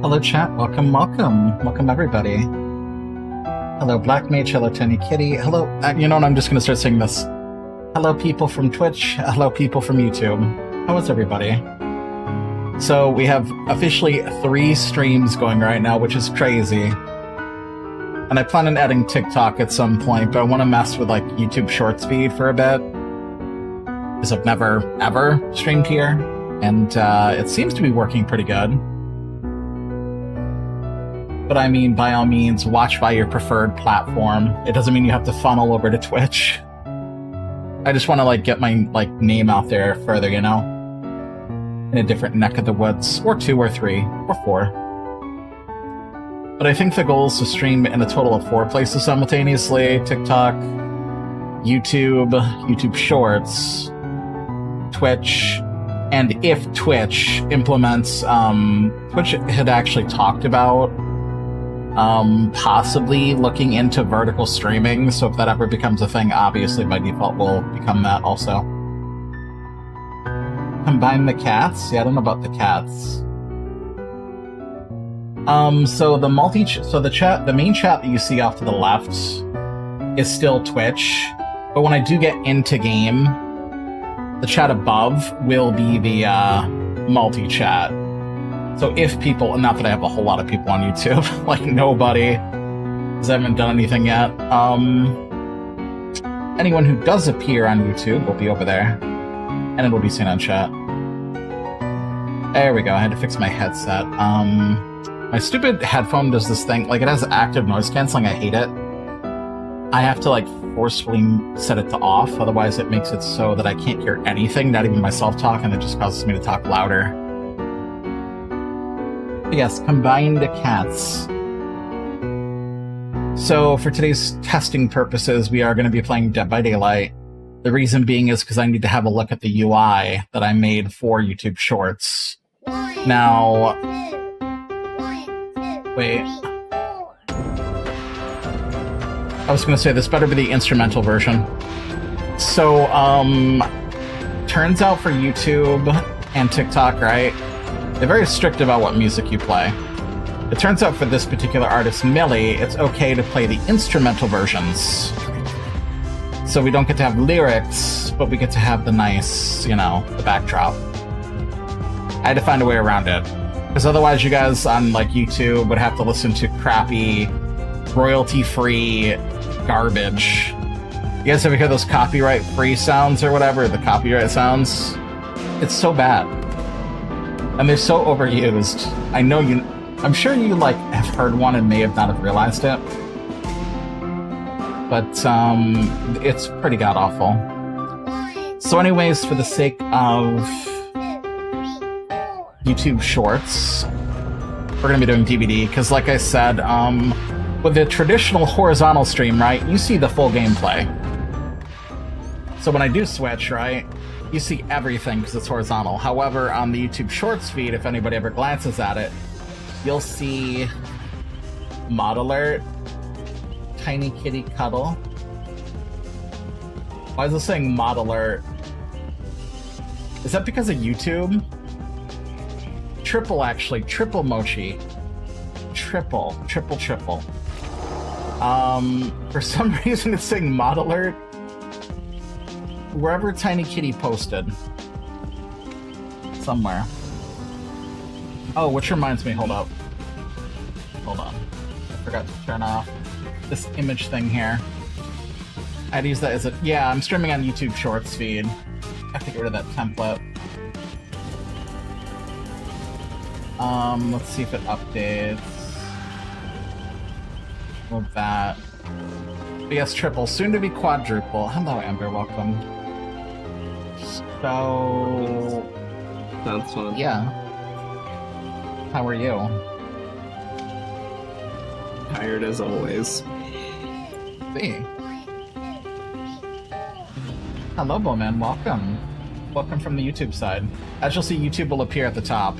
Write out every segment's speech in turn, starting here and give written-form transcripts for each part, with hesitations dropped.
Hello chat, welcome everybody. Hello Black Mage, hello Tiny Kitty, hello, you know what, I'm just gonna start saying this. Hello people from Twitch, hello people from YouTube. How is everybody? So we have officially 3 streams going right now, which is crazy. And I plan on adding TikTok at some point, but I want to mess with like YouTube Shorts feed for a bit. Because I've never ever streamed here, and it seems to be working pretty good. But I mean, by all means, watch by your preferred platform. It doesn't mean you have to funnel over to Twitch. I just want to like get my name out there further, you know? In a different neck of the woods, or 2 or 3 or 4. But I think the goal is to stream in a total of 4 places simultaneously: TikTok, YouTube Shorts, Twitch, and if Twitch implements, Twitch had actually talked about possibly looking into vertical streaming, so if that ever becomes a thing, obviously by default will become that also. Combine the cats? Yeah, I don't know about the cats. So the the main chat that you see off to the left is still Twitch, but when I do get into game, the chat above will be the multi-chat. So if people, not that I have a whole lot of people on YouTube, like nobody, because I haven't done anything yet. Anyone who does appear on YouTube will be over there, and it will be seen on chat. There we go, I had to fix my headset. My stupid headphone does this thing, like it has active noise cancelling, I hate it. I have to like forcefully set it to off, otherwise it makes it so that I can't hear anything, not even myself talk, and it just causes me to talk louder. Yes, combine the cats. So for today's testing purposes, we are going to be playing Dead by Daylight. The reason being is because I need to have a look at the UI that I made for YouTube Shorts. Now, wait. I was going to say this better be the instrumental version. So, turns out for YouTube and TikTok, right? They're very strict about what music you play. It turns out for this particular artist, Millie, it's okay to play the instrumental versions. So we don't get to have lyrics, but we get to have the nice, you know, the backdrop. I had to find a way around it. Because otherwise you guys on like YouTube would have to listen to crappy, royalty-free garbage. You guys ever hear those copyright-free sounds or whatever? The copyright sounds? It's so bad. And they're so overused. I'm sure you like have heard one and may have not have realized it. But it's pretty god-awful. So anyways, for the sake of YouTube Shorts, we're gonna be doing DVD, because like I said, with the traditional horizontal stream, right, you see the full gameplay. So when I do switch, right, you see everything because it's horizontal. However, on the YouTube Shorts feed, if anybody ever glances at it, you'll see Mod Alert, Tiny Kitty Cuddle. Why is it saying Mod Alert? Is that because of YouTube? Triple, actually. Triple Mochi. Triple. For some reason it's saying Mod Alert. Wherever Tiny Kitty posted. Somewhere. Oh, which reminds me, hold on. I forgot to turn off this image thing here. I'd use that as a... Yeah, I'm streaming on YouTube Shorts feed. I have to get rid of that template. Let's see if it updates. With that. But yes, triple. Soon to be quadruple. Hello, Amber. Welcome. So... That's fun. Yeah. How are you? Tired as always. See. Hello, Bowman. Welcome. Welcome from the YouTube side. As you'll see, YouTube will appear at the top.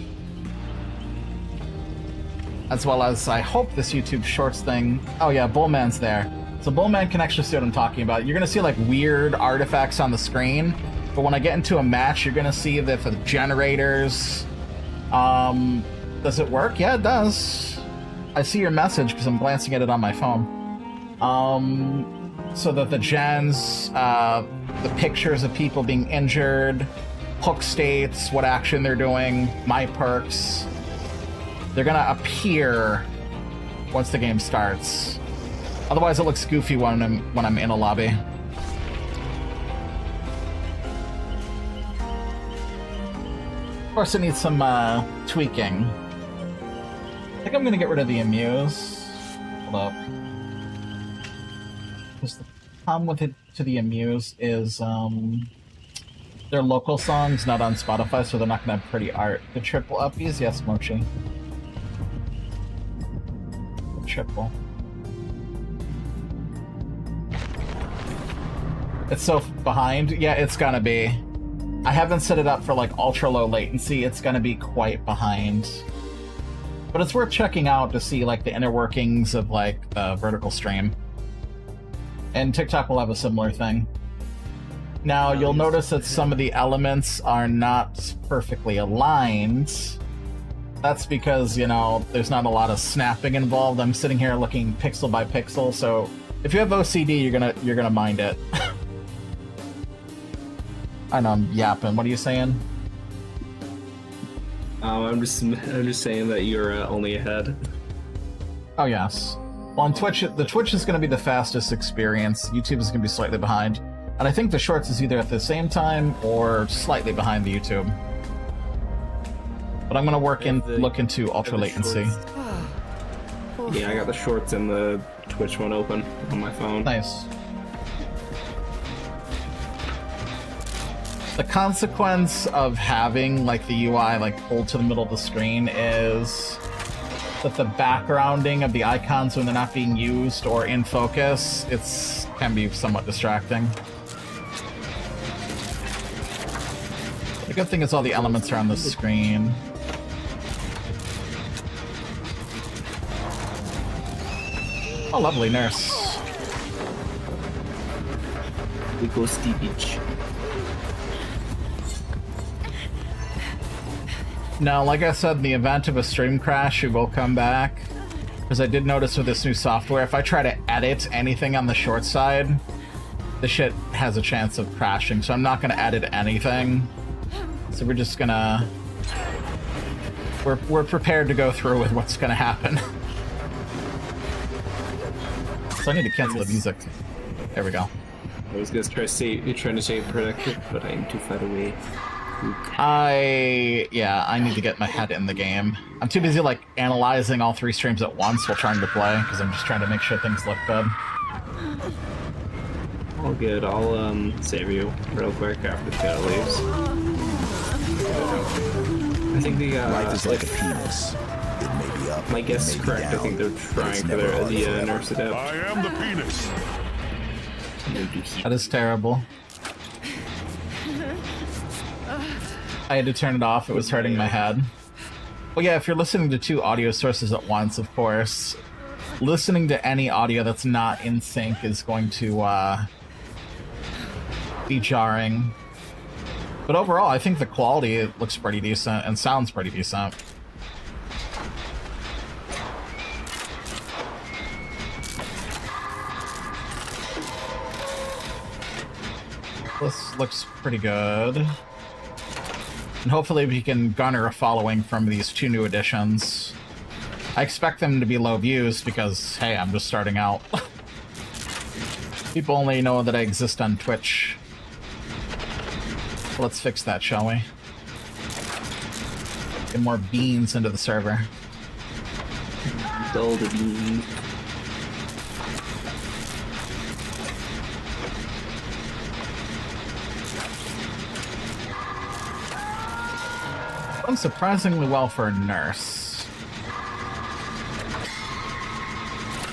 As well as, I hope this YouTube Shorts thing... Oh yeah, Bullman's there. So Bullman can actually see what I'm talking about. You're gonna see like weird artifacts on the screen, but when I get into a match, you're gonna see that the generators, Does it work? Yeah, it does. I see your message because I'm glancing at it on my phone. So that the gens, the pictures of people being injured, hook states, what action they're doing, my perks, they're gonna appear once the game starts. Otherwise, it looks goofy when I'm in a lobby. Of course, it needs some tweaking. I think I'm gonna get rid of the Amuse. Hold up. Because the problem with it to the Amuse is they're local songs, not on Spotify, so they're not gonna have pretty art. The triple uppies, yes, Mochi. The triple. It's so behind. Yeah, it's gonna be. I haven't set it up for like ultra low latency. It's gonna be quite behind. But it's worth checking out to see like the inner workings of like the vertical stream. And TikTok will have a similar thing. Now you'll notice that some of the elements are not perfectly aligned. That's because, you know, there's not a lot of snapping involved. I'm sitting here looking pixel by pixel, so if you have OCD, you're gonna mind it. I know I'm yapping. What are you saying? I'm just saying that you're only ahead. Oh yes. Well, on Twitch, the Twitch is going to be the fastest experience. YouTube is going to be slightly behind, and I think the Shorts is either at the same time or slightly behind the YouTube. But I'm going to look into ultra latency. Yeah, I got the Shorts and the Twitch one open on my phone. Nice. The consequence of having like the UI like pulled to the middle of the screen is that the backgrounding of the icons when they're not being used or in focus, can be somewhat distracting. The good thing is all the elements are on the screen. Oh, lovely, Nurse. We go Steve Beach. Now, like I said, in the event of a stream crash, it will come back. Because I did notice with this new software, if I try to edit anything on the short side, the shit has a chance of crashing. So I'm not going to edit anything. So we're just gonna... We're prepared to go through with what's going to happen. So I need to cancel the music. There we go. I was gonna try to say you're trying to save productive, but I'm too far away. I need to get my head in the game. I'm too busy like analyzing all 3 streams at once while trying to play, because I'm just trying to make sure things look good. All good. I'll save you real quick after the cat leaves. I think the life is like a penis. It may be up. my guess is correct. I think they're trying for the nurse adept. I am the penis. That is terrible. I had to turn it off, it was hurting my head. Well, yeah, if you're listening to 2 audio sources at once, of course, listening to any audio that's not in sync is going to be jarring. But overall, I think the quality looks pretty decent and sounds pretty decent. This looks pretty good. And hopefully we can garner a following from these 2 new additions. I expect them to be low views because, hey, I'm just starting out. People only know that I exist on Twitch. Let's fix that, shall we? Get more beans into the server. Dull the beans. Done surprisingly well for a nurse.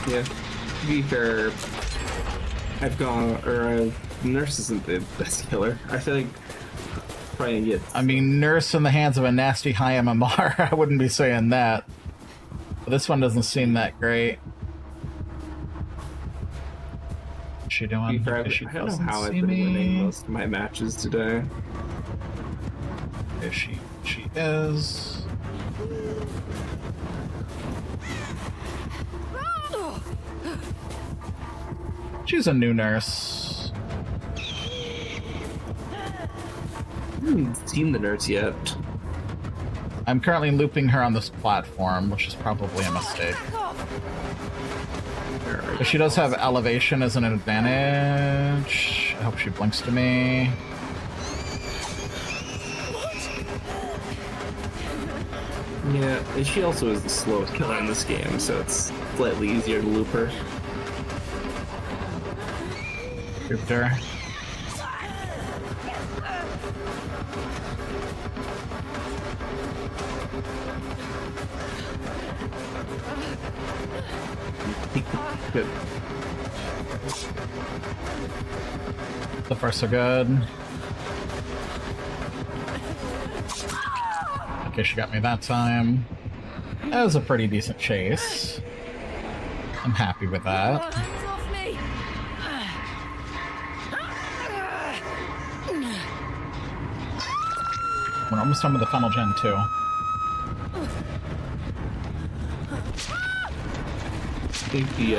Yeah. To be fair, nurse isn't the best killer. I feel like probably get. I mean, nurse in the hands of a nasty high MMR, I wouldn't be saying that. But this one doesn't seem that great. What's she doing? To be fair, She I don't know doesn't how I've see been me. winning most of my matches today. There she is. She's a new nurse. I haven't seen the nurse yet. I'm currently looping her on this platform, which is probably a mistake. But she does have elevation as an advantage. I hope she blinks to me. Yeah, and she also is the slowest killer in this game, so it's slightly easier to loop her. Looped her. Good. The first are good. Okay, she got me that time. That was a pretty decent chase. I'm happy with that. Hands off me! We're almost done with the funnel gen too. I think the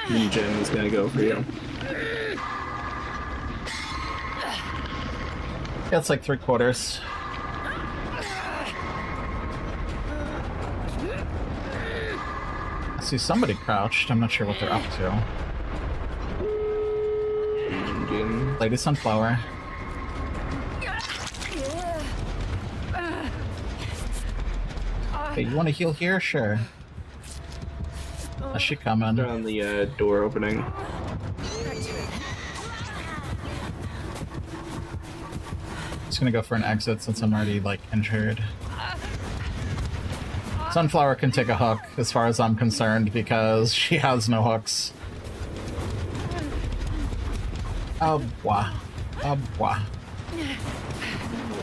regen is gonna go for you. Yeah, it's like 3/4. I see somebody crouched. I'm not sure what they're up to. Regen. Lady Sunflower. Hey, you want to heal here? Sure. Is she coming? They're on the door opening. Just gonna go for an exit since I'm already, like, injured. Sunflower can take a hook, as far as I'm concerned, because she has no hooks. Oh, boy. Oh, boy.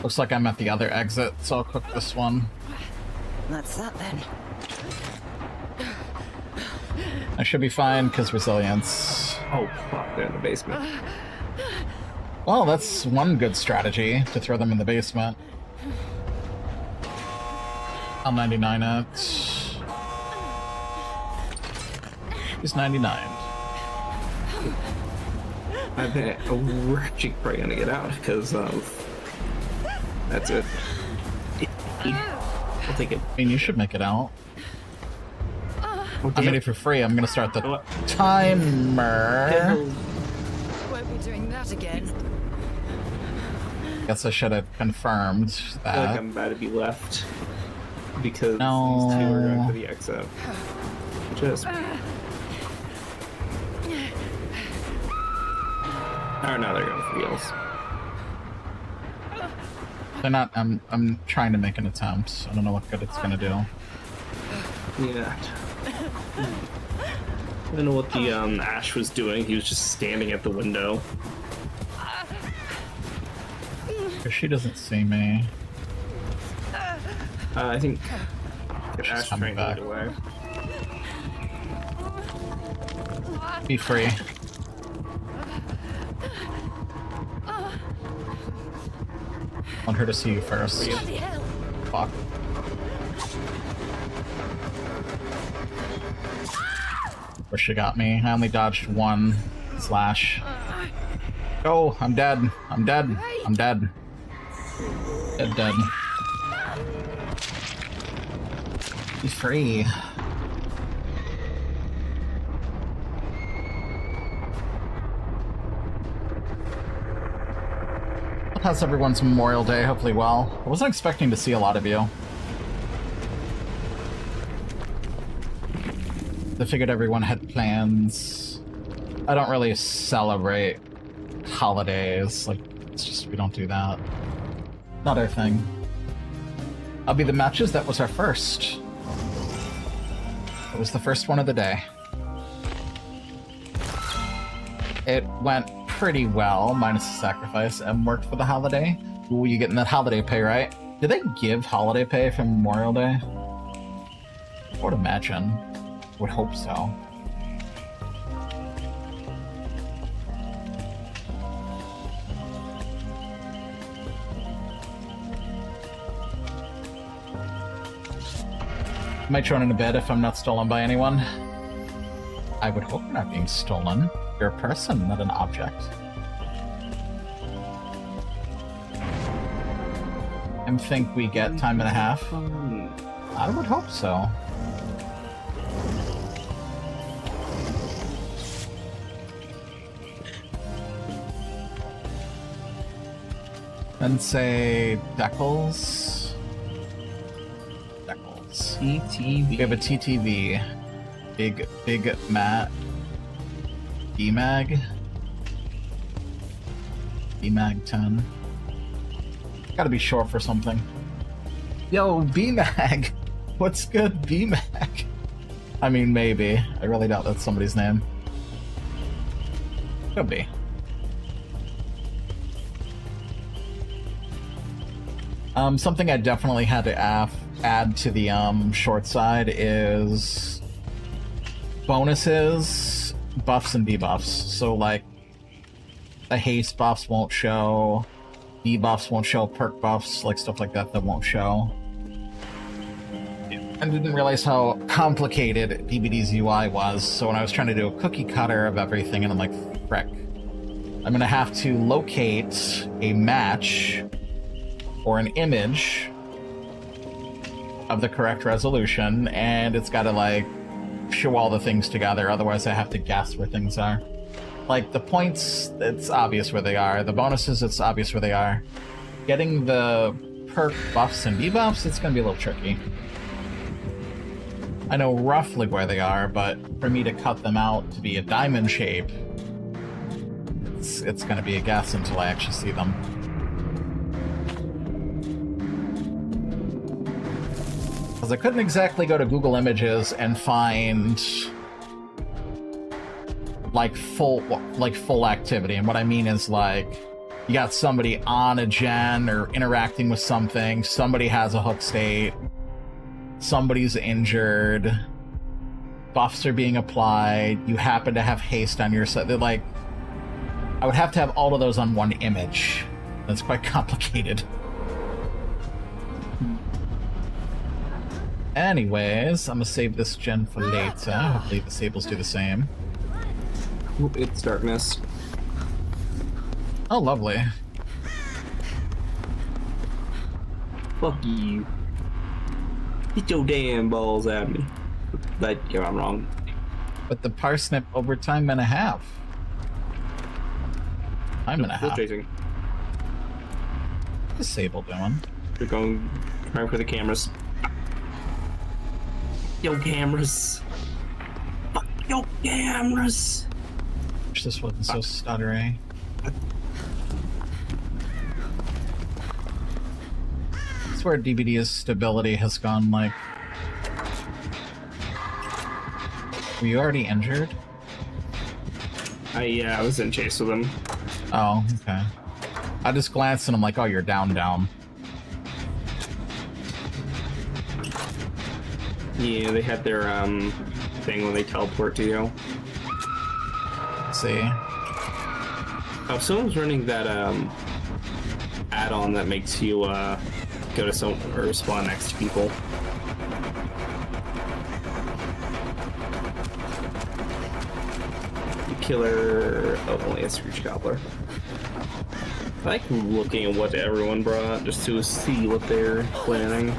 Looks like I'm at the other exit, so I'll cook this one. That's that then. I should be fine, because resilience. Oh, fuck, they're in the basement. Well, that's one good strategy, to throw them in the basement. I'll 99 it. He's 99. I bet we're actually probably gonna get out because that's it. I'll take it. I mean, you should make it out. Oh, I'm in it for free. I'm gonna start the timer. Won't be doing that again. Guess I should have confirmed I feel like that. I'm about to be left because No. these two are going for the exit. Just. Or no, they're going for wheels. They're not. I'm trying to make an attempt. I don't know what good it's gonna do. Yeah. I don't know what the Ash was doing. He was just standing at the window. Because she doesn't see me. I think She's Ash coming trying back. to get away. Be free. Want her to see you first. Bloody hell! Fuck. Where she got me. I only dodged one slash. Oh, I'm dead. I'm dead. I'm dead. Dead, dead. Be free. How's everyone's Memorial Day? Hopefully well. I wasn't expecting to see a lot of you. I figured everyone had plans. I don't really celebrate holidays. Like, it's just, we don't do that. Not our thing. I'll be the matches. That was our first. It was the first one of the day. It went pretty well, minus the sacrifice, and worked for the holiday. Ooh, you getting that holiday pay, right? Did they give holiday pay for Memorial Day? I would imagine. Would hope so. Might join in a bit if I'm not stolen by anyone. I would hope I'm not being stolen. You're a person, not an object. I think we get time and a half. I would hope so. And say Decals. Decals. TTV. We have a TTV. Big Matt. BMAG. BMAG 10. Gotta be short for something. Yo, BMAG! What's good, BMAG? I mean, maybe. I really doubt that's somebody's name. Could be. Something I definitely had to add to the short side is bonuses, buffs, and debuffs. So, like, the haste buffs won't show, debuffs won't show, perk buffs, like stuff like that won't show. I didn't realize how complicated PBD's UI was, so when I was trying to do a cookie cutter of everything, and I'm like, frick. I'm gonna have to locate a match or an image of the correct resolution, and it's gotta, like, show all the things together, otherwise I have to guess where things are. Like, the points, it's obvious where they are. The bonuses, it's obvious where they are. Getting the perk buffs and debuffs, it's gonna be a little tricky. I know roughly where they are, but for me to cut them out to be a diamond shape, it's gonna be a guess until I actually see them. Because I couldn't exactly go to Google Images and find like full activity, and what I mean is, like, you got somebody on a gen or interacting with something, somebody has a hook state, somebody's injured, buffs are being applied, you happen to have haste on your side. They're like, I would have to have all of those on one image. That's quite complicated. Anyways, I'm gonna save this gen for later. Hopefully the Sables do the same. Oop, it's darkness. Oh, lovely. Fuck you. Get your damn balls at me. But, yeah, I'm wrong. But the parsnip over time and a half. Time and a half. Chasing. What's Sable doing? They're going right for the cameras. Yo, cameras. Fuck yo, cameras. Wish this wasn't so stuttery. I swear DBD's stability has gone, like... Were you already injured? Yeah, I was in chase with him. Oh, okay. I just glanced and I'm like, oh, you're down. Yeah, they had their thing when they teleport to you. Let's see. Oh, someone's running that add-on that makes you go to some or spawn next to people. Killer. Oh, only a Screech Gobbler. I like looking at what everyone brought just to see what they're planning.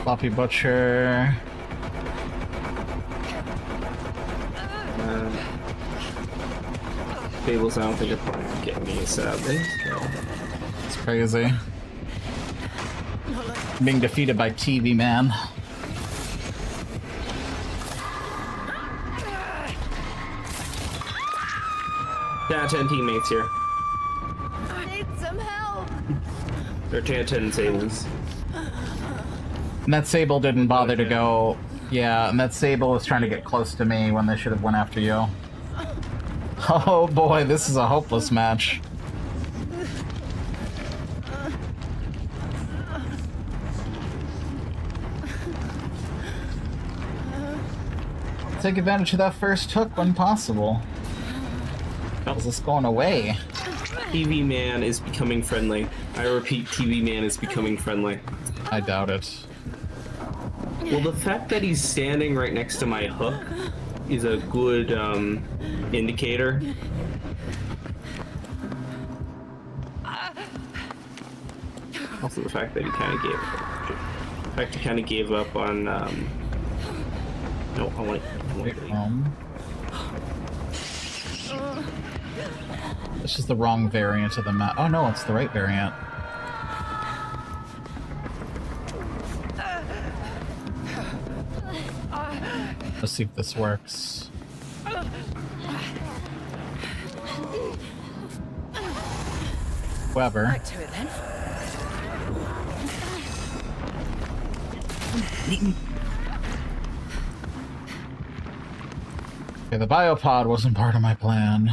Floppy Butcher. Fables, I don't think are probably gonna get me, sadly. So. It's crazy. Being defeated by TV Man. Yeah, 10 teammates here. I need some help. They're 10 Sables. And that Sable didn't bother to go... Yeah, and that Sable was trying to get close to me when they should have went after you. Oh boy, this is a hopeless match. take advantage of that first hook when possible. How's this going away? TV Man is becoming friendly. I repeat, TV Man is becoming friendly. I doubt it. Well, the fact that he's standing right next to my hook is a good indicator. Also, the fact that he kind of gave up on. No, I want. This is the wrong variant of the map. Oh no, it's the right variant. Let's see if this works. Whoever. Back to it then. Okay, the biopod wasn't part of my plan.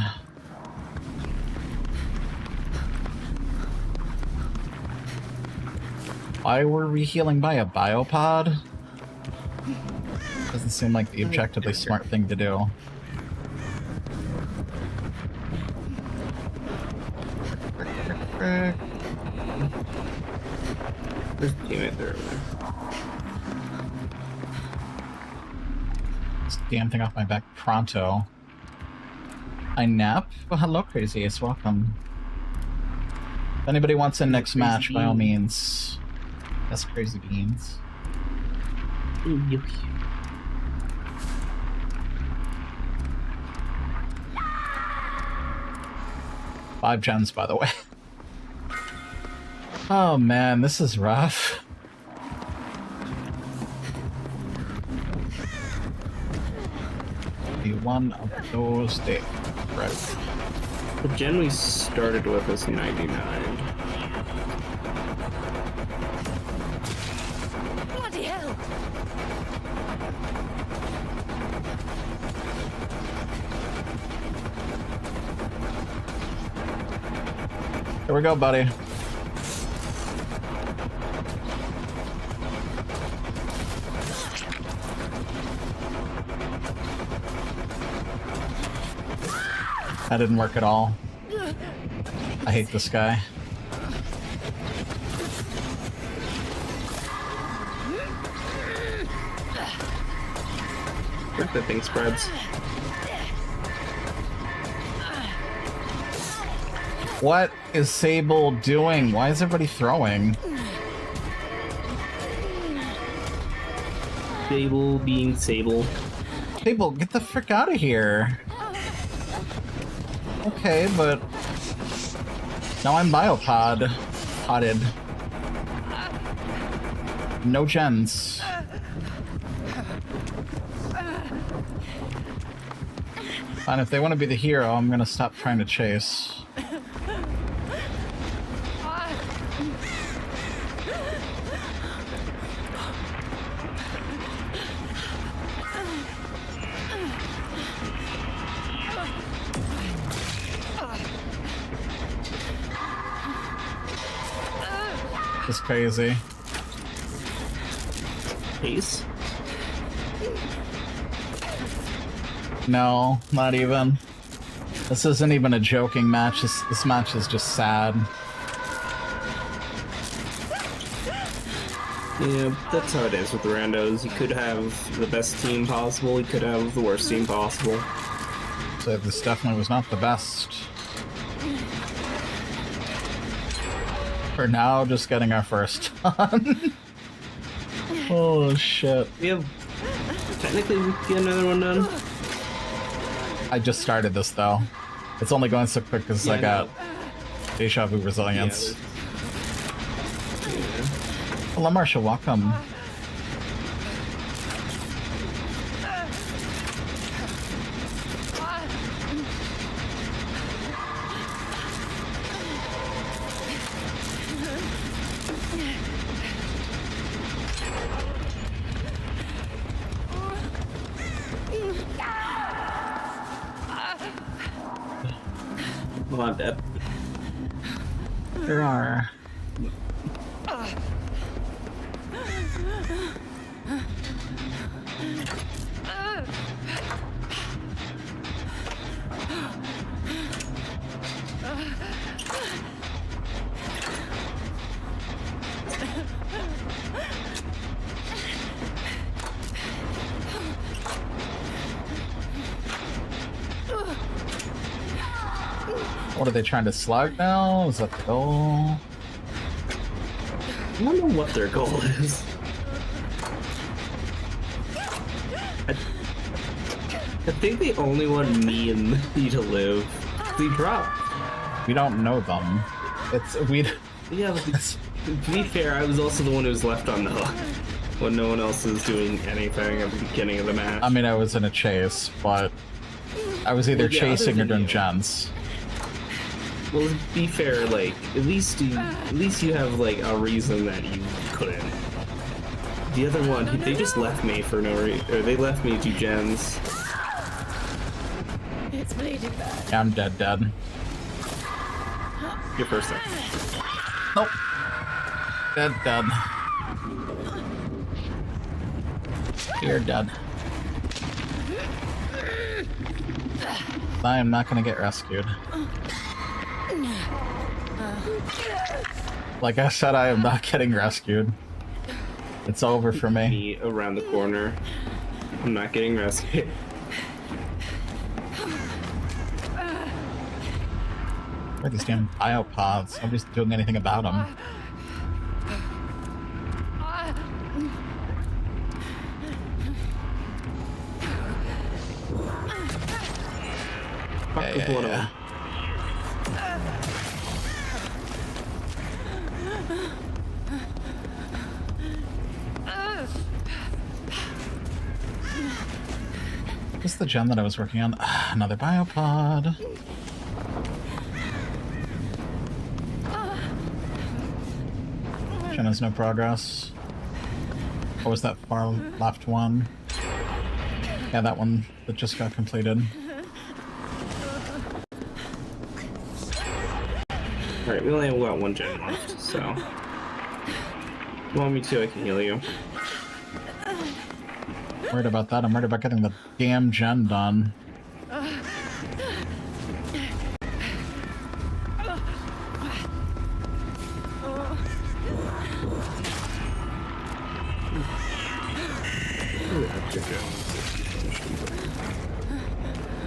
Why were we healing by a biopod? Doesn't seem like the objectively smart thing to do. There's a teammate there. This damn thing off my back pronto. I nap? Well, hello, Crazy Ace. Welcome. If anybody wants in next match, by all means. That's Crazy Beans. 5 gens, by the way. Oh man, this is rough. Be one of those days. Right. The gen we started with is 99. Bloody hell! Here we go, buddy. That didn't work at all. I hate this guy. Look, that thing spreads. What is Sable doing? Why is everybody throwing? Sable being Sable. Sable, get the frick out of here. Okay, but now I'm biopod potted. No gens. Fine, if they want to be the hero, I'm gonna stop trying to chase. It's crazy. Ace? No, not even. This isn't even a joking match. This match is just sad. Yeah, that's how it is with the randos. You could have the best team possible, you could have the worst team possible. So this definitely was not the best. We're now just getting our first done. Oh shit. We have... Technically we could get another one done. I just started this though. It's only going so quick because Yeah, I got no. Deja Vu Resilience. Yeah. Hello Marsha, welcome. Well, I'm dead. There are. What are they trying to slug now? Is that the goal? I don't know what their goal is. I think they only want me and me to live. They dropped. We don't know them. Yeah, but to be fair, I was also the one who was left on the hook when no one else is doing anything at the beginning of the match. I mean, I was in a chase, but I was either Well, yeah, chasing other or than doing you. gens. Well, to be fair, like at least you have like a reason that you couldn't. The other one, they just left me for no reason, or they left me to do gens. It's bleeding bad. Yeah, I'm dead. Your first thing. Nope. Dead. You're dead. I am not gonna get rescued. Like I said, I am not getting rescued. It's over for me. Me around the corner. I'm not getting rescued. Where are these damn biopods? Nobody's doing anything about them. Fuck with one of them. What's the gen that I was working on? Another biopod. Gen has no progress. What was that far left one? Yeah, that one that just got completed. Alright, we only have got one gen left, so. If you want me to, I can heal you. Worried about that. I'm worried about getting the damn gen done.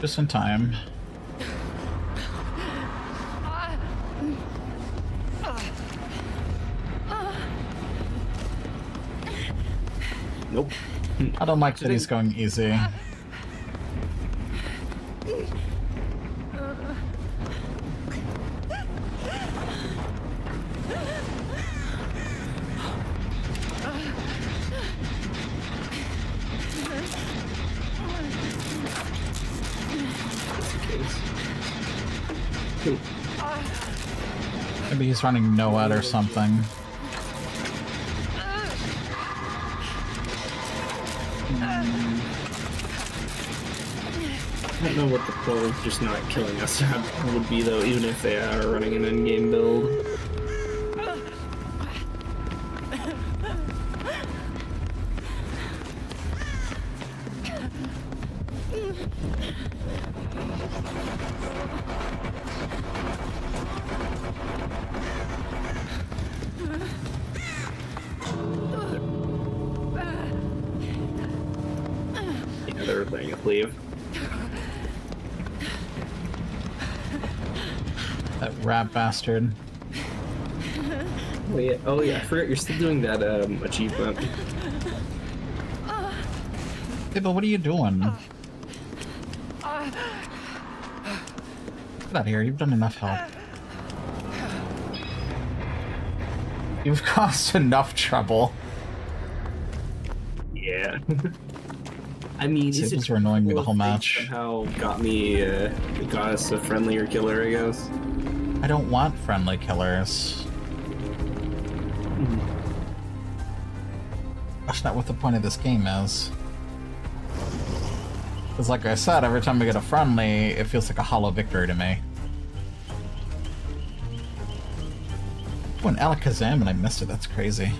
Just in time. Nope. I don't like that he's going easy. Maybe he's running NOAD or something. I don't know what the point of just not killing us would be, though, even if they are running an endgame build. Yeah, they're letting us leave. That rat bastard. Oh yeah, I forgot you're still doing that achievement. Hey, but what are you doing? Get out of here, you've done enough help. You've caused enough trouble. Yeah. I mean, Sables were annoying me the whole match. Somehow got us a friendlier killer, I guess. I don't want friendly killers. That's not what the point of this game is. Because like I said, every time we get a friendly, it feels like a hollow victory to me. Oh, an Alakazam and I missed it, that's crazy.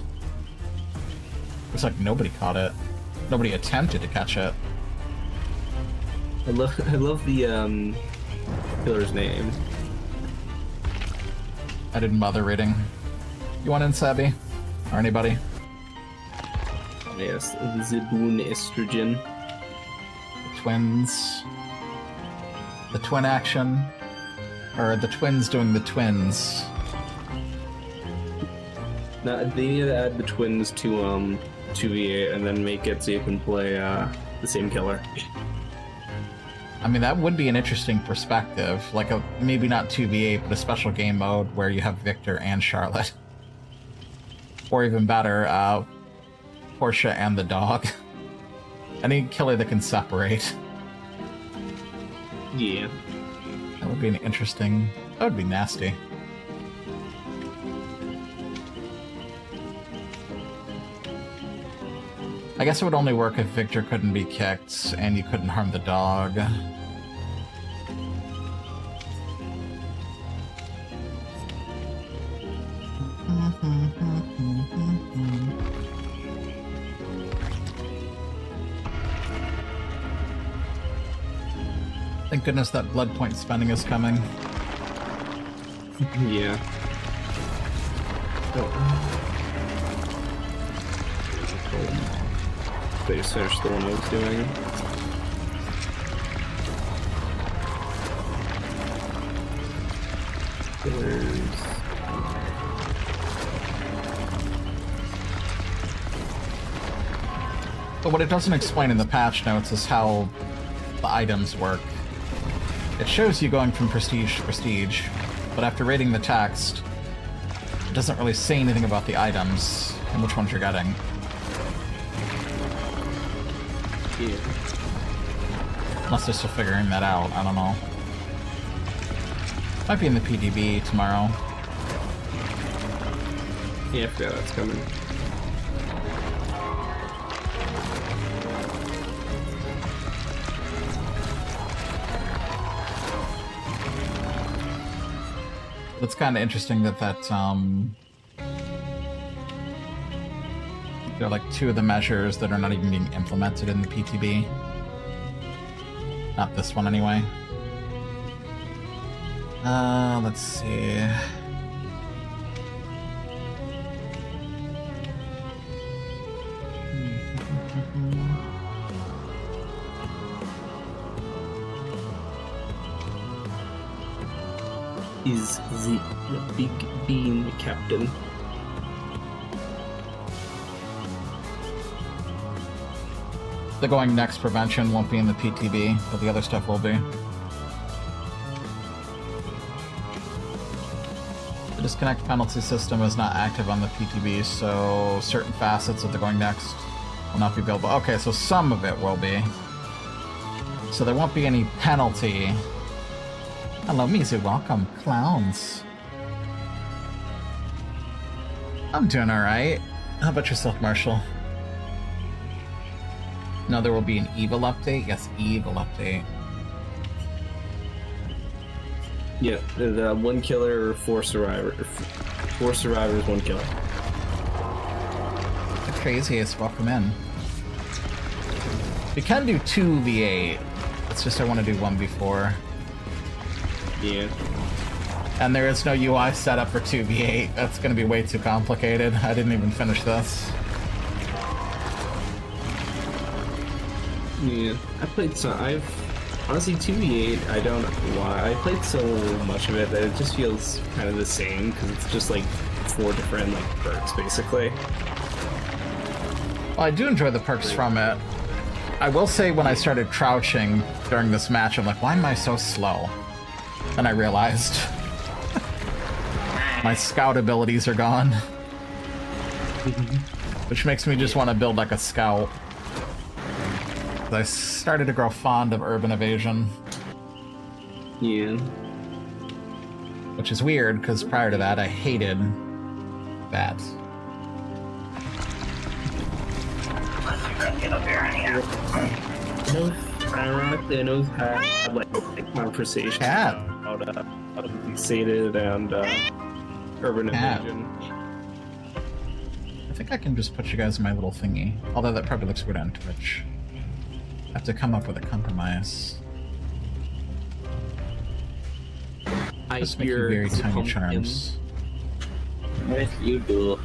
Looks like nobody caught it. Nobody attempted to catch it. I love the killer's name. I didn't bother reading. You want in, Sabby? Or anybody? Yes, Zibun Estrogen. The twins. The twin action. Or the twins doing the twins. Now, they need to add the twins to 2v8 and then make it so you can play the same killer. I mean, that would be an interesting perspective. Like, maybe not 2v8, but a special game mode where you have Victor and Charlotte. Or even better, Portia and the dog. Any killer that can separate. Yeah. That would be an interesting... That would be nasty. I guess it would only work if Victor couldn't be kicked and you couldn't harm the dog. Thank goodness that blood point spending is coming. Yeah. They just finished the one I was doing. But what it doesn't explain in the patch notes is how the items work. It shows you going from prestige to prestige, but after reading the text, it doesn't really say anything about the items and which ones you're getting. Yeah. Unless they're still figuring that out, I don't know. Might be in the PDB tomorrow. Yeah, I forgot that's coming. It's kind of interesting that there are like two of the measures that are not even being implemented in the PTB. Not this one anyway. Let's see. Is the big bean captain? The going next prevention won't be in the PTB, but the other stuff will be. The disconnect penalty system is not active on the PTB, so certain facets of the going next will not be available. Okay, so some of it will be. So there won't be any penalty. Hello, Mizu. Welcome, clowns. I'm doing alright. How about yourself, Marshall? No, there will be an evil update? Yes, evil update. Yeah, the one killer or 4 survivors. 4 survivors, 1 killer. The craziest, welcome in. We can do 2v8. It's just I want to do 1v4. Yeah. And there is no UI setup for 2v8. That's going to be way too complicated. I didn't even finish this. Yeah. I played some. Honestly, 2v8, I don't know why. I played so much of it that it just feels kind of the same, because it's just like 4 different like perks, basically. Well, I do enjoy the perks from it. I will say when I started crouching during this match, I'm like, why am I so slow? And I realized my scout abilities are gone. Which makes me just want to build like a scout. I started to grow fond of urban evasion. Yeah. Which is weird, because prior to that, I hated that. Ironically, I know how like conversation Cat. about fixated and urban Cat. evasion. I think I can just put you guys in my little thingy. Although that probably looks weird on Twitch. I have to come up with a compromise. I Just make you hear very tiny pumpkin. charms. Yes, you do.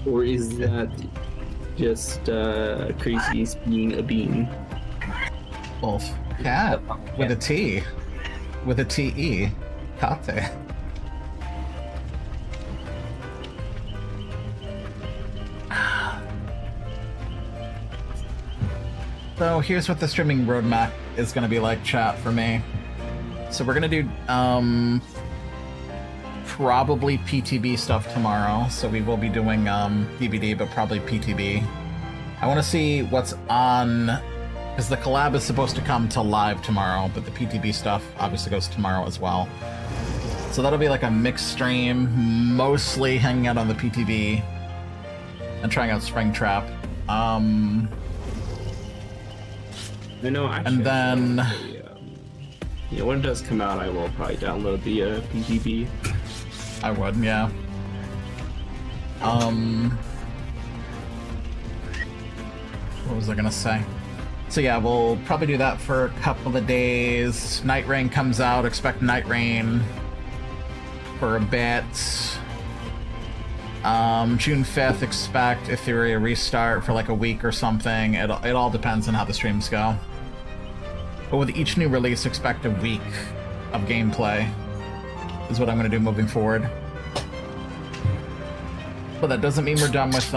Or is that just crazy being a bean? Both. Cat with a T. With a T-E. Kate. So here's what the streaming roadmap is going to be like, chat, for me. So we're going to do probably PTB stuff tomorrow. So we will be doing DVD, but probably PTB. I want to see what's on, because the collab is supposed to come to live tomorrow, but the PTB stuff obviously goes tomorrow as well. So that'll be like a mixed stream, mostly hanging out on the PTB and trying out Springtrap. I know. Actually, And then yeah, when it does come out, I will probably download the PTB. I would, yeah. What was I gonna say? So yeah, we'll probably do that for a couple of days. Night Rain comes out. Expect Night Rain for a bit. June 5th, expect Etheria restart for like a week or something. It all depends on how the streams go. But with each new release, expect a week of gameplay is what I'm going to do moving forward. But that doesn't mean we're done with,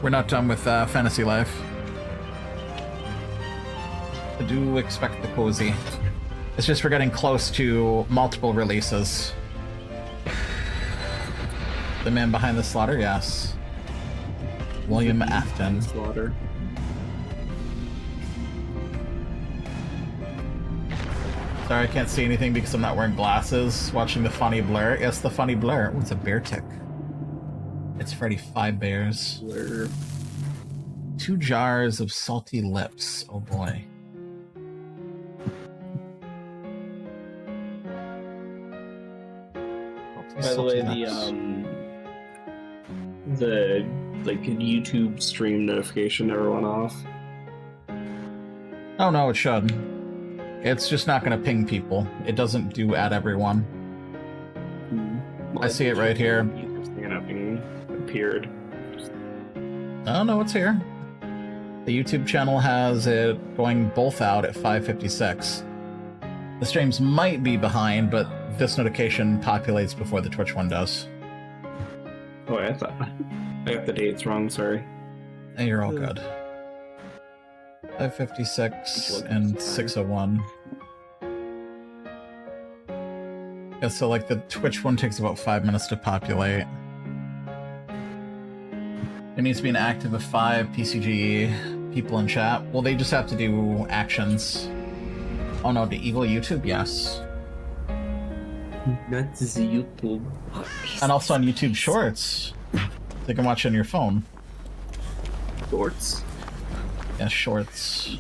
we're not done with Fantasy Life. I do expect the cozy. It's just we're getting close to multiple releases. The man behind the slaughter, yes. William Afton. Slaughter. Sorry, I can't see anything because I'm not wearing glasses. Watching the funny blur. Yes, the funny blur. Oh, it's a bear tick. It's Freddy 5 Bears. Blur. 2 jars of salty lips. Oh boy. By the way, the like YouTube stream notification never went off. Oh no, it should. It's just not going to ping people. It doesn't do add everyone. I see it right here. Nothing appeared. Oh no, it's here. The YouTube channel has it going both out at 5:56. The streams might be behind, but this notification populates before the Twitch one does. Oh, I thought I got the dates wrong. Sorry. And you're all good. 5:56 and 6:01. Yeah, so like the Twitch one takes about 5 minutes to populate. It needs to be an active of 5 PCGE people in chat. Well, they just have to do actions. Oh no, the evil YouTube, yes. Not the YouTube. And also on YouTube Shorts. They can watch it on your phone. Shorts. Yeah, Shorts.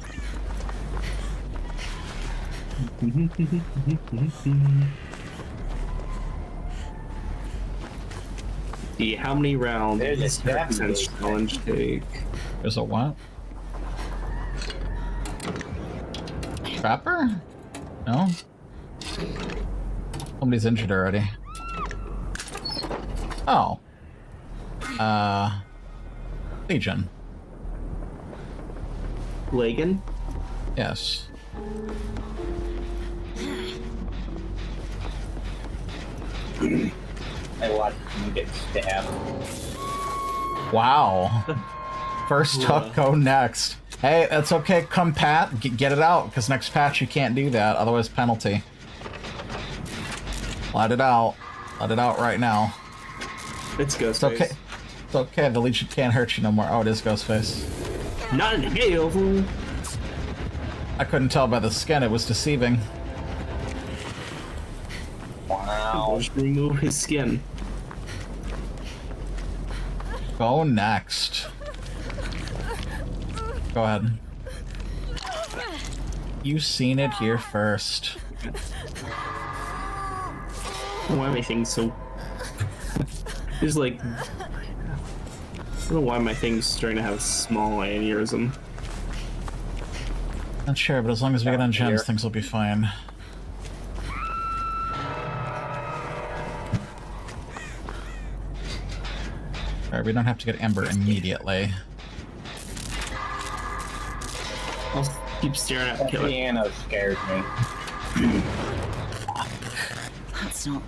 See, how many rounds There's a does trap Sense gate. challenge take? There's a what? Trapper? No? Somebody's injured already. Oh. Legion. Lagan? Yes. I watched you get stabbed. Wow. First hook, go next. Hey, that's okay. Come Pat, get it out, because next patch you can't do that, otherwise penalty. Let it out. Let it out right now. It's Ghostface. It's okay. It's okay. The Legion can't hurt you no more. Oh, it is Ghostface. Not in hell, fool. I couldn't tell by the skin. It was deceiving. Wow. Just remove his skin. Go next. Go ahead. You seen it here first. Why am I things so... There's like... I don't know why my thing's starting to have small aneurysm. Not sure, but as long as we get on gems, things will be fine. Alright, we don't have to get Ember immediately. I'll keep staring at the killer. Piano scares me. That's not.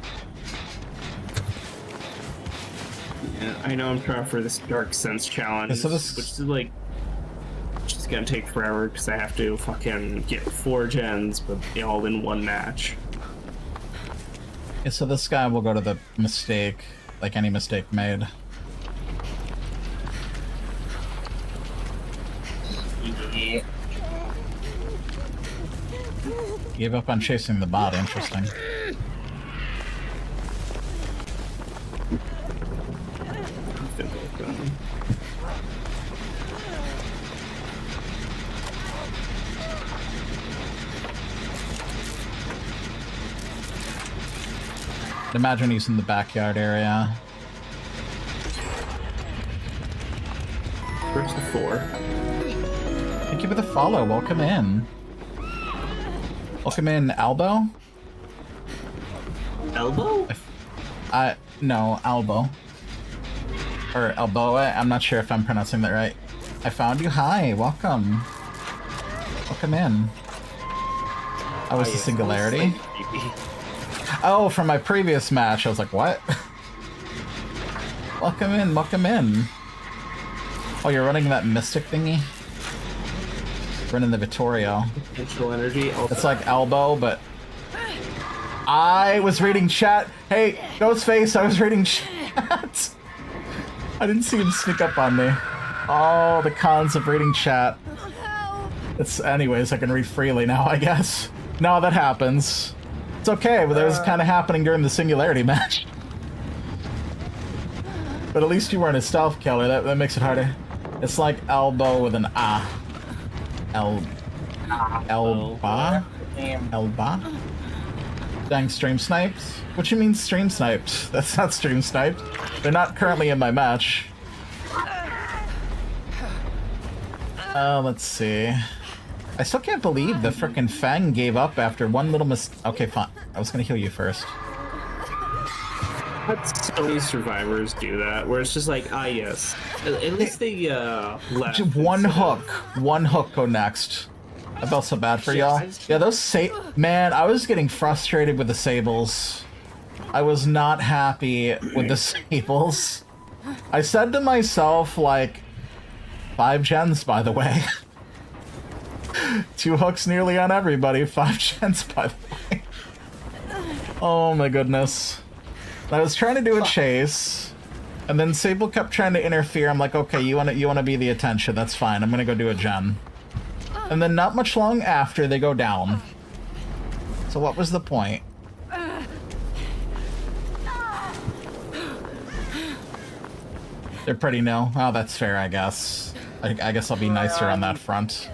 Yeah, I know I'm trying for this Dark Sense challenge, Yeah, so this- which is like just gonna take forever because I have to fucking get 4 gens, but all in one match. Yeah, so this guy will go to the mistake, like any mistake made. Yeah. Gave up on chasing the bot, interesting. Imagine he's in the backyard area. First to 4. Thank you for the follow. Welcome in. Welcome in, Albo? Elbow? No, Albo. Or Alboa. I'm not sure if I'm pronouncing that right. I found you. Hi, welcome. Welcome in. Oh, was the singularity? Oh, from my previous match. I was like, what? Welcome in, welcome in. Oh, you're running that mystic thingy? Running the Vittorio. Potential energy. It's like Elbow, but... I was reading chat. Hey, Ghostface, I was reading chat. I didn't see him sneak up on me. Oh, the cons of reading chat. Help! It's... Anyways, I can read freely now, I guess. No, that happens. It's okay, but that was kind of happening during the Singularity match. But at least you weren't a stealth killer. That makes it harder. It's like elbow with an ah. Elba? Elba? Dang, stream sniped? What you mean stream sniped? That's not stream sniped. They're not currently in my match. Let's see. I still can't believe the frickin' Fang gave up after one little Okay, fine. I was gonna heal you first. So many survivors do that, where it's just like, ah, yes. At least they left. One hook go next. I felt so bad for y'all. Yeah, those man, I was getting frustrated with the Sables. I was not happy with the Sables. I said to myself, like, 5 gens, by the way. 2 hooks nearly on everybody. 5 gens, by the way. Oh my goodness. I was trying to do a chase, and then Sable kept trying to interfere. I'm like, okay, you wanna be the attention. That's fine. I'm gonna go do a gen. And then not much long after, they go down. So what was the point? They're pretty new. Oh, that's fair, I guess. I guess I'll be nicer on that front.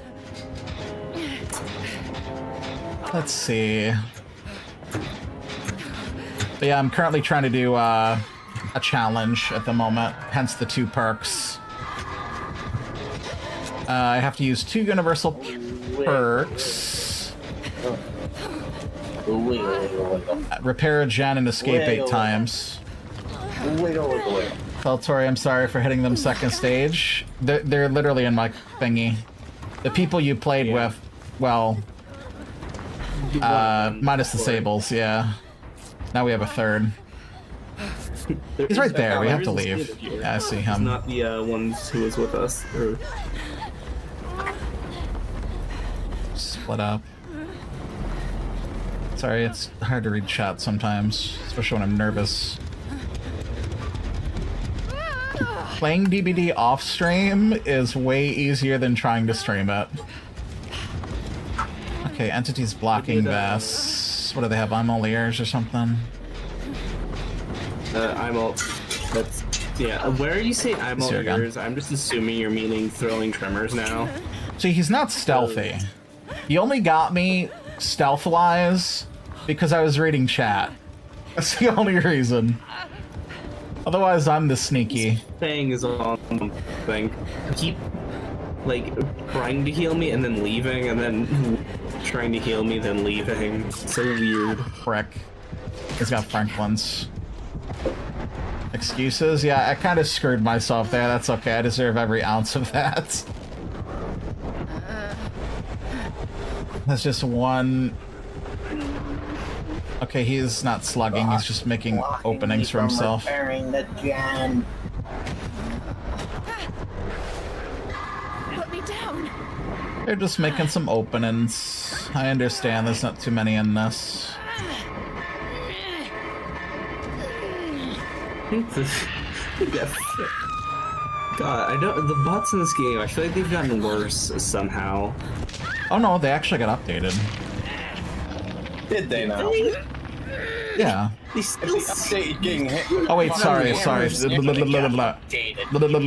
Let's see. But yeah, I'm currently trying to do a challenge at the moment, hence the 2 perks. I have to use 2 universal perks. Repair a gen and escape 8 times. Feltori, I'm sorry for hitting them second stage. They're literally in my thingy. The people you played with, well, minus the Sables, yeah. Now we have a 3rd. He's right there. We have to leave. Yeah, I see He's him. not the ones who was with us. Or... Split up. Sorry, it's hard to read chat sometimes, especially when I'm nervous. Playing DBD off stream is way easier than trying to stream it. Okay, entities blocking this. What do they have? I'm all ears or something? I'm all. That's. Yeah, where you say I'm all Is your gun? ears, I'm just assuming you're meaning throwing tremors now. See, he's not stealthy. He only got me stealth-wise because I was reading chat. That's the only reason. Otherwise, I'm the sneaky. Thing is on thing. Keep like trying to heal me and then leaving and then trying to heal me then leaving. So weird. Frick. He's got Franklin's. Excuses? Yeah, I kind of screwed myself there. That's okay. I deserve every ounce of that. That's just one. Okay, he's not slugging. He's just making Blocking openings me for from himself. repairing the gen. Put me down. They're just making some openings. I understand. There's not too many in this. I think this. God, I know the bots in this game. I feel like they've gotten worse somehow. Oh no, they actually got updated. Did they now? Yeah. They still. Getting hit. Oh wait, sorry. Updated.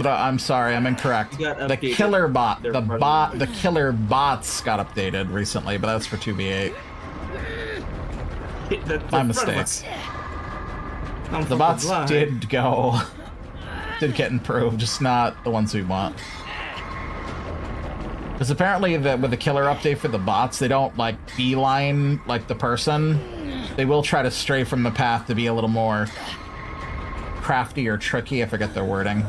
I'm sorry, I'm incorrect. Got The updated. killer bot, They're the running. killer bots got updated recently, but that's for 2v8. My mistake. The bots did get improved, just not the ones we want. Because apparently with the killer update for the bots, they don't like beeline like the person. They will try to stray from the path to be a little more crafty or tricky. I forget their wording.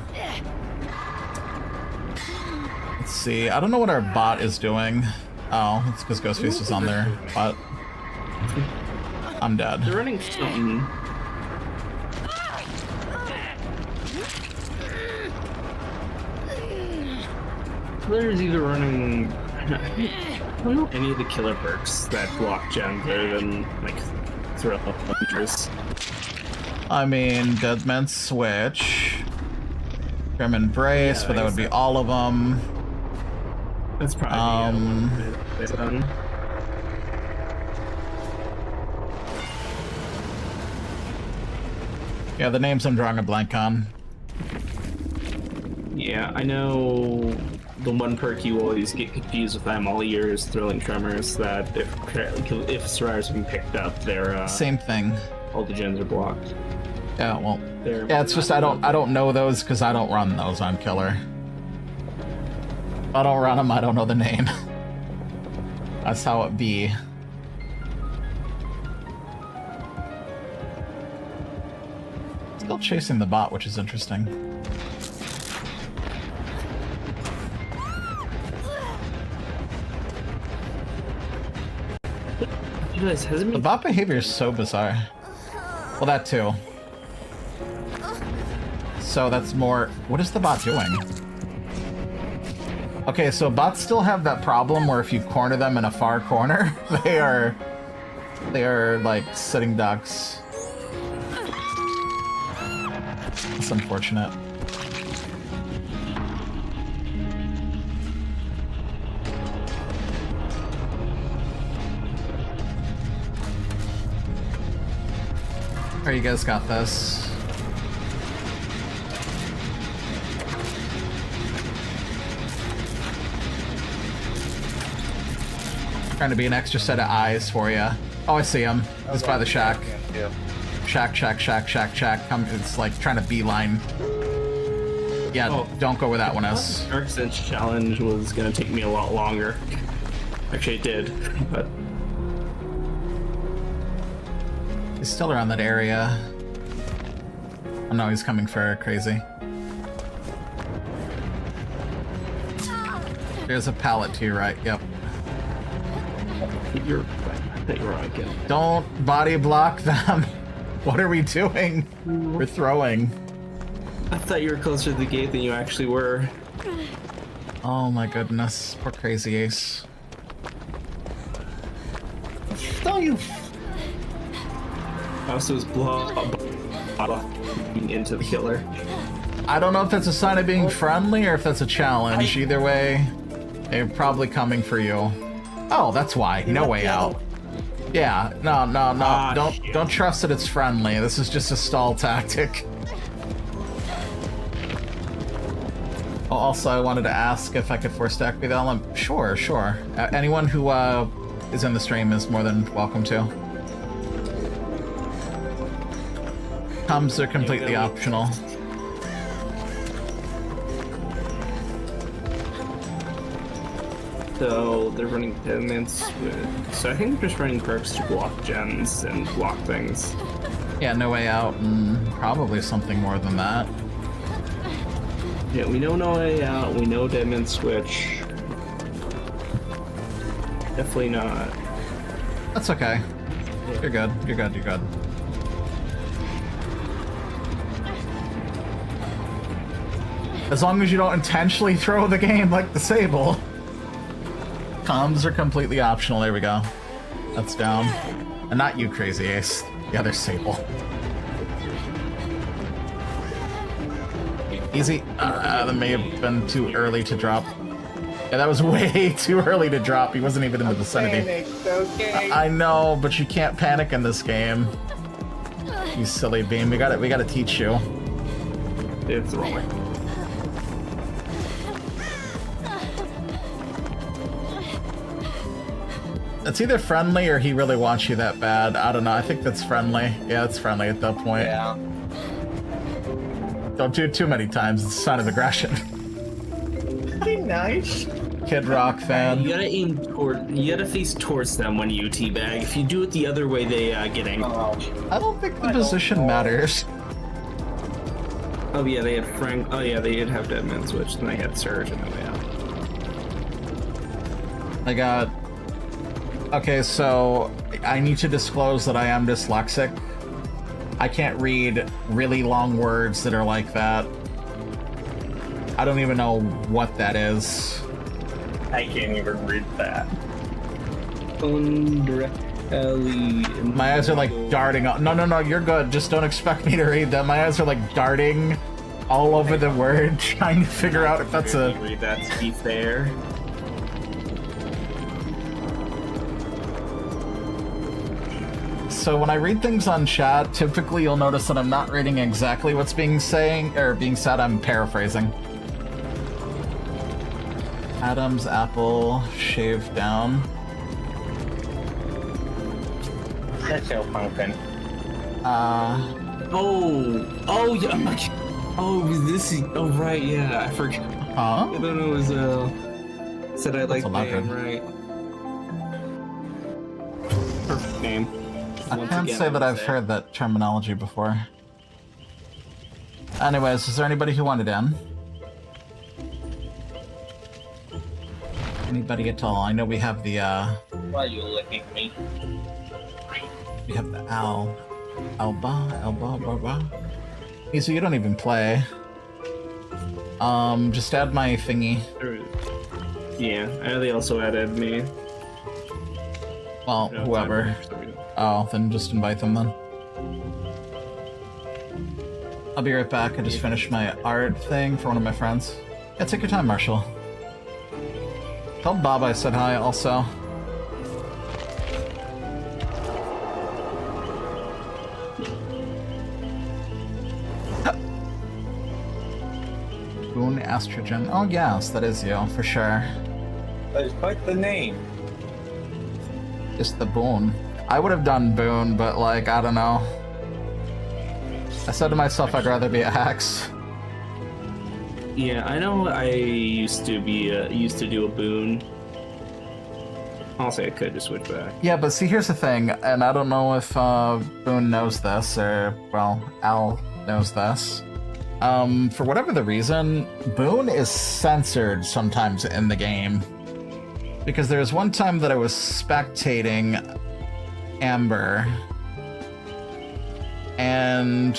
Let's see. I don't know what our bot is doing. Oh, it's because Ghostface was on there. But I'm dead. They're running something. Killer's either running. I don't know any of the killer perks that block gens other than like throw hunters. I mean, Deadman Switch, Grim Embrace, Yeah, but that would be all of them. That's probably the one they've done. Yeah, the names I'm drawing a blank on. Yeah, I know the one perk you always get confused with them all year is Thrilling Tremors, that if survivors have been picked up, they're Same thing. all the gens are blocked. Yeah, well, They're yeah, it's just I don't know those because I don't run those on Killer. If I don't run them, I don't know the name. That's how it be. Still chasing the bot, which is interesting. You guys, hasn't The been bot behavior is so bizarre. Well, that too. So that's more... What is the bot doing? Okay, so bots still have that problem where if you corner them in a far corner, they are like sitting ducks. That's unfortunate. Alright, you guys got this. Trying to be an extra set of eyes for you. Oh, I see him. He's by the shack. Yeah. Shack. Come, it's like trying to beeline. Yeah, Oh. don't go where that one is. Dark Sense challenge was gonna take me a lot longer. Actually, it did, but He's still around that area. Oh no, he's coming for crazy. There's a pallet to your right, yep. you're. I think you're right again. Don't body block them. What are we doing? We're throwing. I thought you were closer to the gate than you actually were. Oh my goodness. Poor Crazy Ace. Don't you? I also was into the killer. I don't know if that's a sign of being friendly or if that's a challenge. Either way, they're probably coming for you. Oh, that's why. No way out. Yeah, no. Ah, Don't trust that it's friendly. This is just a stall tactic. Oh, also, I wanted to ask if I could force stack with Ellen. Sure. Anyone who is in the stream is more than welcome to. Comms are completely optional. So they're running Deadman's with. So I think they're just running perks to block gens and block things. Yeah, No Way Out and probably something more than that. Yeah, we know No Way Out. We know Deadman's Switch. Definitely not. That's okay. You're good. You're good. You're good. As long as you don't intentionally throw the game like the Sable. Comms are completely optional. There we go. That's down. And not you, Crazy Ace. The other Sable. Easy. That may have been too early to drop. Yeah, that was way too early to drop. He wasn't even in the vicinity. Panicked, okay? I know, but you can't panic in this game. You silly bean. We gotta teach you. It's the wrong way. It's either friendly or he really wants you that bad. I don't know. I think that's friendly. Yeah, it's friendly at that point. Yeah. Don't do it too many times. It's a sign of aggression. Be nice. Kid Rock You fan. gotta aim toward. You gotta face towards them when you teabag. If you do it the other way, they get angry. Oh, I don't think the position matters. Oh yeah, they had Frank. Oh yeah, they did have Deadman switch, and they had Surge in the way out. I got... Okay, so I need to disclose that I am dyslexic. I can't read really long words that are like that. I don't even know what that is. I can't even read that. My eyes are like darting. No, you're good. Just don't expect me to read them. My eyes are like darting all over the word, trying to figure out if that's a... Read that to be fair. So when I read things on chat, typically you'll notice that I'm not reading exactly what's being said. I'm paraphrasing. Adam's apple shaved down. That's so pumpkin. Oh yeah. Oh, this is. Oh right, yeah. I forgot. Huh? I don't know. It was said I like a lot name, good. right? Perfect name. I Once can't again, say that I I've would heard that terminology before. Anyways, is there anybody who wanted in? Anybody at all? I know we have the, Why are you licking me? we have the Alba. Easy, you don't even play. Just add my thingy. Yeah, I know they also added me. Well, whoever. Oh, then just invite them then. I'll be right back. I just finished my art thing for one of my friends. Yeah, take your time, Marshall. Tell Bob I said hi also. Boone Astrogen. Oh yes, that is you, for sure. That is quite the name. Just the Boone. I would have done Boone, but like, I don't know. I said to myself I'd rather be a Hex. Yeah, I know. I used to do a boon. Honestly, I could just switch back. Yeah, but see, here's the thing, and I don't know if Boone knows this, or, well, Al knows this. For whatever the reason, Boone is censored sometimes in the game. Because there was one time that I was spectating Amber, and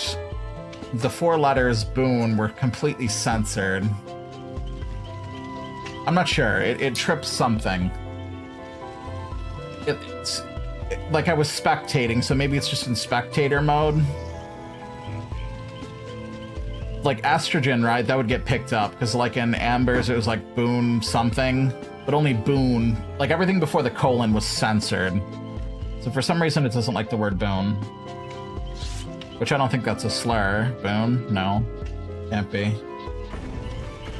the 4 letters Boone were completely censored. I'm not sure. It tripped something. Like I was spectating, so maybe it's just in spectator mode. Like Astrogen, right? That would get picked up, because like in Amber's it was like Boone something, but only Boone. Like everything before the colon was censored. So for some reason it doesn't like the word Boone. Which I don't think that's a slur. Boone? No. Can't be.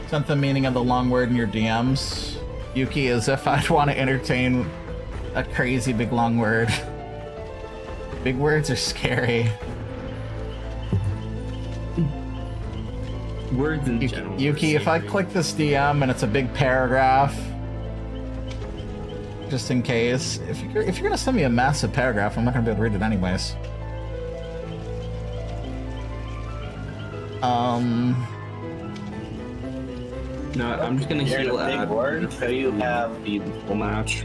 Sent the meaning of the long word in your DMs. Yuki, as if I'd want to entertain a crazy big long word. Big words are scary. Words in general. Yuki, if I click this DM and it's a big paragraph, just in case, if you're gonna send me a massive paragraph, I'm not gonna be able to read it anyways. No, I'm just gonna Here's heal a big out. word, so you have the full match.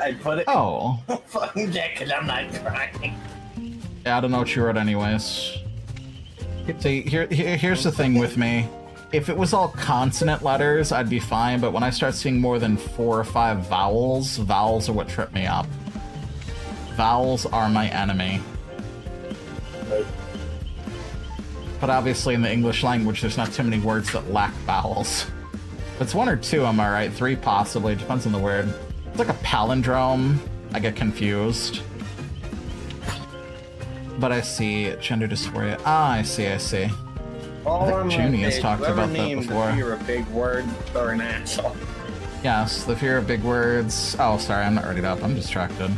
I put it. Oh. Fucking yeah, because I'm not trying. Yeah, I don't know what you wrote anyways. See, here's the thing with me. If it was all consonant letters, I'd be fine, but when I start seeing more than 4 or 5 vowels, vowels are what trip me up. Vowels are my enemy. But obviously in the English language, there's not too many words that lack vowels. If it's 1 or 2, I'm alright. 3 possibly, depends on the word. It's like a palindrome. I get confused. But I see gender dysphoria. Ah, I see. I think Junie has talked about that before. You're a big word or an asshole. Yes, the fear of big words. Oh, sorry, I'm not ready up. I'm distracted.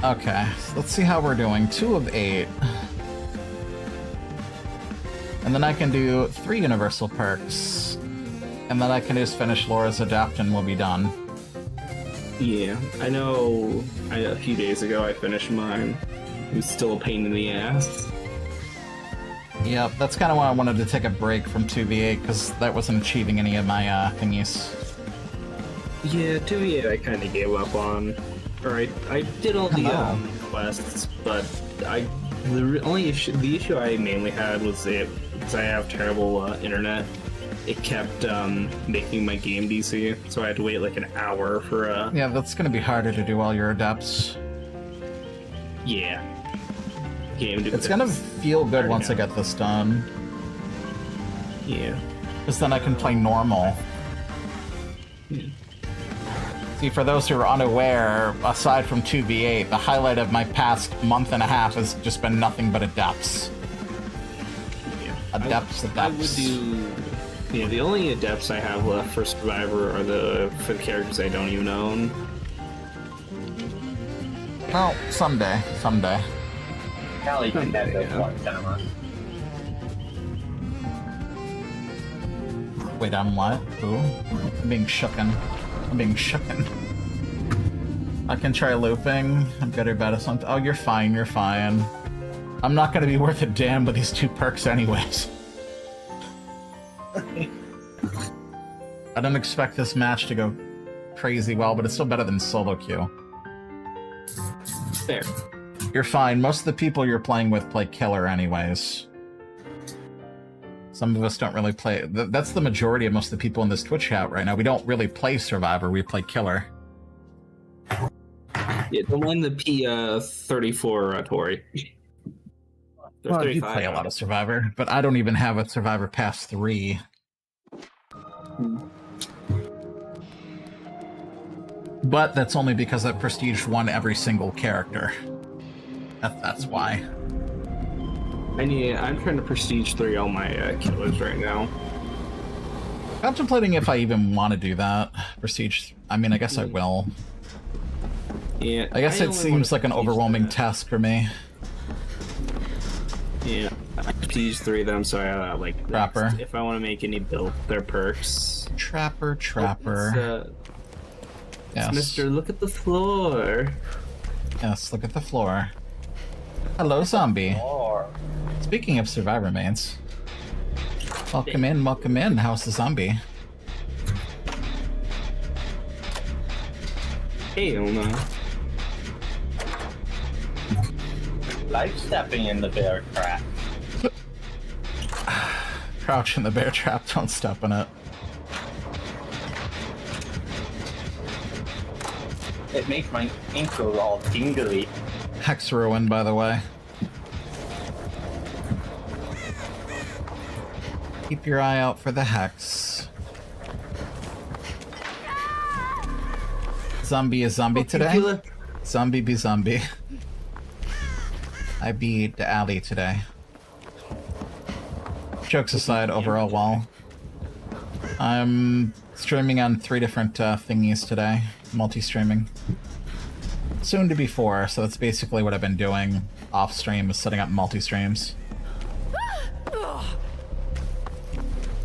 Okay, so let's see how we're doing. 2 of 8. And then I can do 3 universal perks. And then I can just finish Laura's Adapt and we'll be done. Yeah, I know. A few days ago I finished mine. It was still a pain in the ass. Yep, that's kind of why I wanted to take a break from 2v8, because that wasn't achieving any of my thingies. Yeah, 2v8 I kind of gave up on. Alright, I did all the quests, but the issue I mainly had was because I have terrible internet. It kept making my game DC, so I had to wait like an hour for Yeah, that's gonna be harder to do all your adepts. Yeah. It's gonna feel good once I get this done. Yeah. Because then I can play normal. Yeah. See, for those who are unaware, aside from 2v8, the highlight of my past month and a half has just been nothing but adepts. Yeah. Adepts. I would do... Yeah, the only adepts I have left for Survivor are for the characters I don't even own. Well, someday. Callie did that Yeah. this one time. Wait, I'm what? Who? I'm being shooken. I can try looping. I'm good or bad at something. Oh, you're fine. I'm not gonna be worth a damn with these 2 perks anyways. I don't expect this match to go crazy well, but it's still better than solo queue. There. You're fine. Most of the people you're playing with play killer anyways. Some of us don't really play... That's the majority of most of the people in this Twitch chat right now. We don't really play Survivor, we play killer. Yeah, don't mind the P34 Tori. Well, you play a lot of Survivor, but I don't even have a Survivor Pass 3. But that's only because I've prestiged 1 every single character. That's why. I'm trying to prestige 3 all my killers right now. Contemplating if I even want to do that. Prestige... I mean, I guess I will. Yeah. I guess it seems like an overwhelming task for me. Yeah. I prestige 3 of them, so I like... Trapper. If I want to make any build their perks... Trapper. Yes. Mr. Look at the floor. Yes, look at the floor. Hello, zombie. Or Speaking of Survivor mains, welcome in. How's the zombie? Hell no. like stepping in the bear trap. Crouch in the bear trap, don't step in it. It makes my ankles all tingly. Hex ruin, by the way. Keep your eye out for the hex. Zombie is zombie today? Zombie be zombie. I beat the alley today. Jokes aside, overall well. I'm streaming on 3 different thingies today. Multi-streaming. Soon to be 4, so that's basically what I've been doing off-stream, is setting up multi-streams.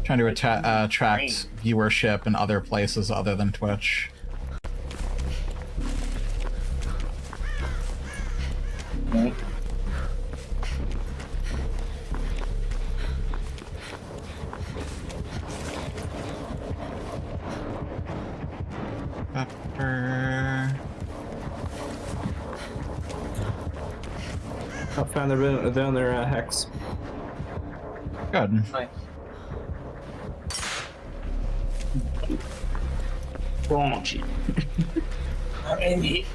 Trying to attract viewership in other places other than Twitch. Trapper. I found their hex. Good. Nice. Raunchy. Indeed.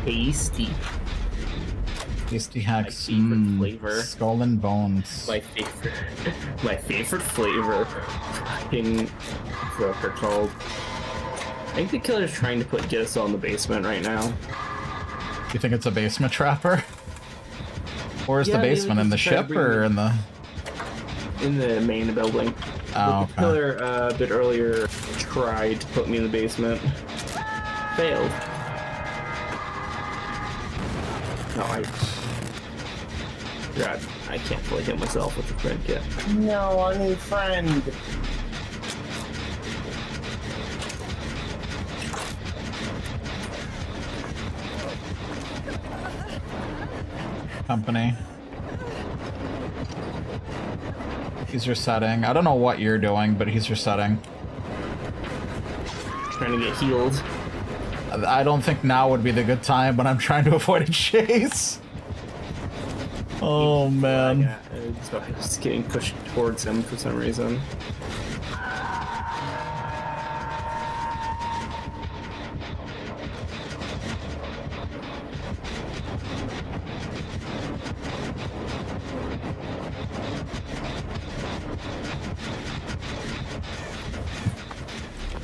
Tasty. Tasty hacks. My favorite flavor. Skull and bones. My favorite. My favorite flavor. Fucking. What they're called. I think the killer's trying to get us all in the basement right now. You think it's a basement trapper? Or is Yeah, the maybe basement in the just try to ship bring or in the... In the main building. Oh, The killer a bit earlier tried to put me in the basement. Failed. No, God, I can't fully hit myself with the friend kit. No, I need friend. Company. He's resetting. I don't know what you're doing, but he's resetting. Trying to get healed. I don't think now would be the good time when I'm trying to avoid a chase. Oh, man. Yeah, so I was getting pushed towards him for some reason.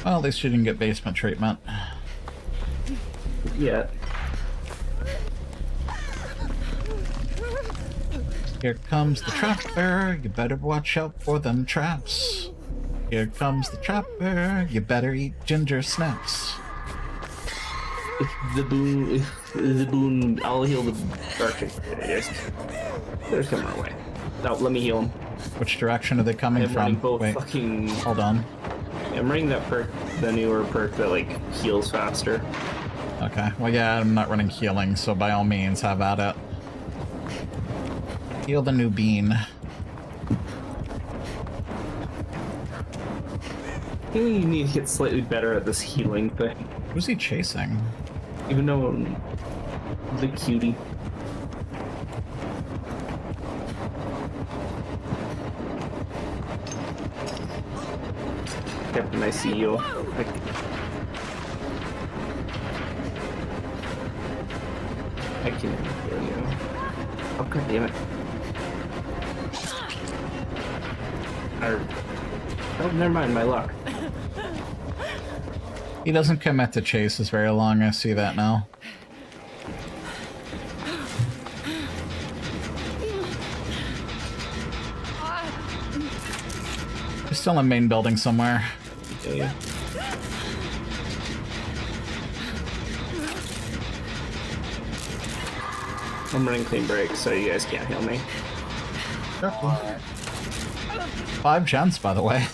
Well, at least you didn't get basement treatment. Yeah. Here comes the trapper, you better watch out for them traps. Here comes the trapper, you better eat ginger snaps. The boon, I'll heal the Arctic. They're coming our way. No, let me heal him. Which direction are they coming I'm running from? both Wait, fucking... hold on. I'm running that perk, the newer perk that, like, heals faster. Okay, well yeah, I'm not running healing, so by all means, have at it. Heal the new bean. I think you need to get slightly better at this healing thing. Who's he chasing? Even though the cutie. Captain, I see you. I can hear you. Oh, god damn it. Oh, never mind, my luck. He doesn't commit to chases very long, I see that now. He's still in main building somewhere. Yeah. I'm running clean break, so you guys can't heal me. Careful. 5 gens, by the way.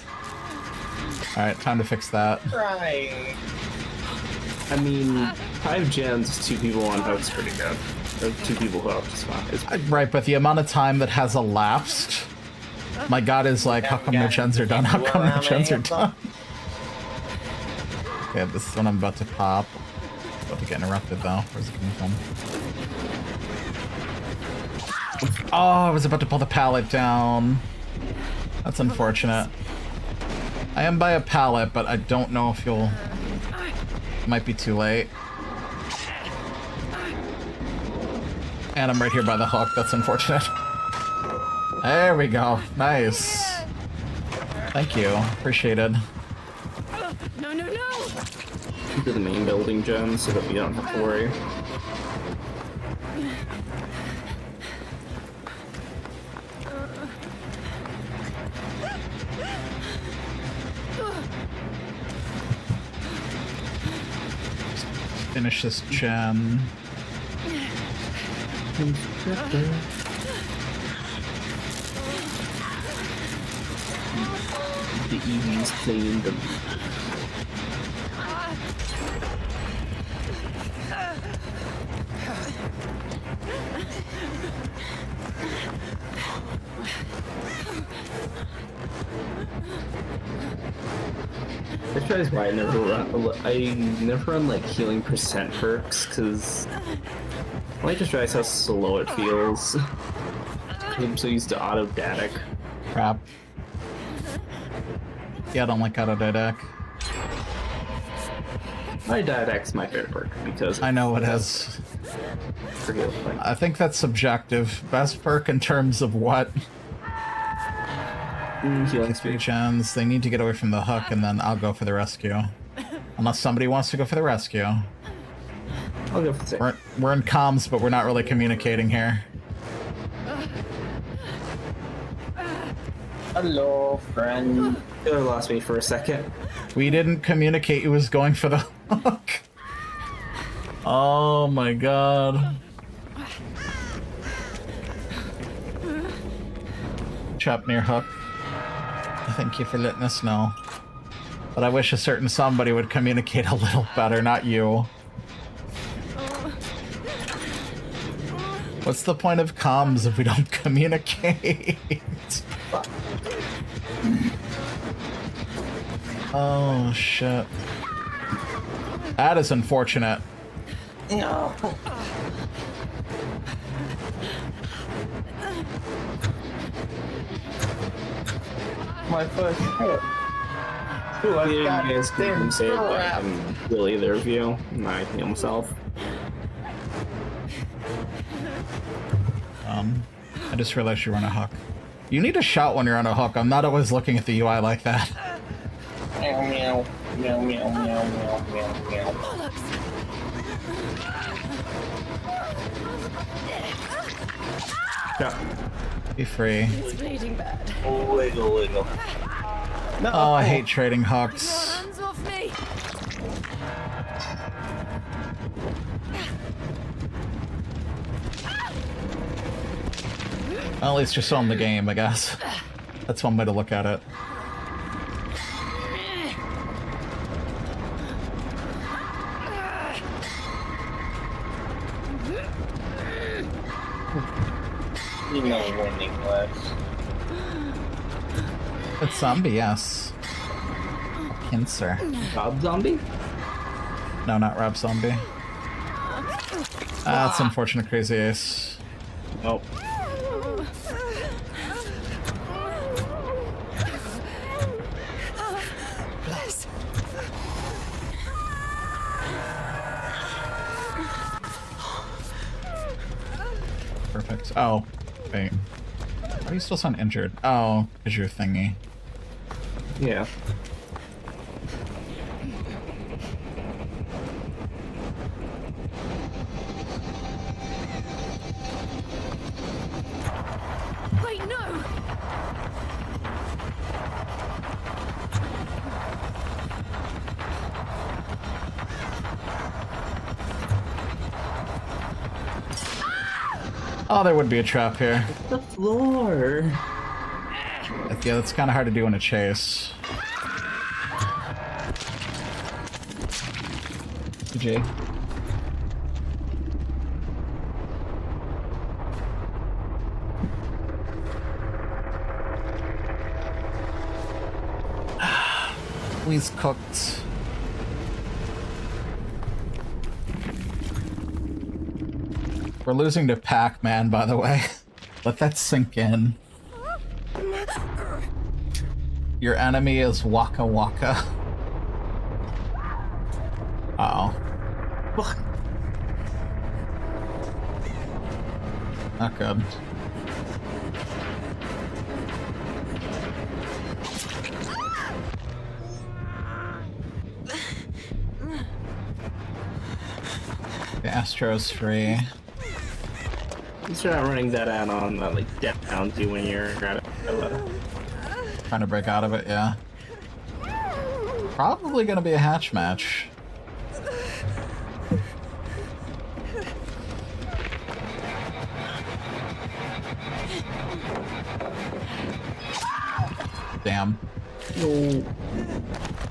Alright, time to fix that. Right. I mean, 5 gens, 2 people on hook's pretty good. Or 2 people hooked is fine. It's Right, but the amount of time that has elapsed, my god is like, how come no gens are done? How come no gens are done? Okay, this is one I'm about to pop. About to get interrupted though. Where's it coming from? Oh, I was about to pull the pallet down. That's unfortunate. I am by a pallet, but I don't know if you'll... It might be too late. And I'm right here by the hook. That's unfortunate. There we go. Nice. Thank you. Appreciated. No, no, no! to the main building, Jen, so that we don't have to worry. Finish this gem. The EV's playing them. This tries why I never run like healing percent perks because I just realize how slow it feels. I'm so used to auto datic. Crap. Yeah, I don't like autodidact. My didact's my favorite perk because I know it is. for healing. I think that's subjective. Best perk in terms of what? Healing Speed speed. gens, they need to get away from the hook, and then I'll go for the rescue. Unless somebody wants to go for the rescue. I'll go for 6. We're in comms, but we're not really communicating here. Hello, friend. Taylor lost me for a second. We didn't communicate he was going for the hook. Oh my god. Chop near hook. Thank you for letting us know. But I wish a certain somebody would communicate a little better, not you. What's the point of comms if we don't communicate? Oh shit. That is unfortunate. No. My first hit. Ooh, I You got guys can it. say it, but I can kill either of you. I heal myself. I just realized you're on a hook. You need a shot when you're on a hook. I'm not always looking at the UI like that. Meow meow meow meow meow meow meow meow. Yeah. Be free. It's bleeding bad. Wiggle wiggle. No. Oh, I hate trading hooks. Hands off me. Well, at least you're still in the game, I guess. That's one way to look at it. You know winning less. It's zombie, yes. Pincer. Bob Zombie? No, not Rob Zombie. That's unfortunate, Crazy Ace. Nope. Bless. Perfect. Oh, wait. Why do you still sound injured? Oh, because you're thingy. Yeah. Wait, no. Oh, there would be a trap here. The floor. Yeah, that's kind of hard to do in a chase. GG. Please cooked. We're losing to Pac-Man, by the way. Let that sink in. Your enemy is Waka Waka. Uh-oh. Not good. The Astro's free. Just not running that add-on that like death pounds you when you're at it. Trying to break out of it, yeah. Probably gonna be a hatch match. Damn. No.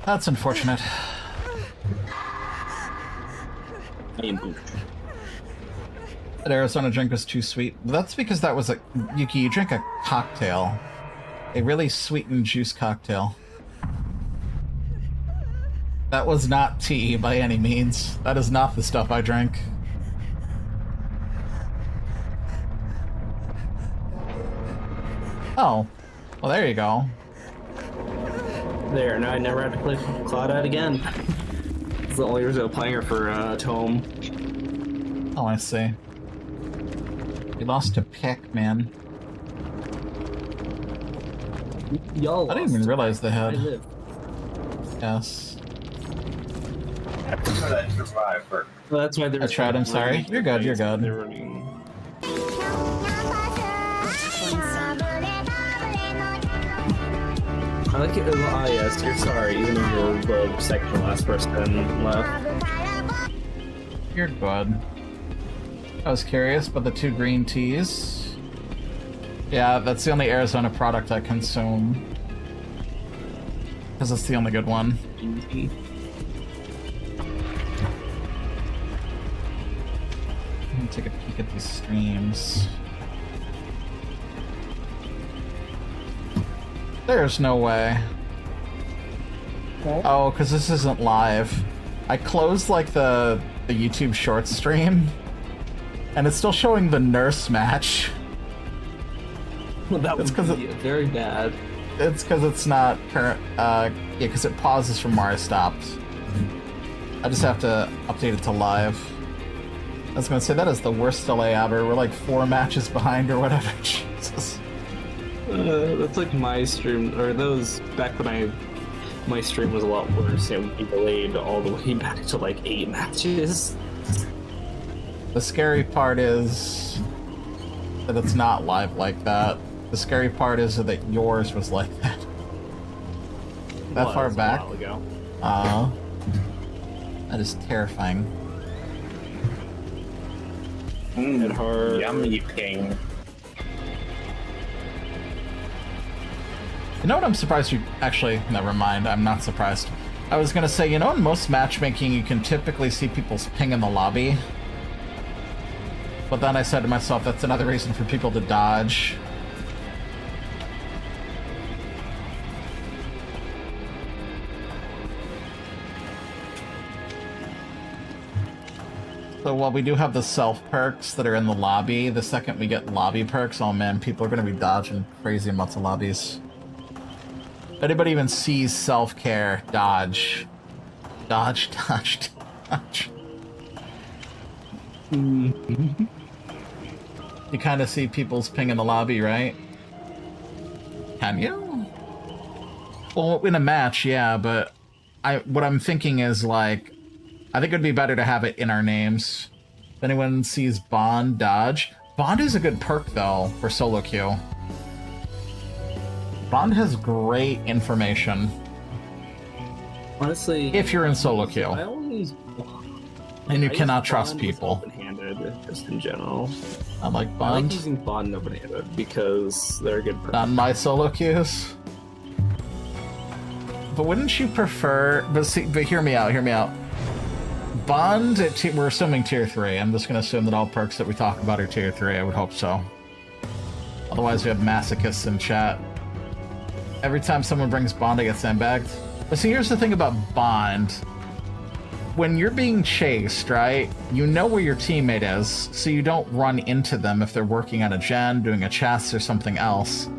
That's unfortunate. That Arizona drink was too sweet. That's because that was a... Yuki, you drink a cocktail. A really sweetened juice cocktail. That was not tea by any means. That is not the stuff I drink. Oh. Well, there you go. There, now I never have to play Claudette again. It's the only reason I'm playing her for Tome. Oh, I see. You lost to Pick, man. Y'all I didn't even realize they I had. live. Yes. That survivor. Well, that's why they're. I tried, I'm sorry. You're good, you're good. They're running. I like it. Ah, yes, you're sorry, even though you're the second to last person left. You're good. I was curious, but the 2 green teas. Yeah, that's the only Arizona product I consume. Because it's the only good one. Easy. Let me take a peek at these streams. There's no way. Oh, because this isn't live. I closed like the YouTube Shorts stream, and it's still showing the nurse match. Well, that It's would 'cause be very bad. It's because it's not current. Yeah, because it pauses from where I stopped. I just have to update it to live. I was gonna say that is the worst delay ever. We're like 4 matches behind or whatever. Jesus. That's like my stream, or those back when my stream was a lot worse. It would be delayed all the way back to like 8 matches. The scary part is that it's not live like that. The scary part is that yours was like that. That Well, far it was back? a while ago. That is terrifying. At hard. Yummy ping. You know what I'm surprised you... Actually, never mind. I'm not surprised. I was gonna say, you know, in most matchmaking, you can typically see people's ping in the lobby. But then I said to myself, that's another reason for people to dodge. So while we do have the self perks that are in the lobby, the second we get lobby perks, oh man, people are gonna be dodging crazy amounts of lobbies. Anybody even sees self-care, dodge. Dodge, dodge, dodge. You kind of see people's ping in the lobby, right? Can you? Well, in a match, yeah, but what I'm thinking is, like, I think it would be better to have it in our names. If anyone sees Bond, dodge. Bond is a good perk, though, for solo queue. Bond has great information. Honestly, If you're in solo queue. I always. And you I cannot use trust Bond with people. Open-handed, just in general. I like I like Bond. using Bond and open-handed because they're a good perk. On my solo queues. But wouldn't you prefer... But hear me out, hear me out. Bond, we're assuming tier 3. I'm just going to assume that all perks that we talk about are tier 3. I would hope so. Otherwise we have masochists in chat. Every time someone brings Bond, I get sandbagged. But see, here's the thing about Bond. When you're being chased, right, you know where your teammate is, so you don't run into them if they're working on a gen, doing a chest, or something else.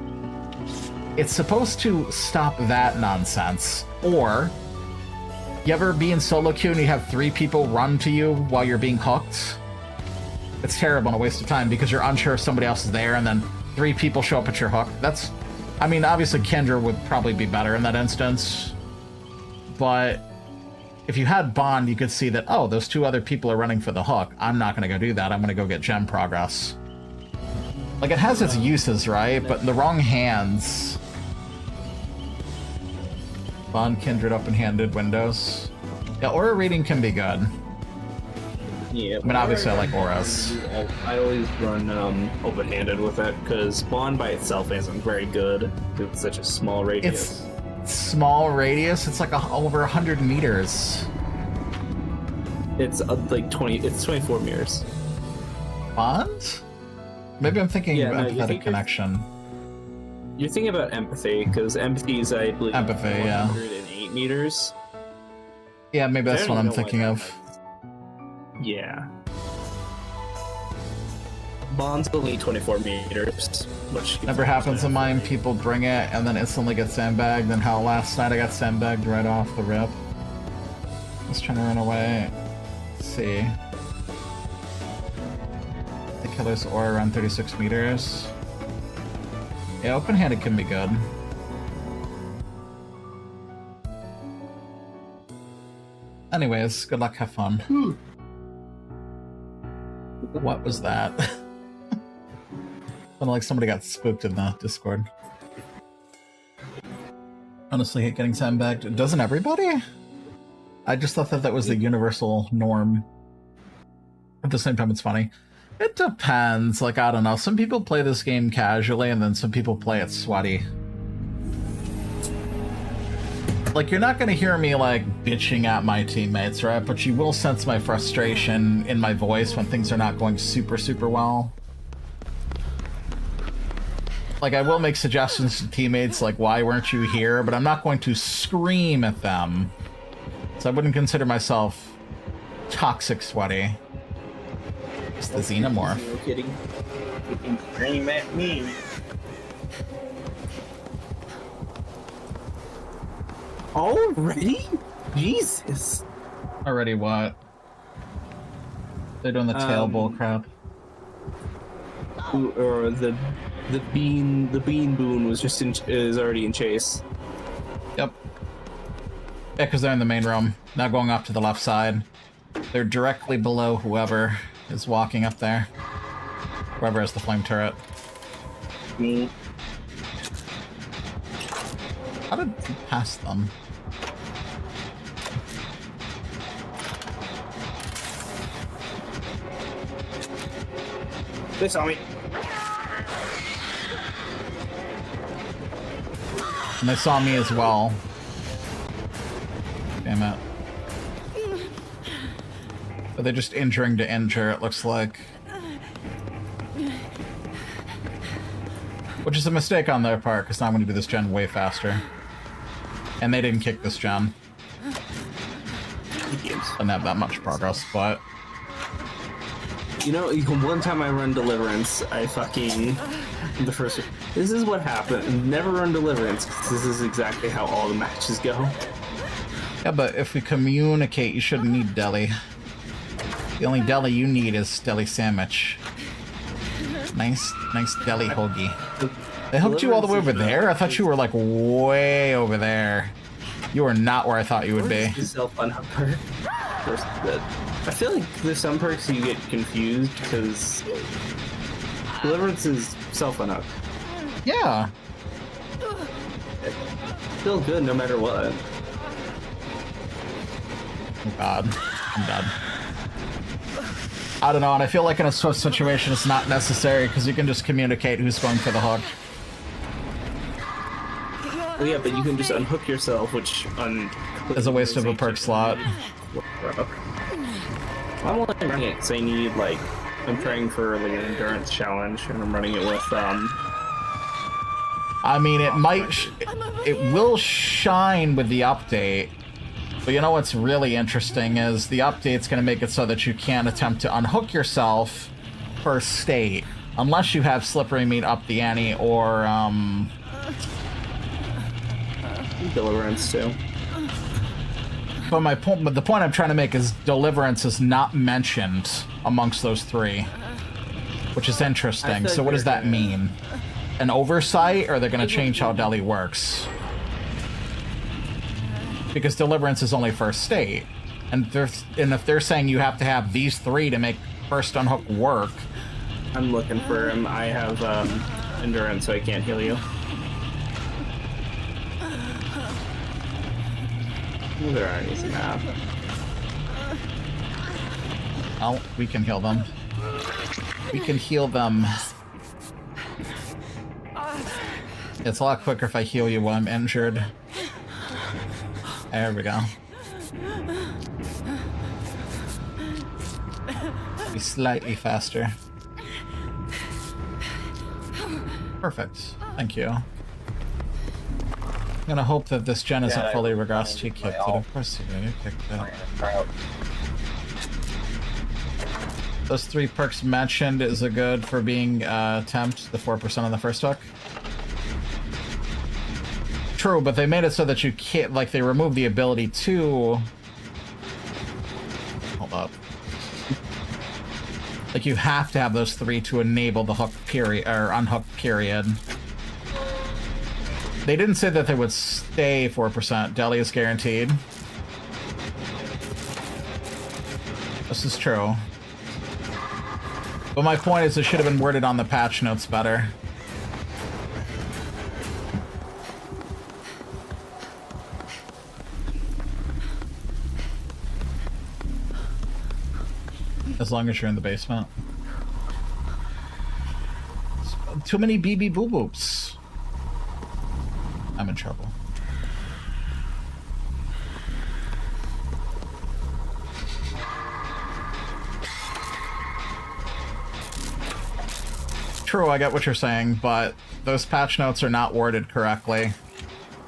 It's supposed to stop that nonsense. Or, you ever be in solo queue and you have 3 people run to you while you're being hooked? It's terrible and a waste of time because you're unsure if somebody else is there and then 3 people show up at your hook. That's... I mean, obviously Kendra would probably be better in that instance. But if you had Bond, you could see that, oh, those 2 other people are running for the hook. I'm not going to go do that. I'm going to go get gem progress. Like, it has its uses, right? But in the wrong hands... Bond, Kindred, open-handed, Windows. Yeah, aura reading can be good. Yeah, I mean, obviously I like auras. I always run open-handed with it because Bond by itself isn't very good. It's such a small radius. It's small radius. It's like over 100 meters. It's like 20. It's 24 meters. Bond? Maybe I'm thinking Yeah, of no, you empathetic think connection. You're thinking about empathy because empathy is, I believe, Empathy, yeah. 108 meters. Yeah, maybe I that's don't what I'm even know why thinking that of. has- Yeah. Bond's only 24 meters, which Never happens in mine. People bring it and then instantly get sandbagged. And how last night I got sandbagged right off the rip. I was trying to run away. Let's see. The killer's aura around 36 meters. Yeah, open-handed can be good. Anyways, good luck, have fun. What was that? Sounded like somebody got spooked in the Discord. Honestly, hate getting sandbagged. Doesn't everybody? I just thought that that was the universal norm. At the same time, it's funny. It depends. Like, I don't know. Some people play this game casually, and then some people play it sweaty. Like, you're not gonna hear me, like, bitching at my teammates, right? But you will sense my frustration in my voice when things are not going super, super well. Like, I will make suggestions to teammates, like, why weren't you here? But I'm not going to scream at them. So I wouldn't consider myself toxic sweaty. It's the xenomorph. No kidding. You can scream at me. Already? Jesus. Already what? They're doing the tail bull crap. Or the bean boon was just is already in chase. Yep. Yeah, because they're in the main room, not going off to the left side. They're directly below whoever is walking up there. Whoever has the flame turret. Me. How did he pass them? They saw me. And they saw me as well. Damn it. But they're just injuring to injure, it looks like. Which is a mistake on their part, because now I'm going to do this gen way faster. And they didn't kick this gen. Didn't have that much progress, but... You know, one time I run Deliverance, I fucking... This is what happened. Never run Deliverance, because this is exactly how all the matches go. Yeah, but if we communicate, you shouldn't need deli. The only deli you need is deli sandwich. Nice deli hoagie. They hooked you all the way over there? I thought you were, like, way over there. You are not where I thought you would be. The self-unhook perk. I feel like there's some perks you get confused, because Deliverance is self-unhook. Yeah. Still good no matter what. Oh god. I'm dead. I don't know, and I feel like in a Swift situation it's not necessary, because you can just communicate who's going for the hook. Well, yeah, but you can just unhook yourself, which Is a waste of a perk slot. I'm only running it, so I need, like, I'm trying for like an endurance challenge, and I'm running it with I mean, it might, it will shine with the update. But you know what's really interesting is the update's going to make it so that you can't attempt to unhook yourself per state, unless you have Slippery Meat up the ante or Deliverance too. But but the point I'm trying to make is Deliverance is not mentioned amongst those three, which is interesting. So what does that mean? An oversight, or they're going to change how Deli works? Because Deliverance is only first state, and if they're saying you have to have these three to make first unhook work. I'm looking for him. I have endurance, so I can't heal you. There are easy map. Oh, we can heal them. We can heal them. It's a lot quicker if I heal you while I'm injured. There we go. Be slightly faster. Perfect. Thank you. I'm gonna hope that this gen isn't Yeah, fully I- regressed. He I- kicked it. I'll- Of course he did. He kicked it. Trout. Those 3 perks mentioned is a good for being tempt, the 4% on the first hook. True, but they made it so that you can't, like, they removed the ability to... Hold up. Like, you have to have those 3 to enable the hook period, or unhook period. They didn't say that they would stay 4%. Deli is guaranteed. This is true. But my point is it should have been worded on the patch notes better. As long as you're in the basement. Too many BB boo boops. I'm in trouble. True, I get what you're saying, but those patch notes are not worded correctly.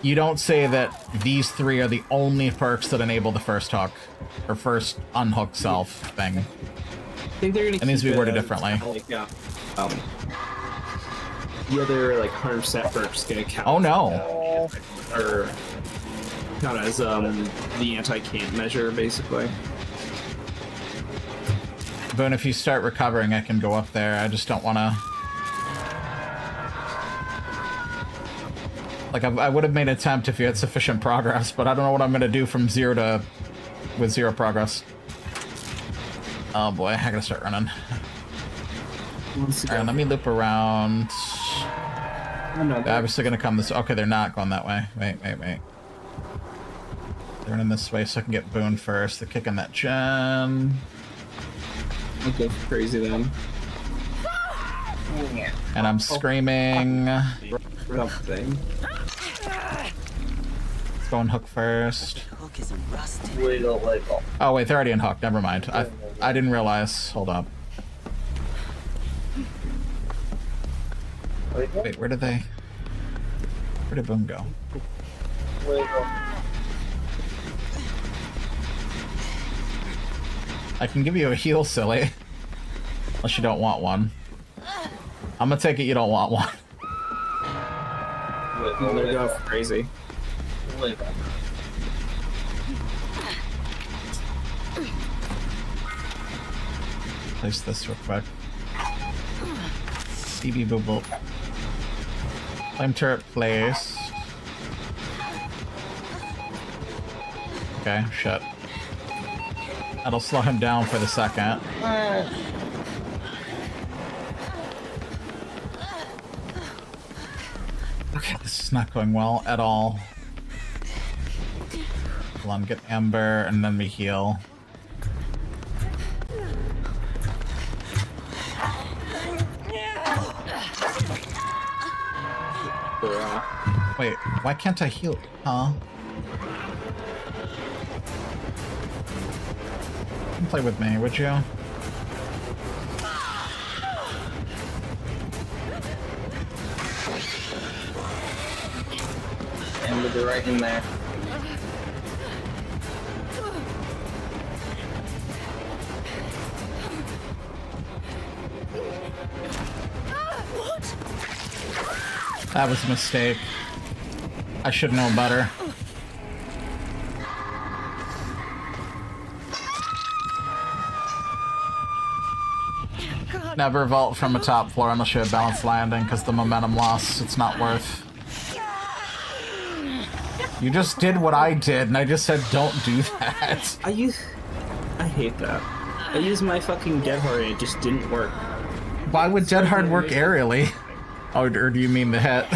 You don't say that these 3 are the only perks that enable the first hook, or first unhook self thing. I think they're gonna It needs to be keep worded as, differently. Like, the other like 100% perks gonna count. Oh no! Or count as the anti-camp measure, basically. Boone, if you start recovering, I can go up there. I just don't want to... Like, I would have made an attempt if you had sufficient progress, but I don't know what I'm going to do from 0 to... with 0 progress. Oh boy, I gotta start running. Alright, let me loop around. They're obviously going to come this... Okay, they're not going that way. Wait. They're running this way so I can get Boone first. They're kicking that gen. Okay, crazy then. Yeah. And I'm screaming. Something. Let's go and hook first. Hook isn't rusted. Wiggle, wiggle. Oh wait, they're already in hook. Never mind. I didn't realize. Hold up. Wiggle, Wait, where did Boone go? wiggle. I can give you a heal, silly. Unless you don't want one. I'm gonna take it you don't want one. Wiggle, They're wiggle, going crazy. wiggle. Place this real quick. CB boo boop. Flame turret placed. Okay, shit. That'll slow him down for the second. Okay, this is not going well at all. Hold on, get Ember, and then we heal. Wait, why can't I heal? Huh? Come play with me, would you? And with it right in there. That was a mistake. I should know better. Never vault from a top floor unless you have balanced landing, because the momentum loss, it's not worth. You just did what I did, and I just said don't do that. I hate that. I used my fucking Dead Hard and it just didn't work. Why would Dead Hard work aerially? Oh, or do you mean the hit?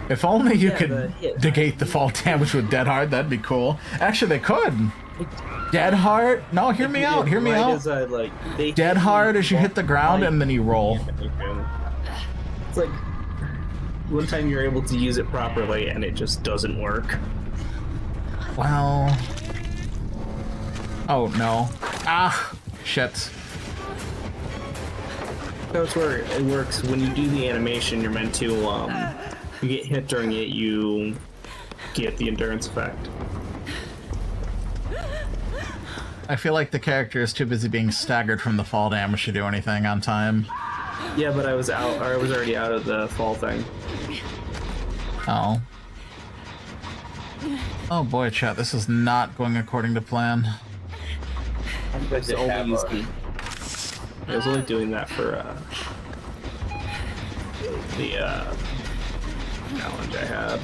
If only you Yeah, the could hit. negate the fall damage with Dead Hard, that'd be cool. Actually, they could. Dead Hard? No, hear me out, hear me Right out. as I, like, they Dead hard as you hit the ground and then you roll. It's like one time you're able to use it properly and it just doesn't work. Well... Oh, no. Ah! Shit. That's where it works. When you do the animation, you're meant to, you get hit during it, you get the endurance effect. I feel like the character is too busy being staggered from the fall damage to do anything on time. Yeah, but I was already out of the fall thing. Oh. Oh boy, chat, this is not going according to plan. I'm good to have a- I was only doing that for the challenge I had.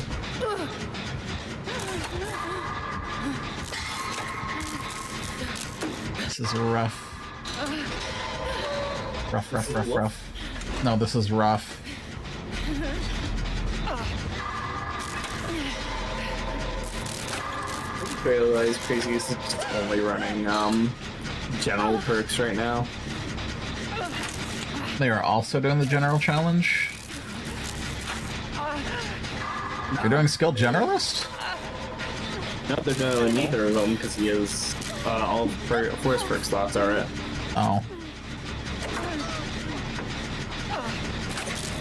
This is rough. Rough. No, this is rough. Realize Crazy is just only running general perks right now. They are also doing the general challenge. You're doing skill generalist? No, they're doing neither of them because he has all forest perk slots are it. Oh.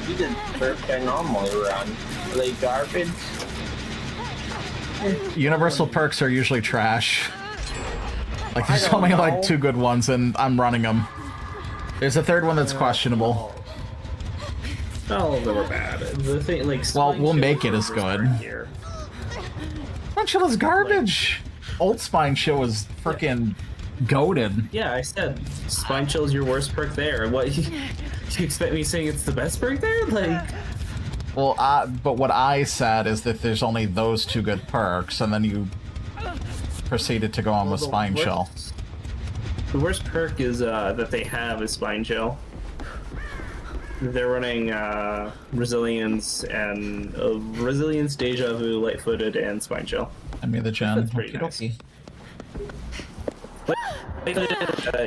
You did perk I normally run. Are they garbage? Universal perks are usually trash. Like, there's I don't only like know. 2 good ones, and I'm running them. There's a third one that's questionable. All of them are bad. The thing, like, Well, Spine we'll Chill make it is as the worst good. perk here. Spine Chill is garbage. Old Spine Chill was freaking goated. Yeah, I said Spine Chill is your worst perk there. What? You expect me saying it's the best perk there? Like, Well, but what I said is that there's only those 2 good perks, and then you proceeded to go on with the Spine worst- Chill. The worst perk is that they have is Spine Chill. They're running Resilience and Resilience, Deja Vu, Light-Footed, and Spine Chill. Send me the gem. That's pretty nice. Okey-dokey.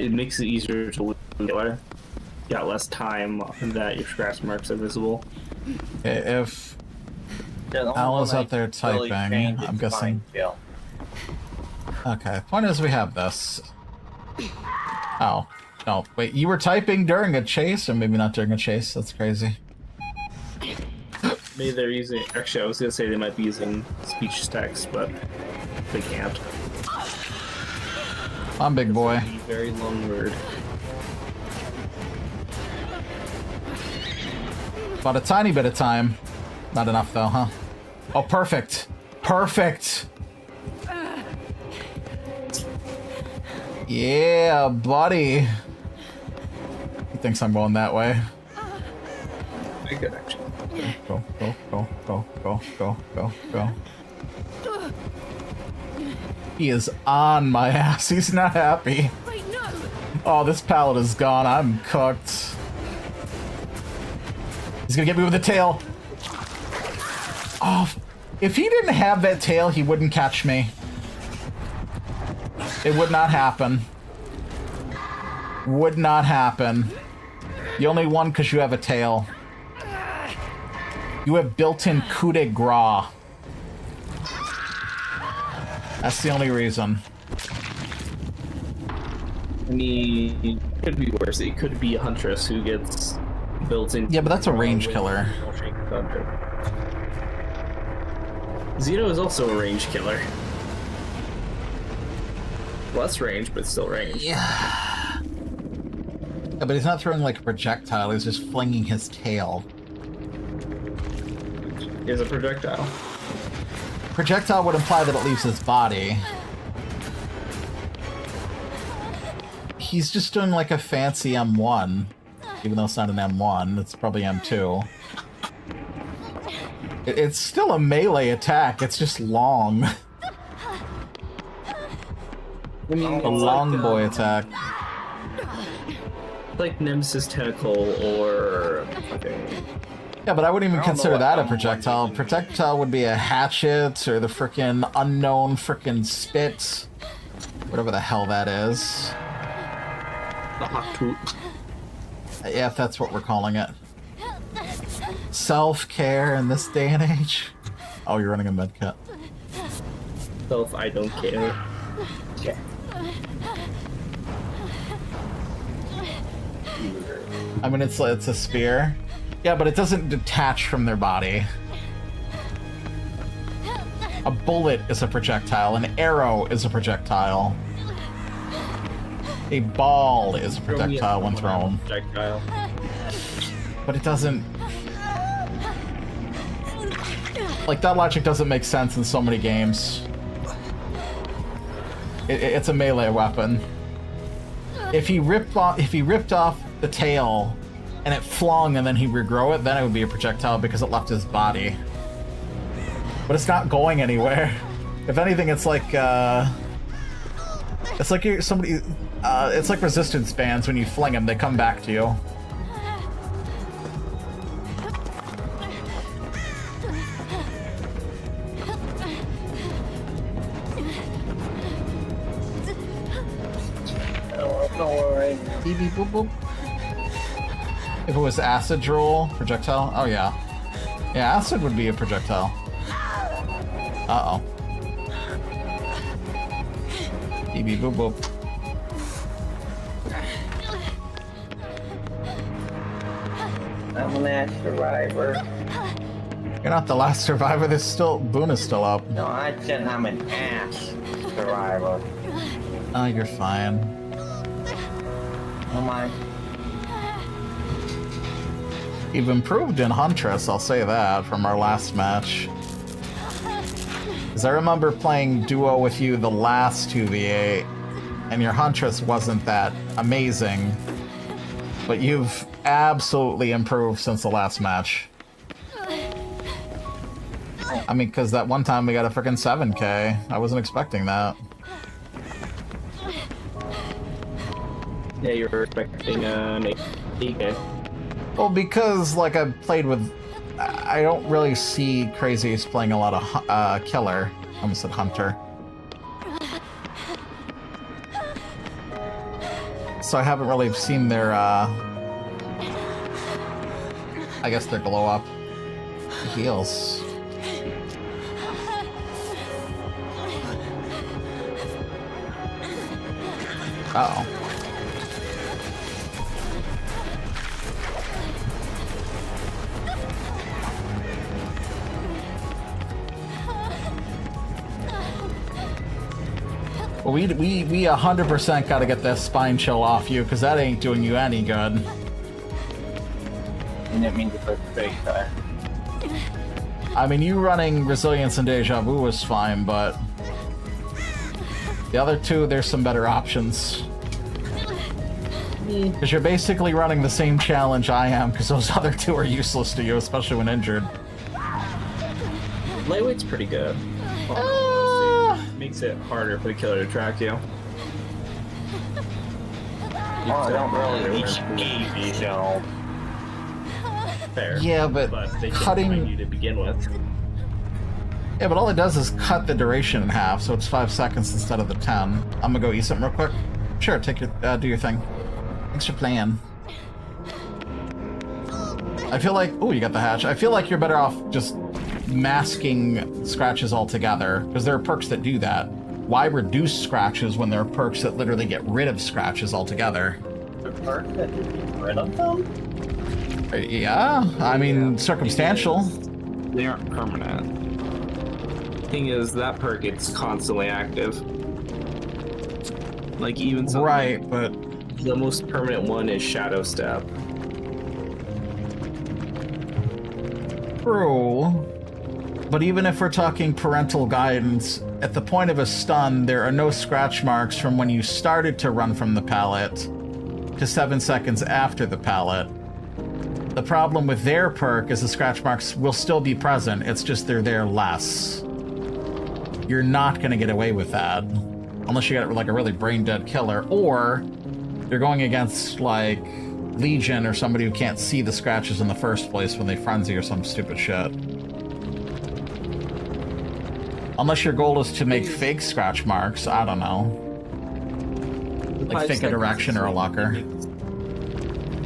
It makes it easier to win killer. Got less time that your scratch marks are visible. Okay, if The only Al is one out I there really typing, trained I'm is guessing. Spine Chill. Okay, point is we have this. Oh. No, wait, you were typing during a chase, or maybe not during a chase? That's crazy. Maybe they're using. Actually, I was gonna say they might be using speech to text, but they can't. I'm big boy. A very long word. About a tiny bit of time. Not enough though, huh? Oh, perfect. Perfect. Yeah, buddy. He thinks I'm going that way. I could actually. Go, go, go, go, go, go, go, go. He is on my ass. He's not happy. Wait, no! Oh, this pallet is gone. I'm cooked. He's gonna get me with the tail. Oh, if he didn't have that tail, he wouldn't catch me. It would not happen. Would not happen. You only won because you have a tail. You have built-in coup de grace. That's the only reason. I mean, it could be worse. It could be a Huntress who gets built in. Yeah, but that's a range killer. Zeno is also a range killer. Less range, but still range. Yeah, but he's not throwing like a projectile, he's just flinging his tail. He has a projectile. Projectile would imply that it leaves his body. He's just doing like a fancy M1. Even though it's not an M1, it's probably M2. It's still a melee attack, it's just long. I mean, A long boy attack. like Nemesis Tentacle or fucking. Yeah, but I wouldn't even I don't know consider what that a M1 projectile. even Projectile would be a hatchet or the frickin' unknown frickin' spit. Whatever the hell that is. The hot toot. Yeah, if that's what we're calling it. Self-care in this day and age. Oh, you're running a medkit. Self, I don't care. Yeah. I mean, it's a spear. Yeah, but it doesn't detach from their body. A bullet is a projectile. An arrow is a projectile. A ball is a projectile when thrown. Projectile. But it doesn't... Like, that logic doesn't make sense in so many games. It's a melee weapon. If he ripped off the tail and it flung and then he regrow it, then it would be a projectile because it left his body. But it's not going anywhere. If anything, it's like somebody. It's like resistance bands. When you fling them, they come back to you. Don't worry. Beep, beep, boop, boop. If it was acid drool, projectile? Oh yeah. Yeah, acid would be a projectile. Uh-oh. Beep, beep, boop, boop. I'm an ass survivor. You're not the last survivor. There's still... Boone is still up. No, I said I'm an ass survivor. Oh, you're fine. Am I? You've improved in Huntress, I'll say that, from our last match. Because I remember playing duo with you the last 2v8, and your Huntress wasn't that amazing. But you've absolutely improved since the last match. I mean, because that one time we got a freaking 7k. I wasn't expecting that. Yeah, you were expecting an 8k. Well, because, like, I've played with... I don't really see Crazy Ace playing a lot of Killer. I almost said Hunter. So I haven't really seen their, I guess their glow up. Heals. Uh-oh. Well, we 100% gotta get that spine chill off you, because that ain't doing you any good. I didn't mean to put fake there. I mean, you running Resilience and Deja Vu was fine, but... the other two, there's some better options. Because you're basically running the same challenge I am, because those other two are useless to you, especially when injured. Lightweight's pretty good. Makes it harder for the killer to track you. Oh, I don't really reach easy, so... Fair. Yeah, but they can cutting... find you to begin with. Yeah, but all it does is cut the duration in half, so it's 5 seconds instead of the 10. I'm gonna go eat something real quick. Sure, take your, do your thing. Thanks for playing. I feel like... oh, you got the hatch. I feel like you're better off just masking scratches altogether, because there are perks that do that. Why reduce scratches when there are perks that literally get rid of scratches altogether? The perk that you get rid of them? Yeah, I mean, circumstantial. They aren't permanent. Thing is, that perk it's constantly active. Like even something Right, but... the most permanent one is Shadow Step. True. But even if we're talking parental guidance, at the point of a stun, there are no scratch marks from when you started to run from the pallet to 7 seconds after the pallet. The problem with their perk is the scratch marks will still be present, it's just they're there less. You're not going to get away with that. Unless you get like a really brain-dead killer, or you're going against like Legion or somebody who can't see the scratches in the first place when they frenzy or some stupid shit. Unless your goal is to make fake scratch marks, I don't know. Like fake a direction or a locker.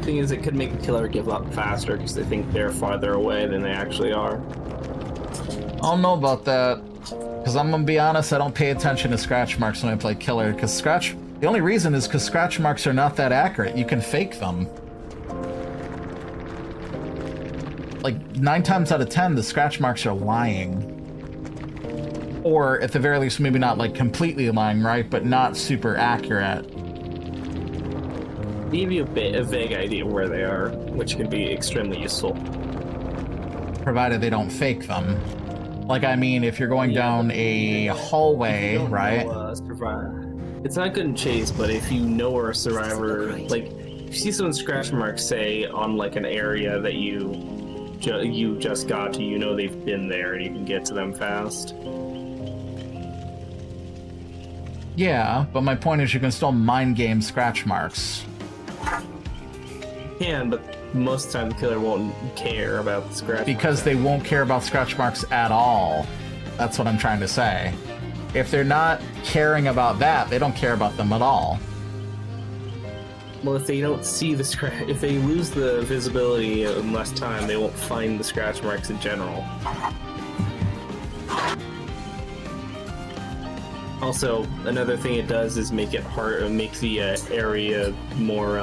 Thing is, it could make a killer give up faster because they think they're farther away than they actually are. I don't know about that. Because I'm gonna be honest, I don't pay attention to scratch marks when I play killer, because the only reason is because scratch marks are not that accurate. You can fake them. Like, 9 times out of 10, the scratch marks are lying. Or at the very least, maybe not like completely lying, right? But not super accurate. Give you a vague idea of where they are, which can be extremely useful. Provided they don't fake them. Like, I mean, if you're going down a hallway, right? It's not good in Chase, but if you know where a survivor, like, if you see someone's scratch marks, say, on, like, an area that you just got to, you know they've been there, and you can get to them fast. Yeah, but my point is you can still mind game scratch marks. You can, but most of the time the killer won't care about the scratch Because they won't care about scratch marks at all. That's what I'm trying to say. If they're not caring about that, they don't care about them at all. Well, if they don't see the scratch, if they lose the visibility in less time, they won't find the scratch marks in general. Also, another thing it does is make it hard, make the area more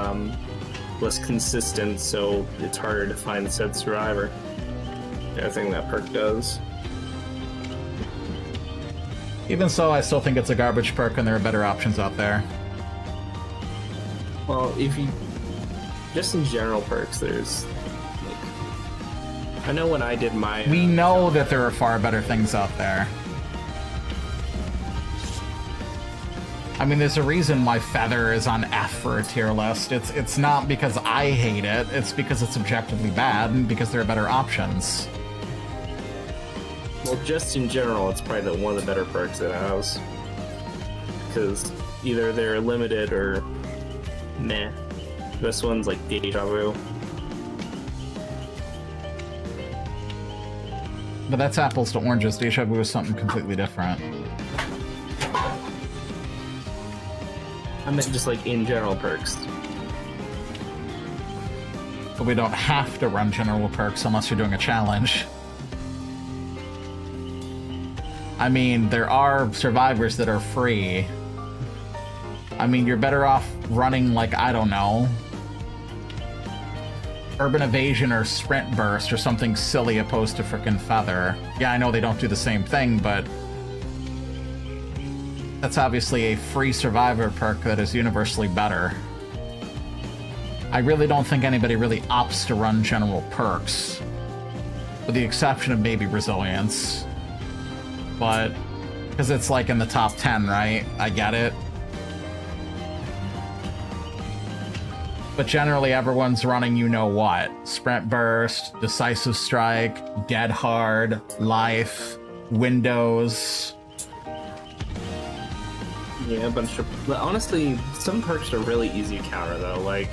less consistent, so it's harder to find said survivor. The other thing that perk does. Even so, I still think it's a garbage perk and there are better options out there. Well, if you just in general perks, there's like, I know when I did my We know that there are far better things out there. I mean, there's a reason why Feather is on F for a tier list. It's not because I hate it, it's because it's objectively bad and because there are better options. well, just in general, it's probably one of the better perks it has. Because either they're limited or meh. This one's like Deja Vu. But that's apples to oranges. Deja Vu is something completely different. I meant just like in general perks. But we don't have to run general perks unless you're doing a challenge. I mean, there are survivors that are free. I mean, you're better off running, like, I don't know, Urban Evasion or Sprint Burst or something silly opposed to frickin' Feather. Yeah, I know they don't do the same thing, but that's obviously a free survivor perk that is universally better. I really don't think anybody really opts to run general perks, with the exception of maybe Resilience. But, because it's like in the top 10, right? I get it. But generally everyone's running you know what. Sprint Burst, Decisive Strike, Dead Hard, Life, Windows. Yeah, a bunch of... But honestly, some perks are really easy to counter though, like...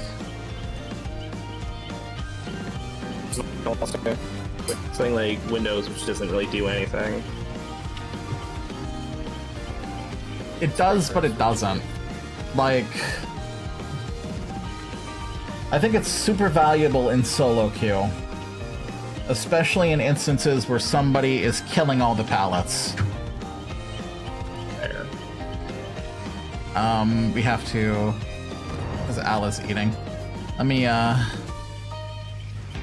something like Windows, which doesn't really do anything. It does, but it doesn't. Like... I think it's super valuable in solo queue. Especially in instances where somebody is killing all the pallets. There. We have to... Because Alice eating. Let me,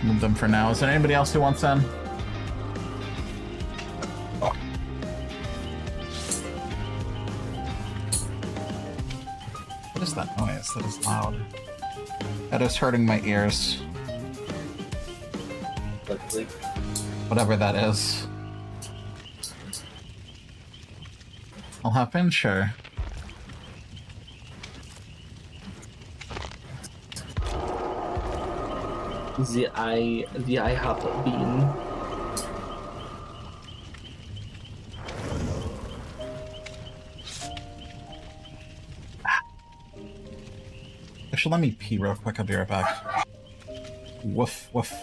move them for now. Is there anybody else who wants in? What is that noise? That is loud. That is hurting my ears. Whatever that is. I'll hop in, sure. The IHOP bean. Actually, let me pee real quick. I'll be right back. Woof, woof.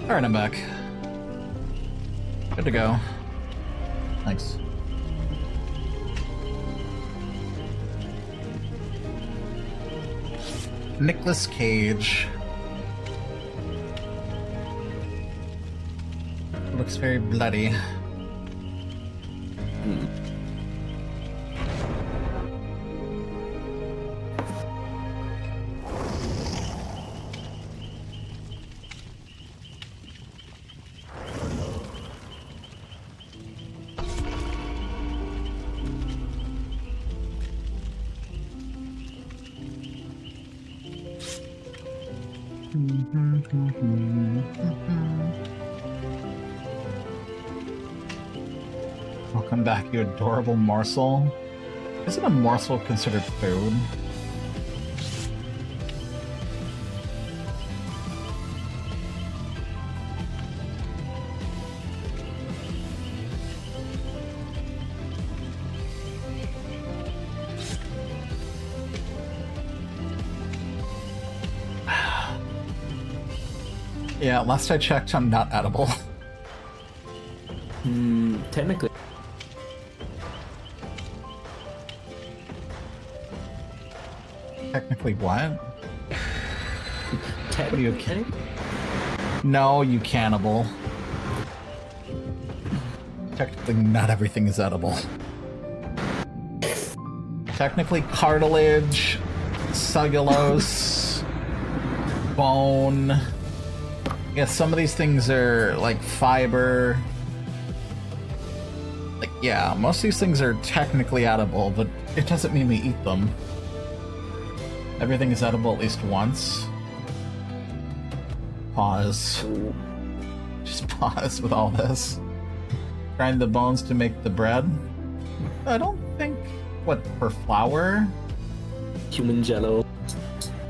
Alright, I'm back. Good to go. Thanks. Nicolas Cage. Looks very bloody. Welcome back, you adorable morsel. Isn't a morsel considered food? Yeah, last I checked, I'm not edible. Technically. Technically what? What are you kidding? No, you cannibal. Technically not everything is edible. Technically cartilage, cellulose, bone. Yeah, some of these things are like fiber. Like, yeah, most of these things are technically edible, but it doesn't mean we eat them. Everything is edible at least once. Pause. Just pause with all this. Grind the bones to make the bread. I don't think... What, for flour? Human jello.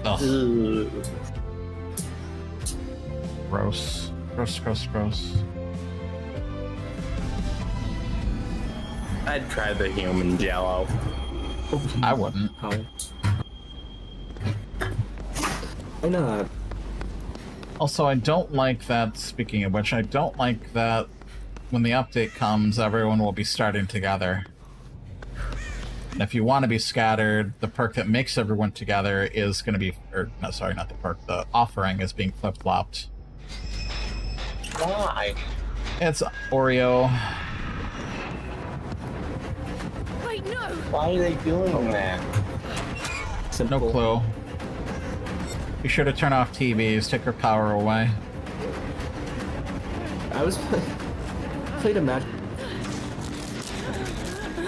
Ugh. Ugh. Gross. Gross, gross, gross. I'd try the human jello. I wouldn't. How? Why not? Also, I don't like that, speaking of which, I don't like that when the update comes, everyone will be starting together. And if you want to be scattered, the perk that makes everyone together is going to be... Or, no, sorry, not the perk. The offering is being flip-flopped. Why? It's Oreo. Wait, no! Why are they doing that? Simple. No clue. Be sure to turn off TVs, take her power away. I was played a match.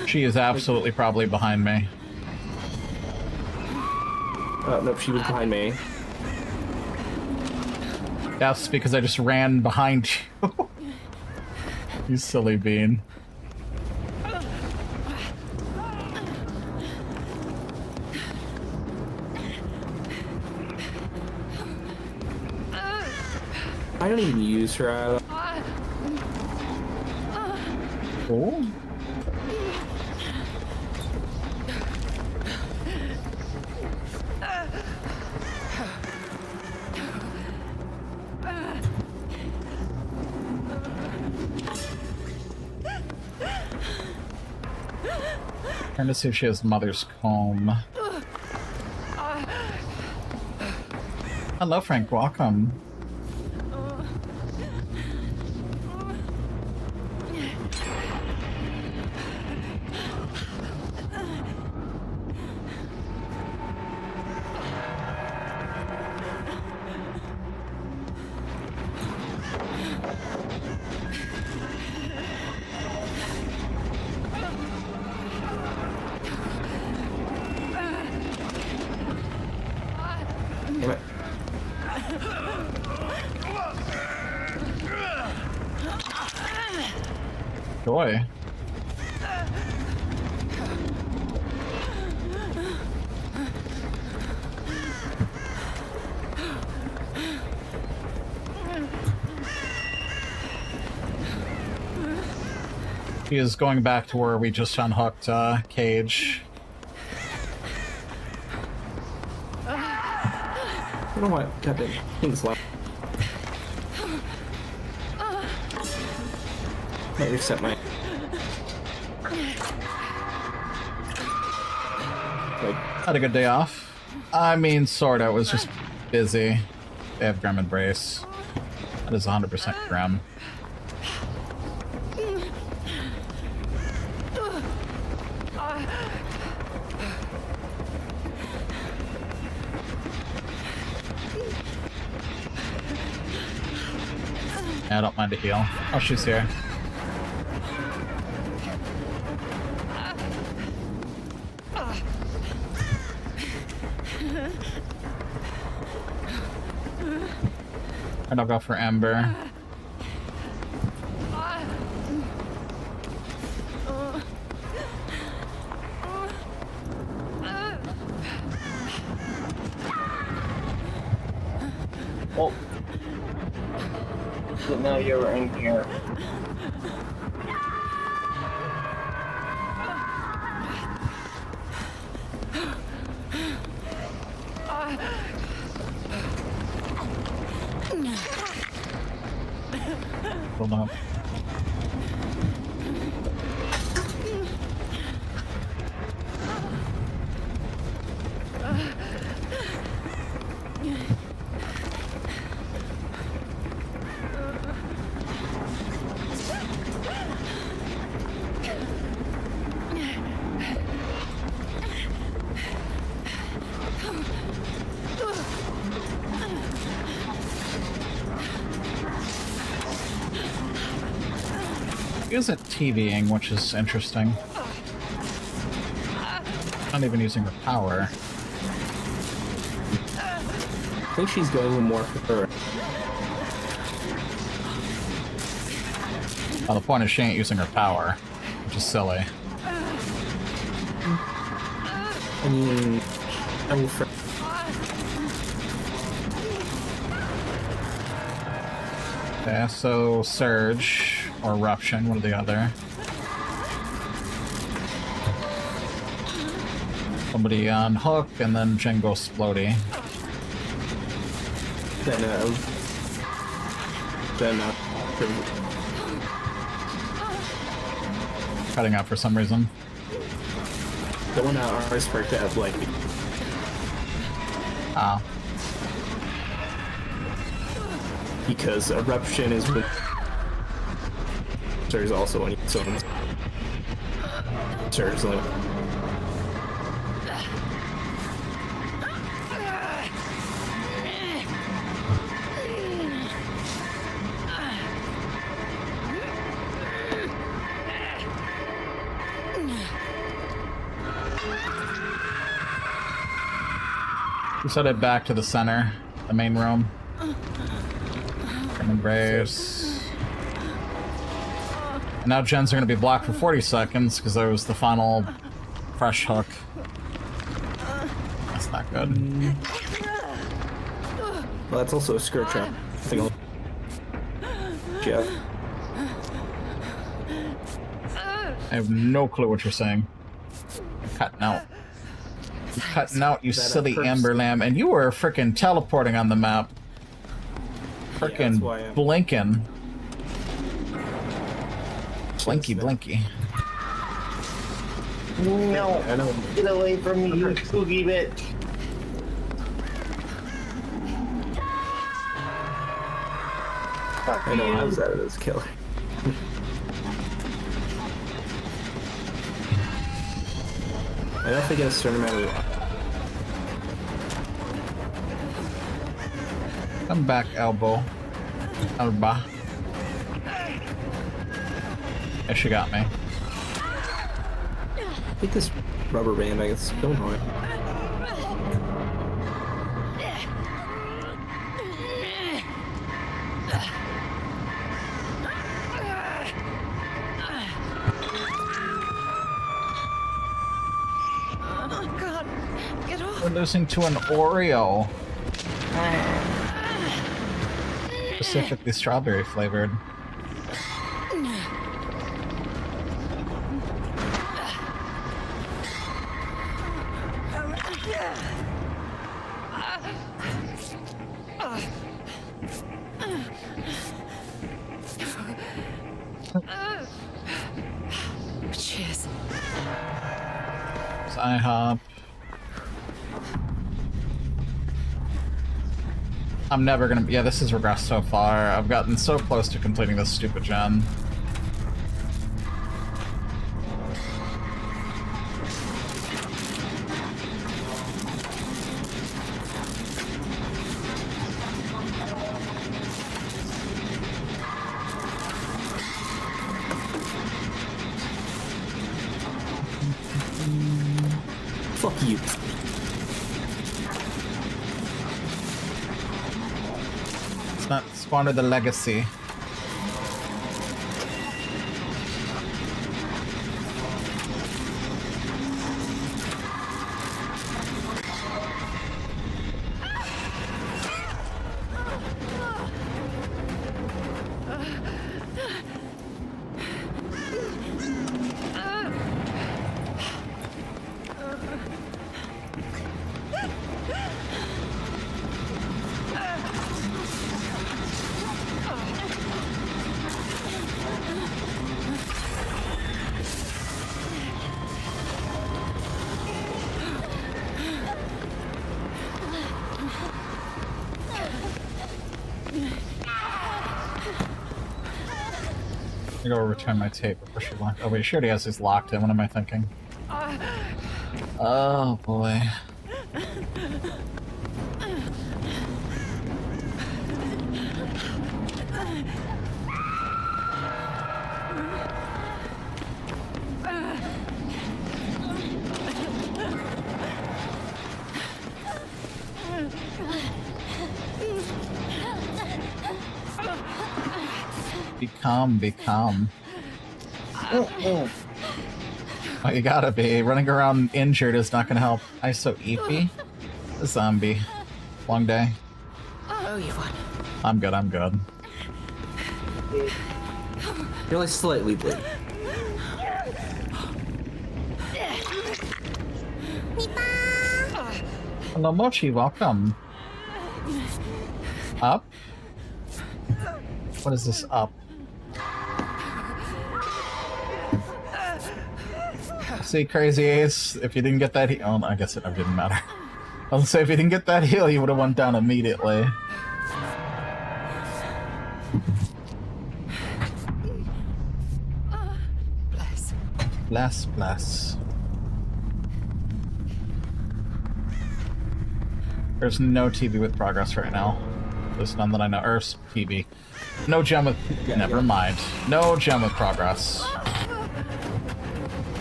She is absolutely probably behind me. Nope, she was behind me. That's because I just ran behind you. You silly bean. I don't even use her. Oh. Trying to see if she has mother's comb. Hello, Frank. Welcome. Damn it. Joy. He is going back to where we just unhooked Cage. I don't know why. Goddamn. Things left. Might reset my. Like, Had a good day off. I mean, sorta. It was just busy. They have Grim Embrace. That is 100% Grim. Yeah, I don't mind a heal. Oh, she's here. And I'll go for Ember. Oh. So now you're in here. Hold on. He isn't TVing, which is interesting. Not even using her power. I think she's going more for her. Well, the point is she ain't using her power, which is silly. I mean, I'm for. Okay, so Surge or Eruption, one or the other. Somebody on Hook, and then Jen goes Splody. Then Cutting out for some reason. the one out ours for to have like. Ah. Because Eruption is with. There's also any zones. Surge like. We set it back to the center, the main room. Grim Embrace. And now gens are going to be blocked for 40 seconds because that was the final fresh hook. That's not good. Well, that's also a skirt trap. Thing. Jeff. I have no clue what you're saying. You're cutting out. You're cutting out, you silly Amber Lamb. And you were frickin' teleporting on the map. Frickin' why I'm- blinking. Blinky, blinky. No. I know. Get away from me, you spooky bitch. Fuck I know you. I was out of this killer. I don't think it's a certain amount of. Come back, elbow. Elba. Yeah, she got me. I think this rubber band, I guess, so annoying. Oh, God. Get off. We're losing to an Oreo. Specifically strawberry flavored. IHOP. I'm never gonna. Yeah, this has regressed so far. I've gotten so close to completing this stupid gen. Fuck you. It's not Squander the Legacy. I go return my tape before she locked. Oh wait, she already has this locked in. What am I thinking? Oh boy. Be calm, be calm. Oh, you gotta be. Running around injured is not gonna help. ISO Eepy? A zombie. Long day. Oh, you won. I'm good, I'm good. You're only slightly late. Hello, Mochi, welcome. Up? What is this up? See, Crazy Ace, if you didn't get that heal, oh, I guess it didn't matter. I was gonna say, if you didn't get that heal, you would have went down immediately. Bless. Bless, bless. There's no TB with progress right now. There's none that I know. Or TB. No gem with... Never mind. No gem with progress.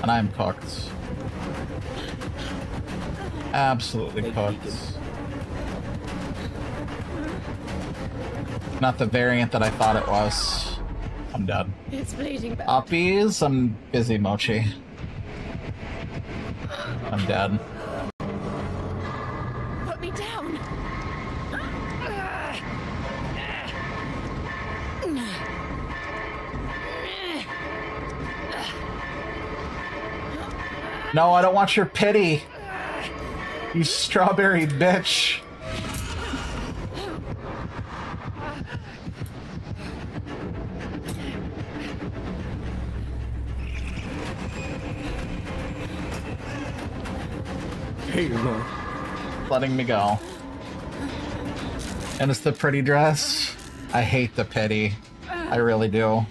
And I'm cooked. Absolutely cooked. Not the variant that I thought it was. I'm dead. It's bleeding back. Uppies, I'm busy, Mochi. I'm dead. Put me down. No, I don't want your pity. You strawberry bitch. Here you go. Letting me go. And it's the pretty dress. I hate the pity. I really do.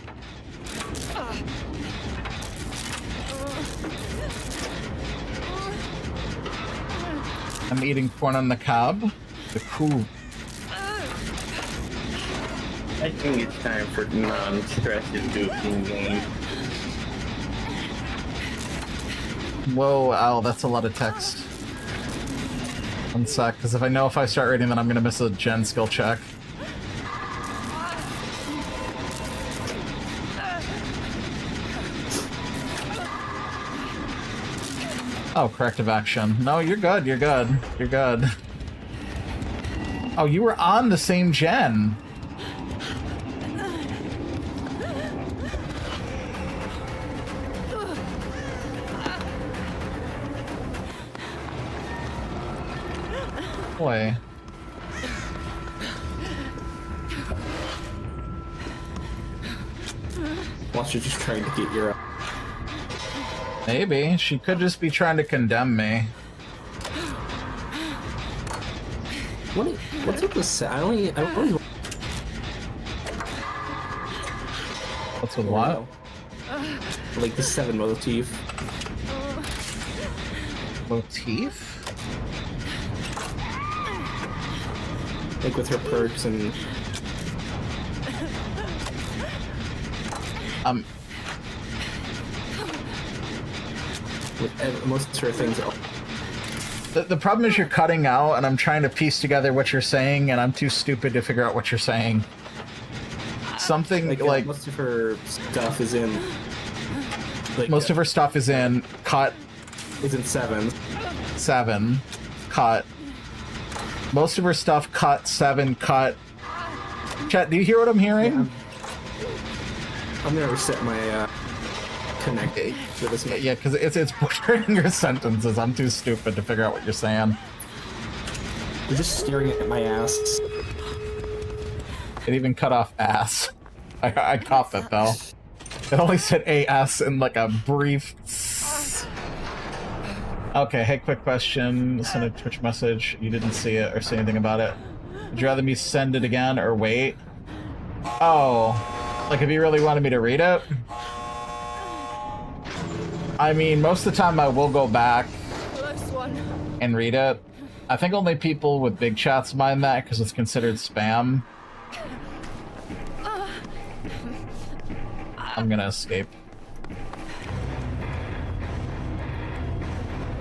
I'm eating corn on the cob. The cool. I think it's time for the non-stress-inducing game. Whoa, ow, that's a lot of text. One sec, because if I start reading, then I'm gonna miss a gen skill check. Oh, corrective action. No, you're good, you're good. You're good. Oh, you were on the same gen. Boy. Watch, you're just trying to get your... Maybe. She could just be trying to condemn me. What's up with I always What's with what? like the 7 motif. Motif? Like with her perks and with most of her things. The problem is you're cutting out, and I'm trying to piece together what you're saying, and I'm too stupid to figure out what you're saying. Something like most of her stuff is in. Like, most of her stuff is in cut is in 7. 7 cut. Most of her stuff cut 7 cut. Chat, do you hear what I'm hearing? Yeah. I'm gonna reset my connect for this. Yeah, because it's butchering your sentences. I'm too stupid to figure out what you're saying. You're just staring at my ass. It even cut off ass. I caught that though. It only said AS in like a brief. Okay, hey, quick question. Send a Twitch message. You didn't see it or say anything about it. Would you rather me send it again or wait? Oh, like if you really wanted me to read it? I mean, most of the time I will go back and read it. I think only people with big chats mind that because it's considered spam. I'm gonna escape.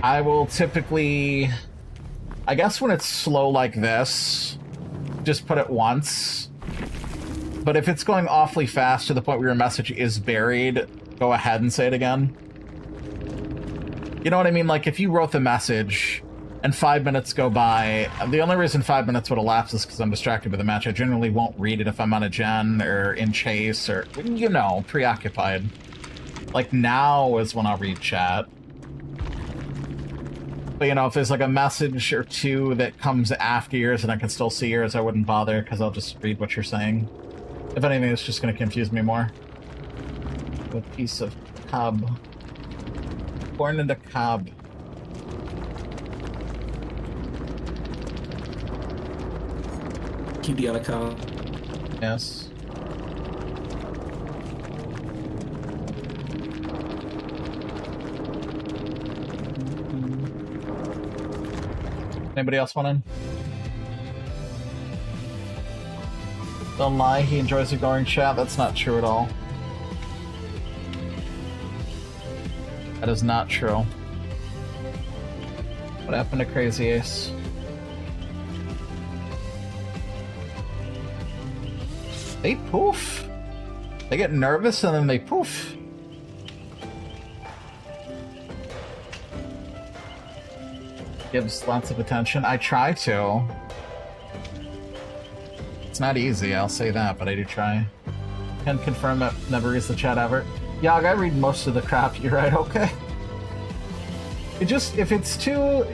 I will typically... I guess when it's slow like this, just put it once. But if it's going awfully fast to the point where your message is buried, go ahead and say it again. You know what I mean? Like, if you wrote the message and 5 minutes go by, the only reason 5 minutes would elapse is because I'm distracted with the match. I generally won't read it if I'm on a gen or in chase or, you know, preoccupied. Like, now is when I'll read chat. But, you know, if there's like a message or two that comes after yours and I can still see yours, I wouldn't bother because I'll just read what you're saying. If anything, it's just going to confuse me more. A piece of cob. Born into cob. QD on a cob. Yes. Anybody else want in? Don't lie, he enjoys ignoring chat. That's not true at all. That is not true. What happened to Crazy Ace? They poof. They get nervous and then they poof. Gives lots of attention. I try to. It's not easy, I'll say that, but I do try. Can confirm it never reads the chat ever. Yeah, I read most of the crap, you're right, okay. It just, if it's too,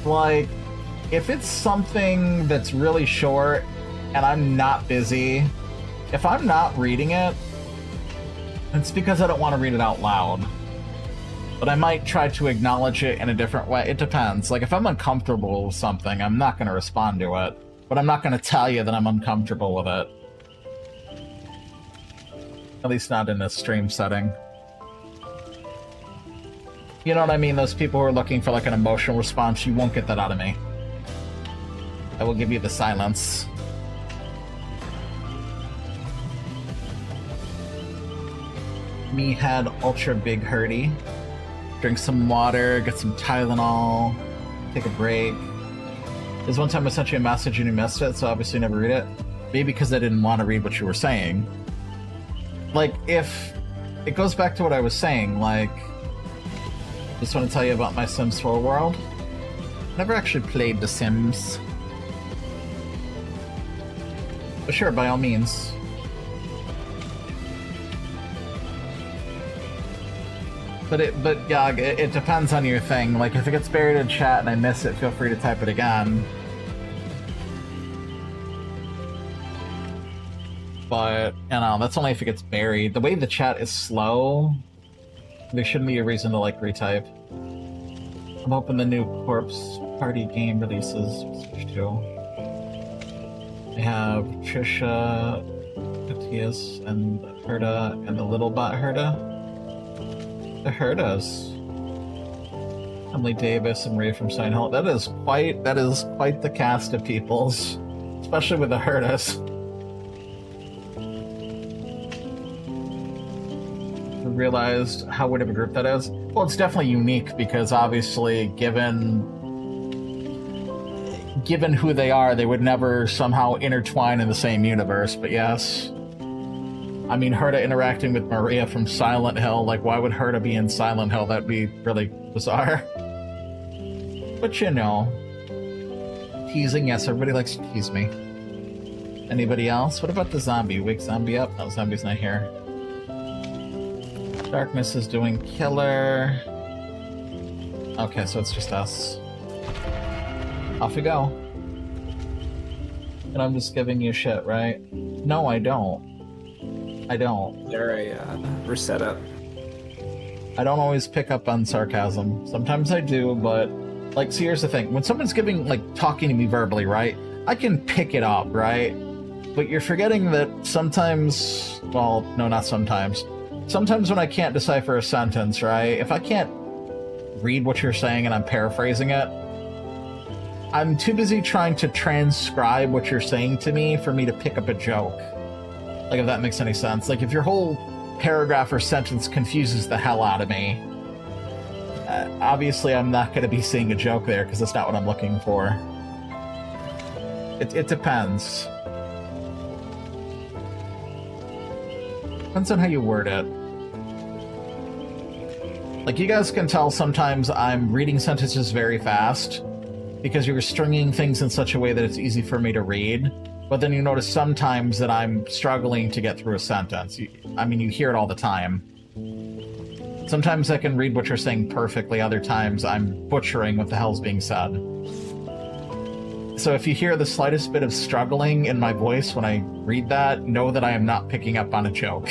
like, if it's something that's really short and I'm not busy, if I'm not reading it, it's because I don't want to read it out loud. But I might try to acknowledge it in a different way. It depends. Like, if I'm uncomfortable with something, I'm not going to respond to it. But I'm not going to tell you that I'm uncomfortable with it. At least not in a stream setting. You know what I mean? Those people who are looking for, like, an emotional response, you won't get that out of me. I will give you the silence. Me had ultra big hurdy. Drink some water, get some Tylenol, take a break. There's one time I sent you a message and you missed it, so obviously never read it. Maybe because I didn't want to read what you were saying. Like, if... It goes back to what I was saying, like... Just want to tell you about my Sims 4 world. Never actually played The Sims. But sure, by all means. But yeah, it depends on your thing. Like, if it gets buried in chat and I miss it, feel free to type it again. But, you know, that's only if it gets buried. The way the chat is slow, There shouldn't be a reason to like retype. I'm hoping the new Corpse Party game releases Switch 2. I have Trisha, Matthias, and Herda, and the little bot Herda. The Herdas. Emily Davis and Ray from Silent Hill. That is quite the cast of peoples, especially with the Herdas. I realized how weird of a group that is. Well, it's definitely unique because obviously, given who they are, they would never somehow intertwine in the same universe. But yes, I mean, Herda interacting with Maria from Silent Hill. Like, why would Herda be in Silent Hill? That'd be really bizarre. But you know, teasing. Yes, everybody likes to tease me. Anybody else? What about the zombie? Wake zombie up? No, zombie's not here. Darkness is doing killer. Okay, so it's just us. Off we go. And I'm just giving you shit, right? No, I don't. I don't. We're set up. I don't always pick up on sarcasm. Sometimes I do, but like, see, here's the thing. When someone's talking to me verbally, right? I can pick it up, right? But you're forgetting that sometimes, well, no, not sometimes. Sometimes when I can't decipher a sentence, right? If I can't read what you're saying and I'm paraphrasing it, I'm too busy trying to transcribe what you're saying to me for me to pick up a joke. Like, if that makes any sense. Like, if your whole paragraph or sentence confuses the hell out of me, obviously I'm not going to be seeing a joke there because that's not what I'm looking for. It depends. Depends on how you word it. Like, you guys can tell sometimes I'm reading sentences very fast because you're stringing things in such a way that it's easy for me to read. But then you notice sometimes that I'm struggling to get through a sentence. I mean, you hear it all the time. Sometimes I can read what you're saying perfectly, other times I'm butchering what the hell's being said. So if you hear the slightest bit of struggling in my voice when I read that, know that I am not picking up on a joke.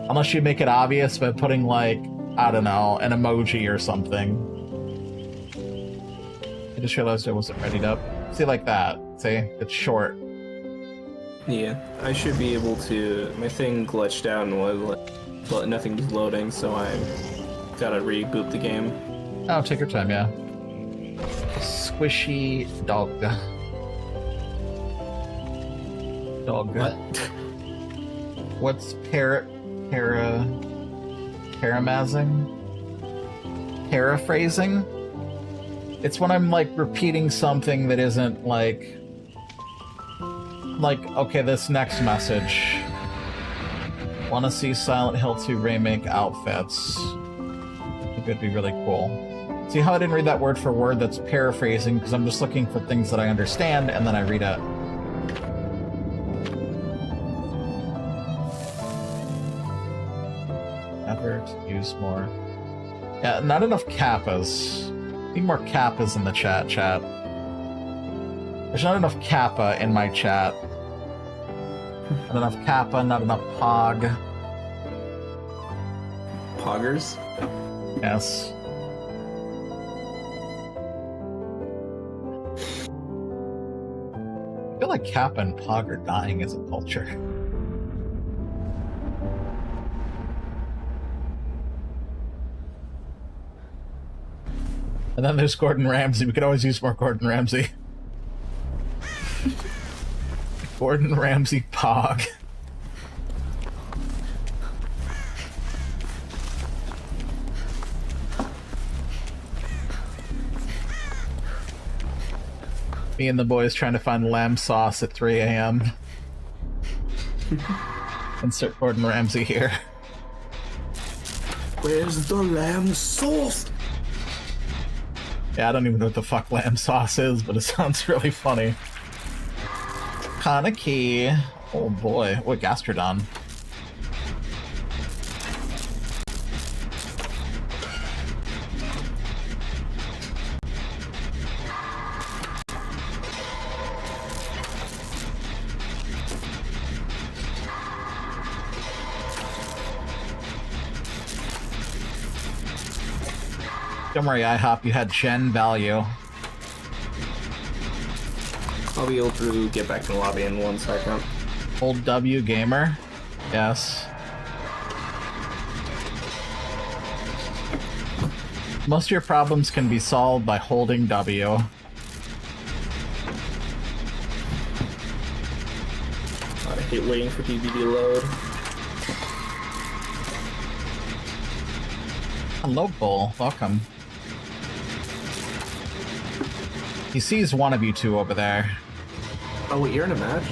Unless you make it obvious by putting, like, I don't know, an emoji or something. I just realized I wasn't readied up. See, like that. See? It's short. Yeah, I should be able to. My thing glitched out and was nothing was loading, so I gotta reboot the game. Oh, take your time, yeah. Squishy dog. Dog. What? What's paramazing? Paraphrasing? It's when I'm, like, repeating something that isn't, like, okay, this next message. Wanna see Silent Hill 2 remake outfits. I think it'd be really cool. See how I didn't read that word for word? That's paraphrasing, because I'm just looking for things that I understand, and then I read it. Never to use more. Yeah, not enough kappas. Need more kappas in the chat. There's not enough kappa in my chat. Not enough kappa, not enough pog. Poggers? Yes. I feel like kappa and pog are dying as a culture. And then there's Gordon Ramsay. We could always use more Gordon Ramsay. Gordon Ramsay Pog. Me and the boys trying to find lamb sauce at 3 a.m. Insert Gordon Ramsay here. Where's the lamb sauce? Yeah, I don't even know what the fuck lamb sauce is, but it sounds really funny. Kaneki. Oh boy, what Gastrodon. Don't worry, IHOP, you had Gen value. I'll be able to get back in the lobby in 1 second. Old W gamer. Yes. Most of your problems can be solved by holding W. I hate waiting for DB to load. Hello, Bull. Welcome. He sees one of you two over there. Oh, wait, you're in a match?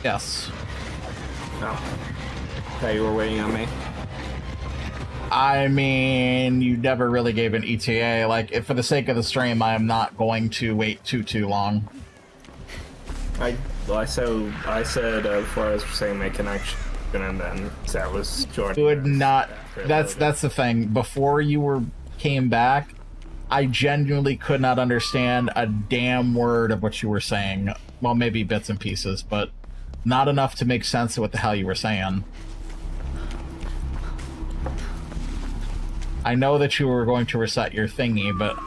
Yes. Oh. Okay, you were waiting on me. I mean, you never really gave an ETA. Like, if for the sake of the stream, I am not going to wait too long. I said before I was saying my connection, and then that was Jordan. Would not. That's the thing. Before you came back, I genuinely could not understand a damn word of what you were saying. Well, maybe bits and pieces, but not enough to make sense of what the hell you were saying. I know that you were going to reset your thingy, but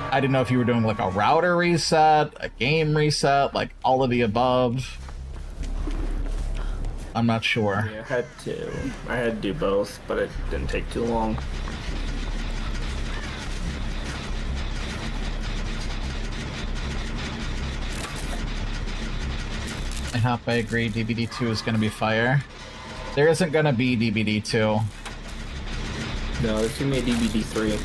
I didn't know if you were doing like a router reset, a game reset, like all of the above. I'm not sure. Yeah, I had to do both, but it didn't take too long. I agree, DBD2 is going to be fire. There isn't going to be DBD2. No, there's too many DBD3.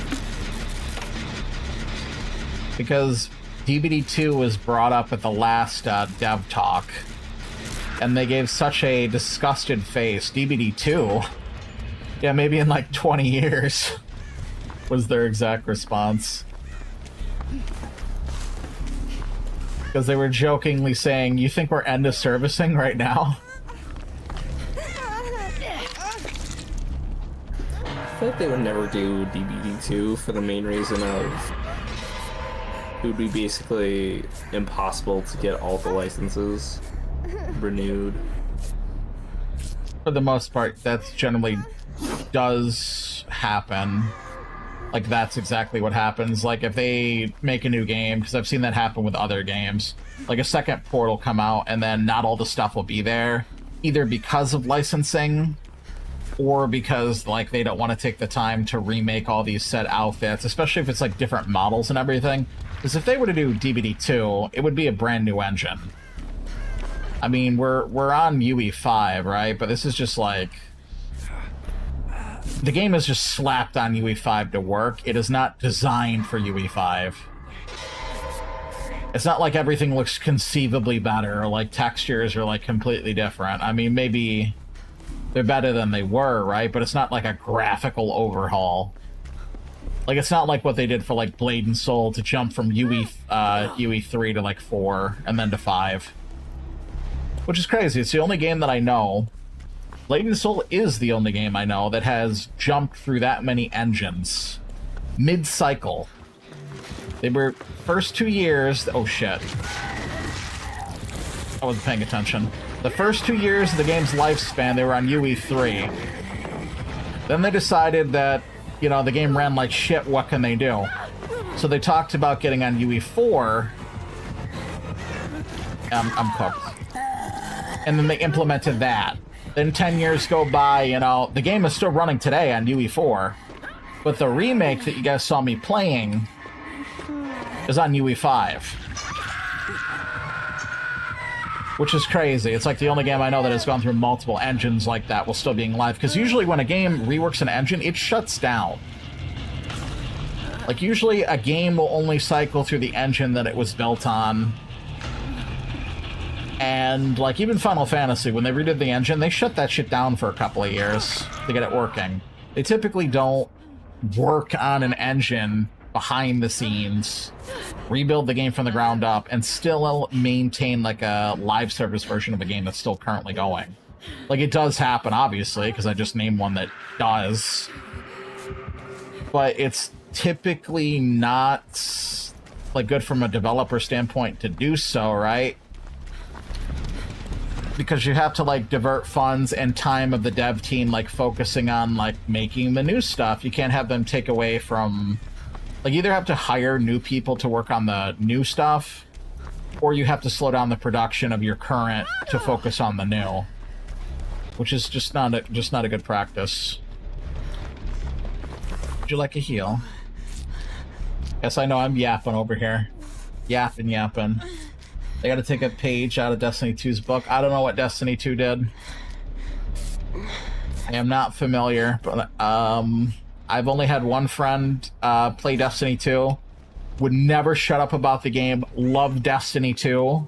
Because DBD2 was brought up at the last dev talk, and they gave such a disgusted face. DBD2? Yeah, maybe in like 20 years was their exact response. Because they were jokingly saying, you think we're end of servicing right now? I feel like they would never do DBD2 for the main reason of it would be basically impossible to get all the licenses renewed. For the most part, that's generally does happen. Like, that's exactly what happens. Like, if they make a new game, because I've seen that happen with other games, like a second port will come out and then not all the stuff will be there, either because of licensing or because, like, they don't want to take the time to remake all these set outfits, especially if it's, like, different models and everything. Because if they were to do DBD2, it would be a brand new engine. I mean, we're on UE5, right? But this is just, like... The game is just slapped on UE5 to work. It is not designed for UE5. It's not like everything looks conceivably better, or like textures are like completely different. I mean, maybe they're better than they were, right? But it's not like a graphical overhaul. Like, it's not like what they did for like Blade and Soul to jump from UE3 to like 4 and then to 5. Which is crazy. It's the only game that I know. Blade and Soul is the only game I know that has jumped through that many engines. Mid-cycle. They were first 2 years... Oh, shit. I wasn't paying attention. The first 2 years of the game's lifespan, they were on UE3. Then they decided that, you know, the game ran like shit, what can they do? So they talked about getting on UE4. I'm cooked. And then they implemented that. Then 10 years go by, you know, the game is still running today on UE4, but the remake that you guys saw me playing is on UE5. Which is crazy. It's like the only game I know that has gone through multiple engines like that while still being live, because usually when a game reworks an engine, it shuts down. Like, usually a game will only cycle through the engine that it was built on. And, like, even Final Fantasy, when they redid the engine, they shut that shit down for a couple of years to get it working. They typically don't work on an engine behind the scenes, rebuild the game from the ground up, and still maintain, like, a live service version of a game that's still currently going. Like, it does happen, obviously, because I just named one that does. But it's typically not, like, good from a developer standpoint to do so, right? because you have to like divert funds and time of the dev team like focusing on like making the new stuff. You can't have them take away from like either have to hire new people to work on the new stuff, or you have to slow down the production of your current to focus on the new, which is just not a good practice. Would you like a heal? Yes, I know I'm yapping over here. Yapping. I gotta take a page out of Destiny 2's book. I don't know what Destiny 2 did. I am not familiar, but I've only had one friend play Destiny 2. Would never shut up about the game. Loved Destiny 2.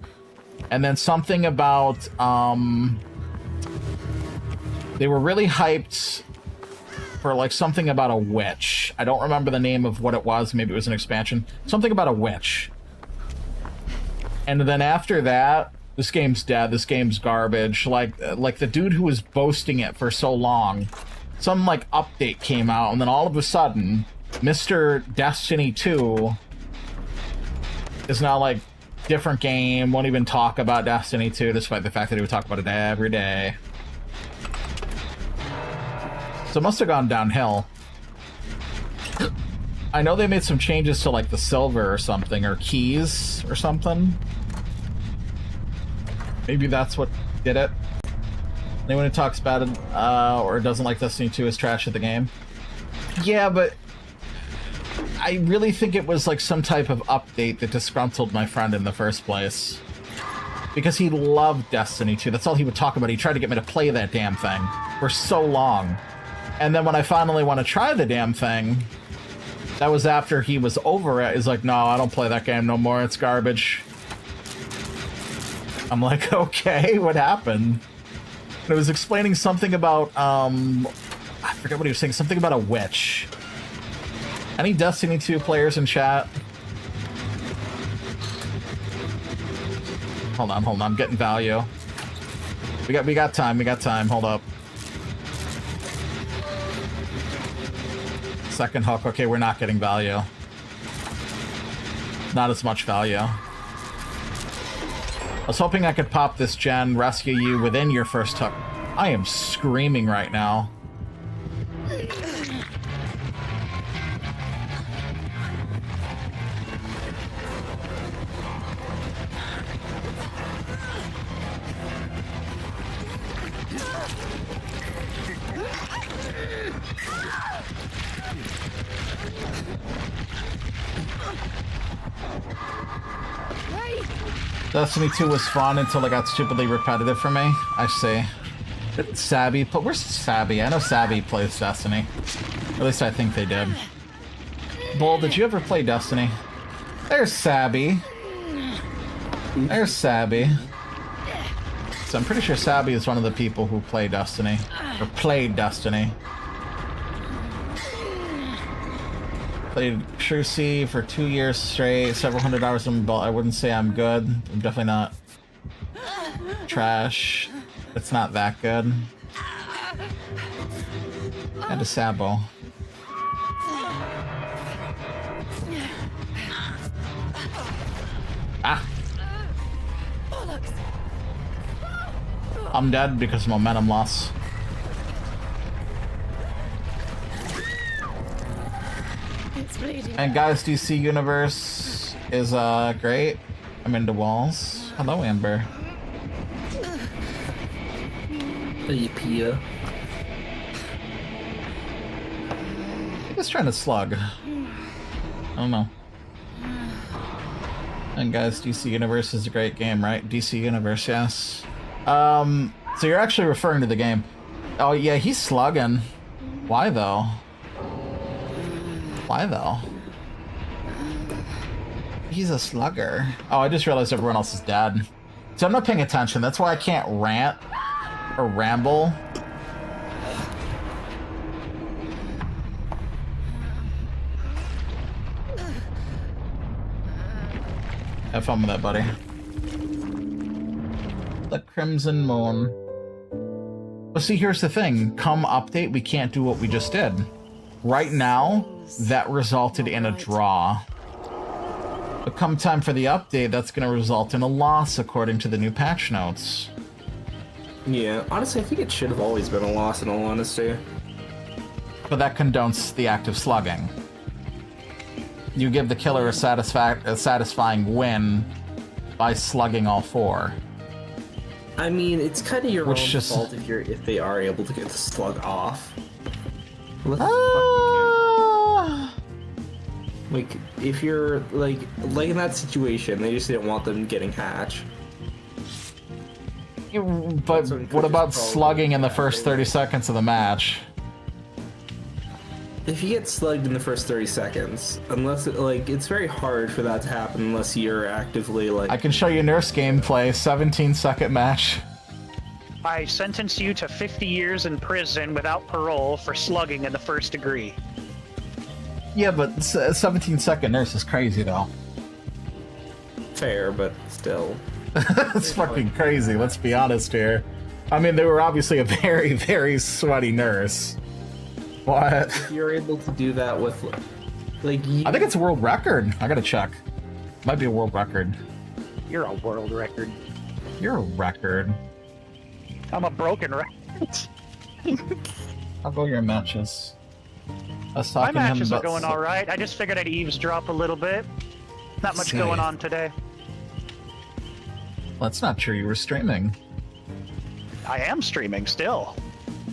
And then something about... they were really hyped for like something about a witch. I don't remember the name of what it was. Maybe it was an expansion. Something about a witch. And then after that, this game's dead. This game's garbage. Like the dude who was boasting it for so long, some like update came out, and then all of a sudden, Mr. Destiny 2 is now like different game. Won't even talk about Destiny 2, despite the fact that he would talk about it every day. So it must have gone downhill. I know they made some changes to like the silver or something, or keys or something. Maybe that's what did it. Anyone who talks about it or doesn't like Destiny 2 is trash at the game. Yeah, but I really think it was like some type of update that disgruntled my friend in the first place. Because he loved Destiny 2. That's all he would talk about. He tried to get me to play that damn thing for so long. And then when I finally want to try the damn thing, that was after he was over it. He's like, no, I don't play that game no more. It's garbage. I'm like, okay, what happened? And it was explaining something about, I forget what he was saying. Something about a witch. Any Destiny 2 players in chat? Hold on, I'm getting value. We got time, hold up. Second hook, okay, we're not getting value. Not as much value. I was hoping I could pop this gen, rescue you within your first hook. I am screaming right now. Destiny 2 was fun until it got stupidly repetitive for me. I see. Sabby, but where's Sabby? I know Sabby plays Destiny. Or at least I think they did. Bull, did you ever play Destiny? There's Sabby. There's Sabby. So I'm pretty sure Sabby is one of the people who play Destiny. Or played Destiny. Played True C for 2 years straight, several hundred hours on my belt. I wouldn't say I'm good. I'm definitely not trash. It's not that good. And a Sabo. Ah! I'm dead because of momentum loss. And guys, DC Universe is great. I'm into walls. Hello, Amber. Hey, Pia. Just trying to slug. I don't know. And guys, DC Universe is a great game, right? DC Universe, yes. So you're actually referring to the game. Oh yeah, he's slugging. Why though? Why though? He's a slugger. Oh, I just realized everyone else is dead. So I'm not paying attention. That's why I can't rant or ramble. Have fun with that, buddy. The Crimson Moon. Well, see, here's the thing. Come update, we can't do what we just did. Right now, that resulted in a draw. But come time for the update, that's going to result in a loss according to the new patch notes. Yeah, honestly, I think it should have always been a loss, in all honesty. But that condones the act of slugging. You give the killer a satisfying win by slugging all 4. I mean, it's kind of your Which own just- fault if they are able to get the slug off. What the Ah! Like, if you're, like in that situation, they just didn't want them getting hatch. But So what about just slugging in the probably- first 30 seconds of the match? If you get slugged in the first 30 seconds, unless, it's very hard for that to happen unless you're actively, I can show you nurse gameplay, 17-second match. I sentence you to 50 years in prison without parole for slugging in the first degree. Yeah, but 17-second nurse is crazy, though. fair, but still. That's fucking crazy, let's be honest here. I mean, they were obviously a very, very sweaty nurse. What? If you're able to do that with, I think it's a world record. I gotta check. Might be a world record. You're a world record. You're a record. I'm a broken record. I'll go your matches. I was My talking to him matches are about going all right. I just figured I'd eavesdrop a little bit. Not much Say. going on today. Well, that's not true. You were streaming. I am streaming still.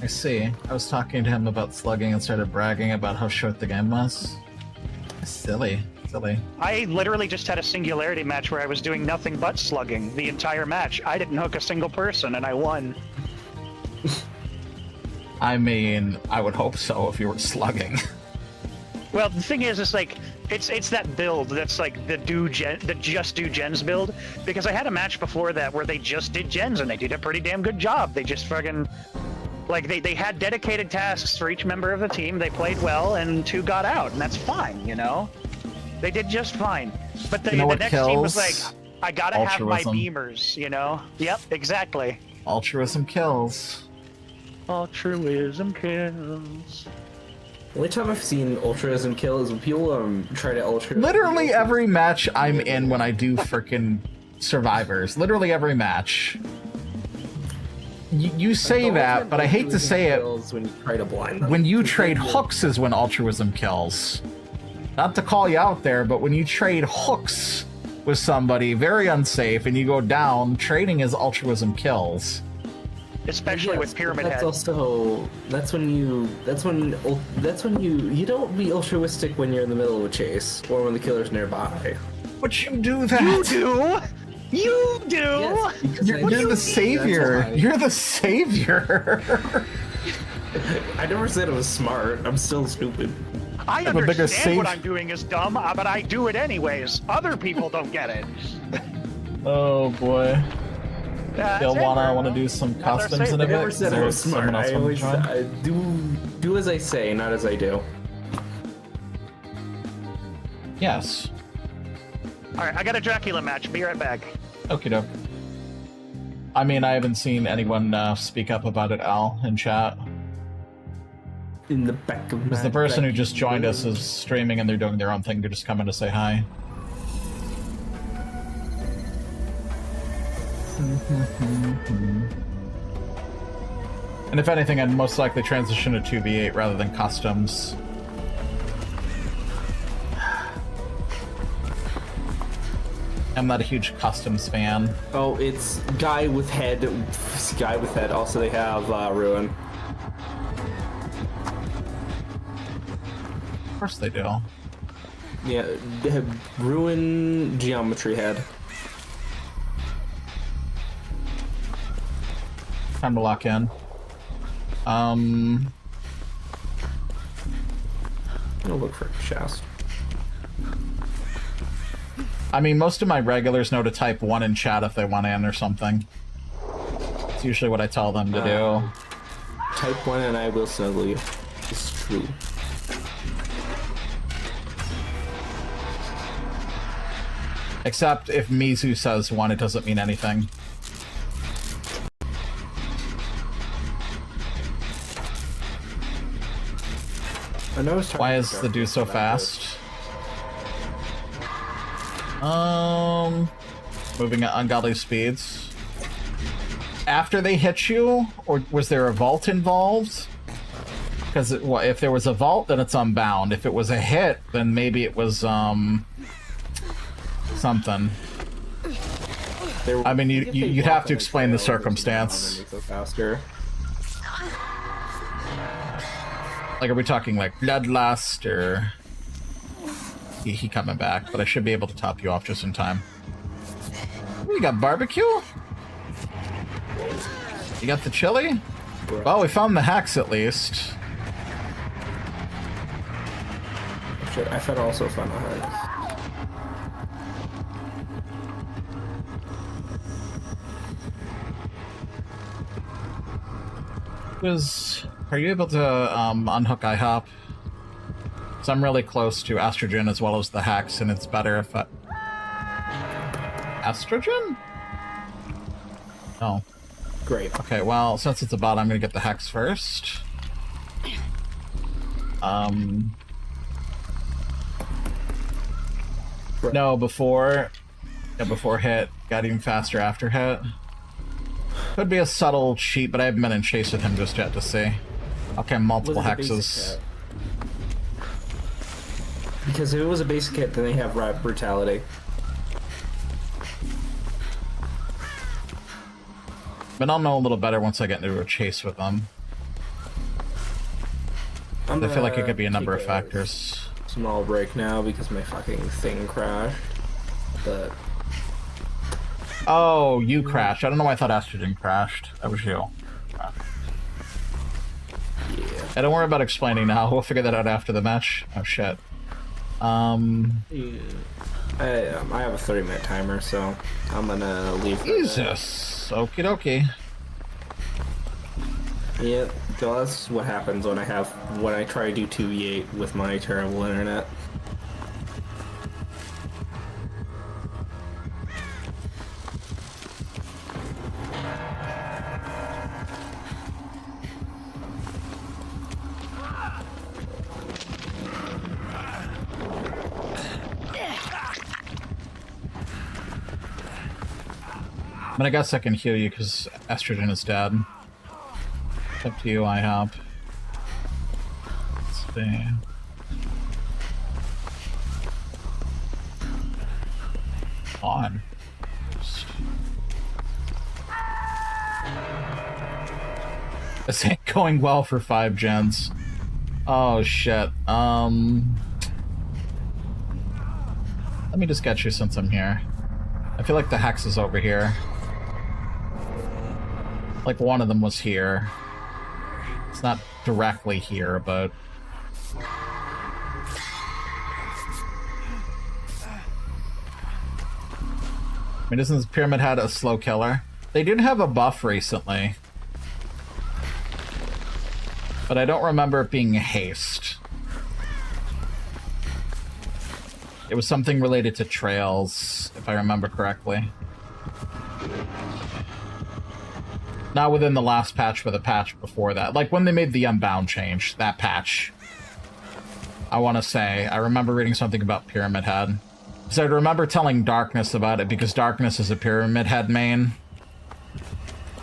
I see. I was talking to him about slugging and started bragging about how short the game was. Silly. Silly. I literally just had a singularity match where I was doing nothing but slugging the entire match. I didn't hook a single person and I won. I mean, I would hope so if you were slugging. Well, the thing is, it's that build that's like the just do gens build, because I had a match before that where they just did gens and they did a pretty damn good job. They just fucking they had dedicated tasks for each member of the team. They played well and 2 got out, and that's fine, you know. They did just fine. But You know the what next team was kills? like, I gotta have my Altruism. beamers, you know. Yep, exactly. Altruism kills. Altruism kills. The only time I've seen altruism kill is when people try to altruism. Literally every match I'm in when I do frickin' survivors. Literally every match. You say that, but I hate to say it. When you try to blind them. When you trade hooks is when altruism kills. Not to call you out there, but when you trade hooks with somebody, very unsafe, and you go down, trading is altruism kills. Especially with Yes, Pyramid that's Head. also that's when you don't be altruistic when you're in the middle of a chase or when the killer's nearby. But you do that. You do! You do! Yes, because I You're do. the savior. That's why. You're the savior. I never said it was smart. I'm still stupid. I a bigger understand what save- I'm doing is dumb, but I do it anyways. Other people don't get it. Oh boy. That's They'll it, wanna bro. do some That's our costumes savior. in a I bit. never Is said there I was smart. someone else I wanna always join? do as I say, not as I do. Yes. Alright, I got a Dracula match. Be right back. Okie doke. I mean, I haven't seen anyone speak up about it, Al, in chat. In the back of Because the person who just joined us is streaming and they're doing their own thing. They're just coming to say hi. And if anything, I'd most likely transition to 2v8 rather than customs. I'm not a huge customs fan. Oh, it's guy with head. Guy with head. Also, they have ruin. Of course they do. Yeah, they have ruin geometry head. Time to lock in. I'll look for Shast. I mean, most of my regulars know to type 1 in chat if they want in or something. It's usually what I tell them to do. Type 1 and I will snuggle you. It's true. Except if Mizu says 1, it doesn't mean anything. I know it's Why is the dude so fast? Moving at ungodly speeds. after they hit you, or was there a vault involved? Because if there was a vault, then it's unbound. If it was a hit, then maybe it was something. I mean, you'd have to explain the circumstance. Makes it faster. Like, are we talking like bloodlust, or he coming back? But I should be able to top you off just in time. You got barbecue? You got the chili? Well, we found the hacks at least. Shit, I thought also found the hacks. Are you able to unhook IHOP? So I'm really close to estrogen as well as the hacks, and it's better if I... Estrogen? Oh. Great. Okay, well, since it's a bot, I'm gonna get the hex first. No, before... Yeah, before hit. Got even faster after hit. Could be a subtle cheat, but I haven't been in chase with him just yet to see. Okay, multiple hexes. Because if it was a basic hit, then they have brutality. But I'll know a little better once I get into a chase with them. I feel like it could be a number of factors. Small break now because my fucking thing crashed. But oh, you crashed. I don't know why I thought estrogen crashed. That was you. yeah. Hey, don't worry about explaining now. We'll figure that out after the match. Oh shit. Yeah. I have a 30-minute timer, so I'm gonna leave. Jesus. Okie dokie. Yeah, that's what happens when I try to do 2v8 with my terrible internet. But I guess I can heal you because estrogen is dead. It's up to you, IHOP. Let's see. On. This ain't going well for 5 gens. Oh shit. Let me just get you since I'm here. I feel like the hex is over here. Like one of them was here. It's not directly here, but... I mean, isn't this Pyramid Head a slow killer? They did have a buff recently. But I don't remember it being haste. It was something related to trails, if I remember correctly. Not within the last patch, but the patch before that. Like when they made the Unbound change, that patch. I want to say, I remember reading something about Pyramid Head. Because I remember telling Darkness about it, because Darkness is a Pyramid Head main.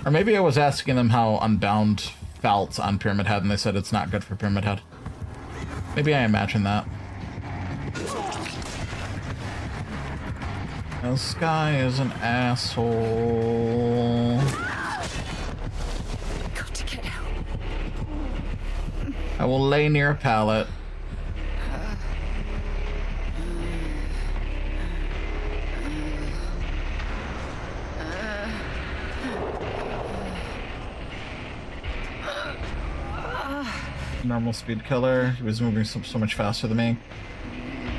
Or maybe I was asking them how Unbound felt on Pyramid Head, and they said it's not good for Pyramid Head. Maybe I imagine that. This guy is an asshole. Got to get out. I will lay near a pallet. Normal speed killer. He was moving so much faster than me.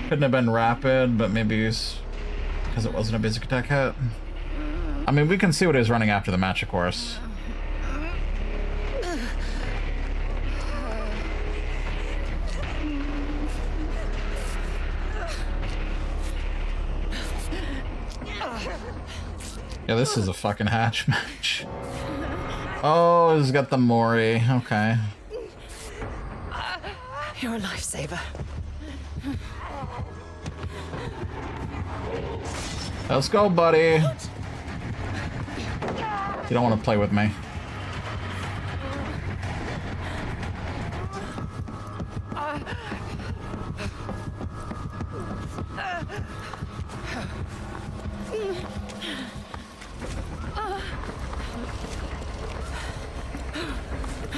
Couldn't have been rapid, but maybe he's... because it wasn't a basic attack hit. I mean, we can see what he was running after the match, of course. Yeah, this is a fucking hatch match. Oh, he's got the Mori. Okay. You're a lifesaver. Let's go, buddy. You don't want to play with me.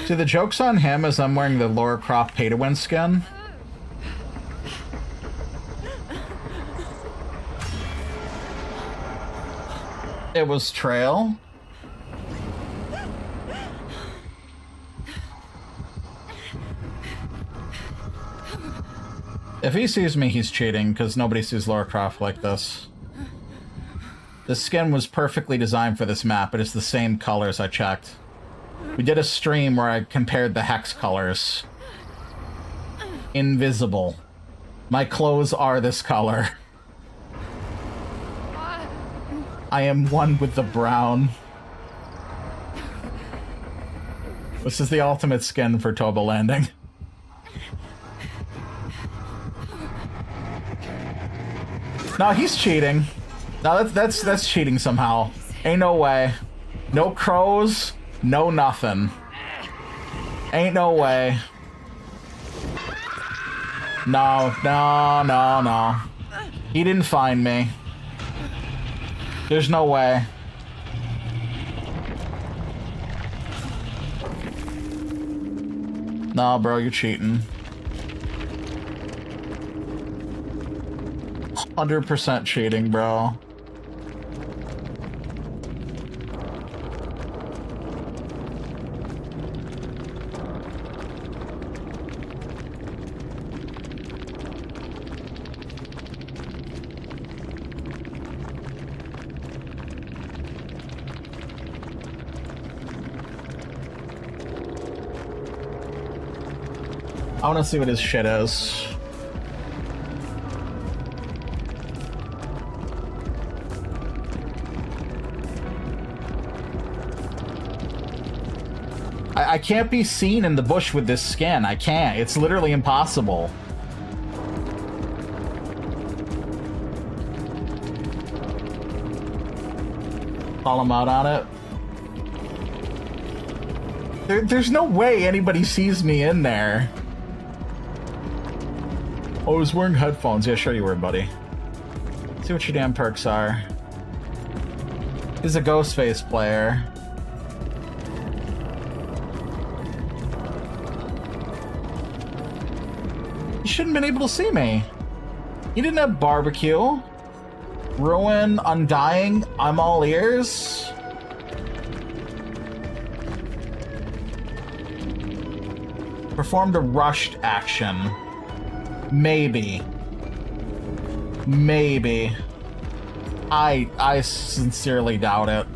See, the joke's on him as I'm wearing the Lara Croft pay-to-win skin. It was Trail. If he sees me, he's cheating, because nobody sees Lara Croft like this. The skin was perfectly designed for this map. It is the same colors I checked. We did a stream where I compared the hex colors. Invisible. My clothes are this color. I am one with the brown. This is the ultimate skin for Toba Landing. No, he's cheating. No, that's cheating somehow. Ain't no way. No crows, no nothing. Ain't no way. No. He didn't find me. There's no way. Nah, bro, you're cheating. 100% cheating, bro. I want to see what his shit is. I can't be seen in the bush with this skin. I can't. It's literally impossible. Call him out on it. There's no way anybody sees me in there. Oh, I was wearing headphones. Yeah, sure you were, buddy. See what your damn perks are. He's a Ghostface player. You shouldn't have been able to see me. You didn't have barbecue. Ruin, Undying, I'm all ears. Performed a rushed action. Maybe. Maybe. I sincerely doubt it.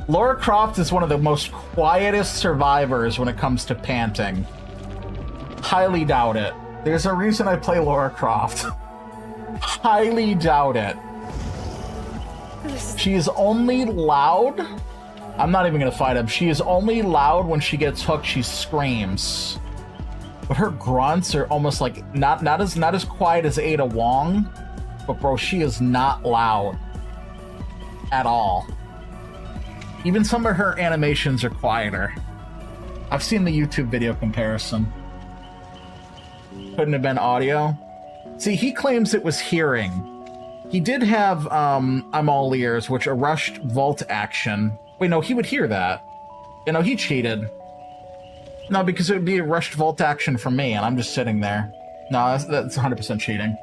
Lara Croft is one of the most quietest survivors when it comes to panting. Highly doubt it. There's a reason I play Lara Croft. Highly doubt it. She is only loud. I'm not even gonna fight him. She is only loud when she gets hooked. She screams. But her grunts are almost like not as quiet as Ada Wong. But bro, she is not loud at all. Even some of her animations are quieter. I've seen the YouTube video comparison. Couldn't have been audio. See, he claims it was hearing. He did have I'm all ears, which a rushed vault action. Wait, no, he would hear that. You know, he cheated. No, because it would be a rushed vault action from me, and I'm just sitting there. No, that's 100% cheating.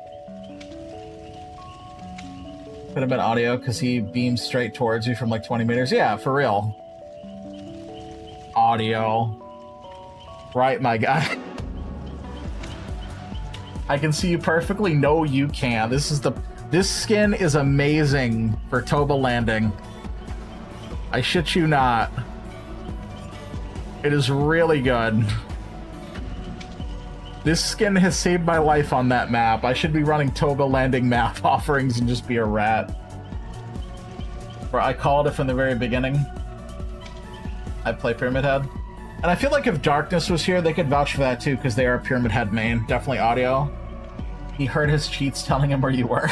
Could have been audio because he beamed straight towards you from like 20 meters. Yeah, for real. Audio. Right, my guy. I can see you perfectly. No, you can't. This skin is amazing for Toba Landing. I shit you not. It is really good. This skin has saved my life on that map. I should be running Toba Landing map offerings and just be a rat. Or I called it from the very beginning. I play Pyramid Head. And I feel like if Darkness was here, they could vouch for that too, because they are Pyramid Head main. Definitely audio. He heard his cheats telling him where you were.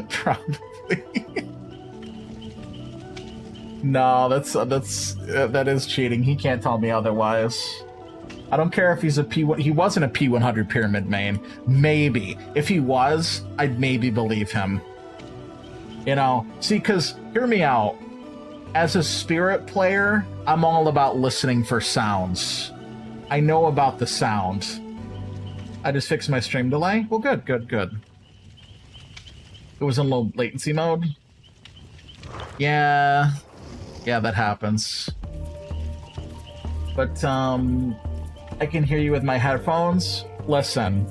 Probably. No, that is cheating. He can't tell me otherwise. I don't care if he's a P1. He wasn't a P100 Pyramid main. Maybe. If he was, I'd maybe believe him. You know? See, because, hear me out. As a Spirit player, I'm all about listening for sounds. I know about the sound. I just fixed my stream delay? Well, good, good, good. It was in low latency mode? Yeah, that happens. But, I can hear you with my headphones. Listen,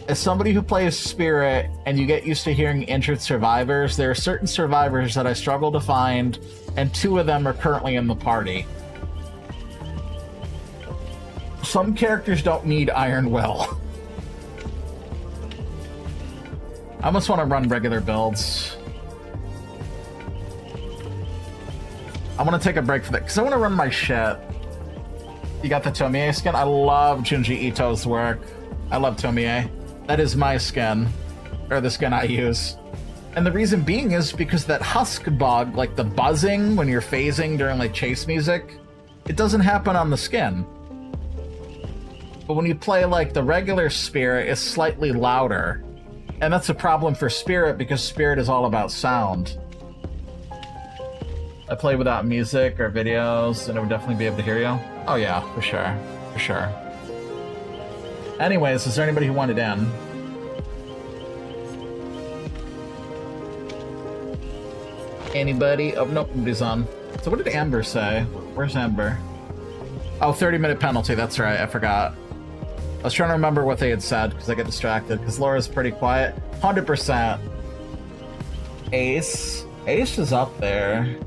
as somebody who plays Spirit and you get used to hearing injured survivors, there are certain survivors that I struggle to find, and 2 of them are currently in the party. Some characters don't need Iron Will. I almost want to run regular builds. I want to take a break for that, because I want to run my shit. You got the Tomie skin? I love Junji Ito's work. I love Tomie. That is my skin. Or the skin I use. And the reason being is because that husk bug, like the buzzing when you're phasing during like chase music, it doesn't happen on the skin. But when you play like the regular Spirit, it's slightly louder. And that's a problem for Spirit because Spirit is all about sound. I play without music or videos, and I would definitely be able to hear you. Oh yeah, for sure. For sure. Anyways, is there anybody who wanted in? Anybody? Oh, nope, nobody's on. So what did Amber say? Where's Amber? Oh, 30-minute penalty, that's right, I forgot. I was trying to remember what they had said, because I get distracted, because Laura's pretty quiet. 100%. Ace. Ace is up there.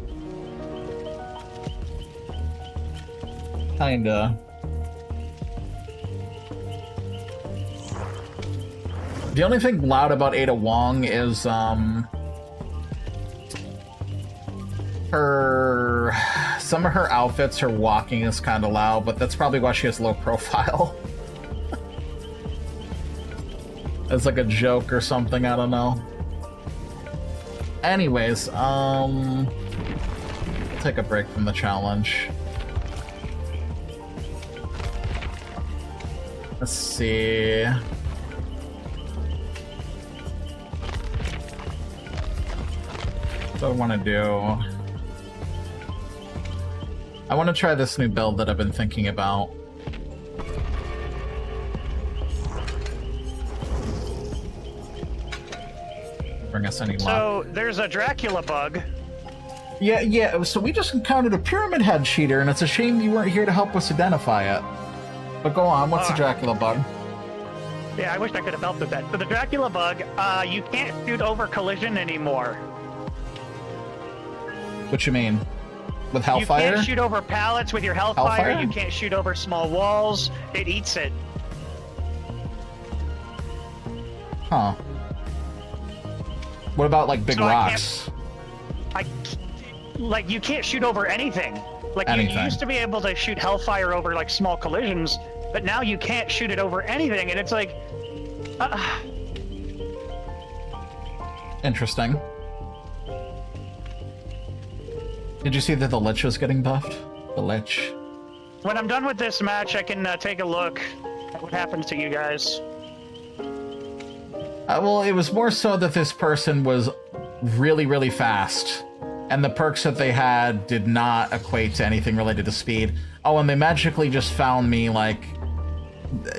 Kinda. The only thing loud about Ada Wong is, some of her outfits, her walking is kind of loud, but that's probably why she has low profile. It's like a joke or something, I don't know. Anyways, take a break from the challenge. Let's see. What do I want to do? I want to try this new build that I've been thinking about. Bring us any luck. So there's a Dracula bug. Yeah, so we just encountered a Pyramid Head cheater, and it's a shame you weren't here to help us identify it. But go on, what's the Dracula bug? Yeah, I wish I could have helped with that. So the Dracula bug, you can't shoot over collision anymore. What you mean? With Hellfire? You can't shoot over pallets with your Hellfire. You can't shoot over small walls. It eats it. Huh. What about, like, big rocks? Like, you can't shoot over anything. Like, anything. You used to be able to shoot Hellfire over, like, small collisions, but now you can't shoot it over anything, and it's like... Interesting. Did you see that the Lich was getting buffed? The Lich. When I'm done with this match, I can take a look at what happens to you guys. Well, it was more so that this person was really, really fast. And the perks that they had did not equate to anything related to speed. Oh, and they magically just found me, like...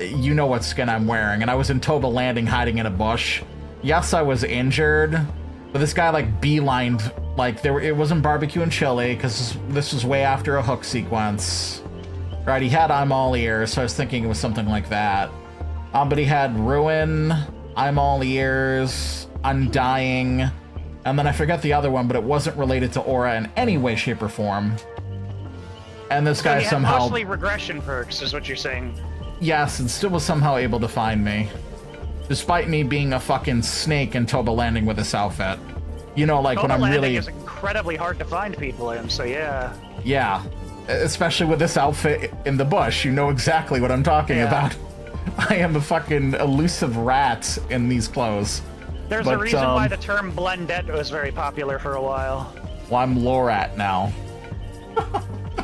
You know what skin I'm wearing. And I was in Toba Landing hiding in a bush. Yes, I was injured. But this guy, like, beelined... Like, it wasn't barbecue and chili, because this was way after a hook sequence. Right, he had I'm all ears, so I was thinking it was something like that. But he had Ruin, I'm all ears, Undying, and then I forget the other one, but it wasn't related to Aura in any way, shape, or form. And this guy somehow... mostly regression perks, is what you're saying. Yes, and still was somehow able to find me. Despite me being a fucking snake in Toba Landing with this outfit. You know, like, when I'm really... is incredibly hard to find people in, so yeah. Yeah. Especially with this outfit in the bush. You know exactly what I'm talking about. I am a fucking elusive rat in these clothes. There's a reason why the term blendette was very popular for a while. Well, I'm Lorat now.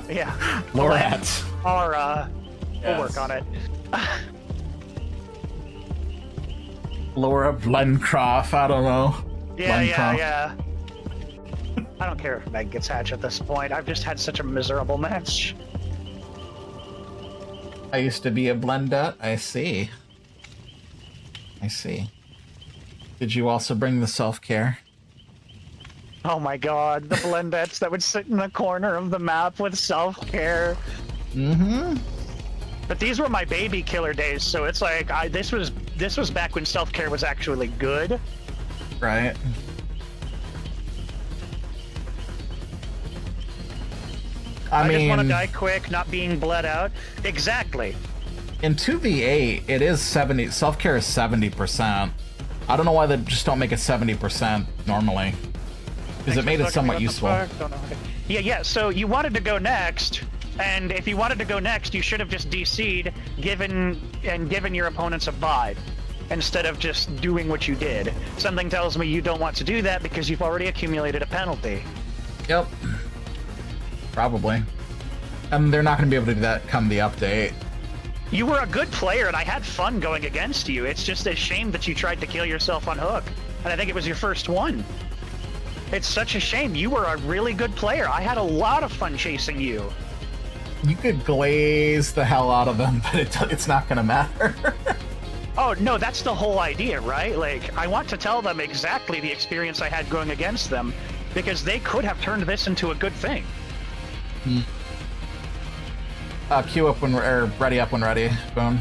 Yeah. Lorat. Aura. We'll Yes. work on it. Laura Blencroft, I don't know. Yeah, Blencroft. yeah. I don't care if Meg gets hatched at this point. I've just had such a miserable match. I used to be a Blendette. I see. I see. Did you also bring the self-care? Oh my god, the blendettes that would sit in the corner of the map with self-care. Mm-hmm. But these were my baby killer days, so it's like this was back when self-care was actually good. Right. I I mean, just want to die quick, not being bled out. Exactly. in 2v8, it is 70. Self-care is 70%. I don't know why they just don't make it 70% normally. Because it made it somewhat useful. Yeah. So you wanted to go next, and if you wanted to go next, you should have just DC'd, given your opponents a buy, instead of just doing what you did. Something tells me you don't want to do that because you've already accumulated a penalty. Yep. Probably. And they're not going to be able to do that come the update. You were a good player, and I had fun going against you. It's just a shame that you tried to kill yourself on hook, and I think it was your first one. It's such a shame. You were a really good player. I had a lot of fun chasing you. You could glaze the hell out of them, but it's not going to matter. Oh, no, that's the whole idea, right? Like, I want to tell them exactly the experience I had going against them, because they could have turned this into a good thing. Queue up when or ready up when ready. Boom.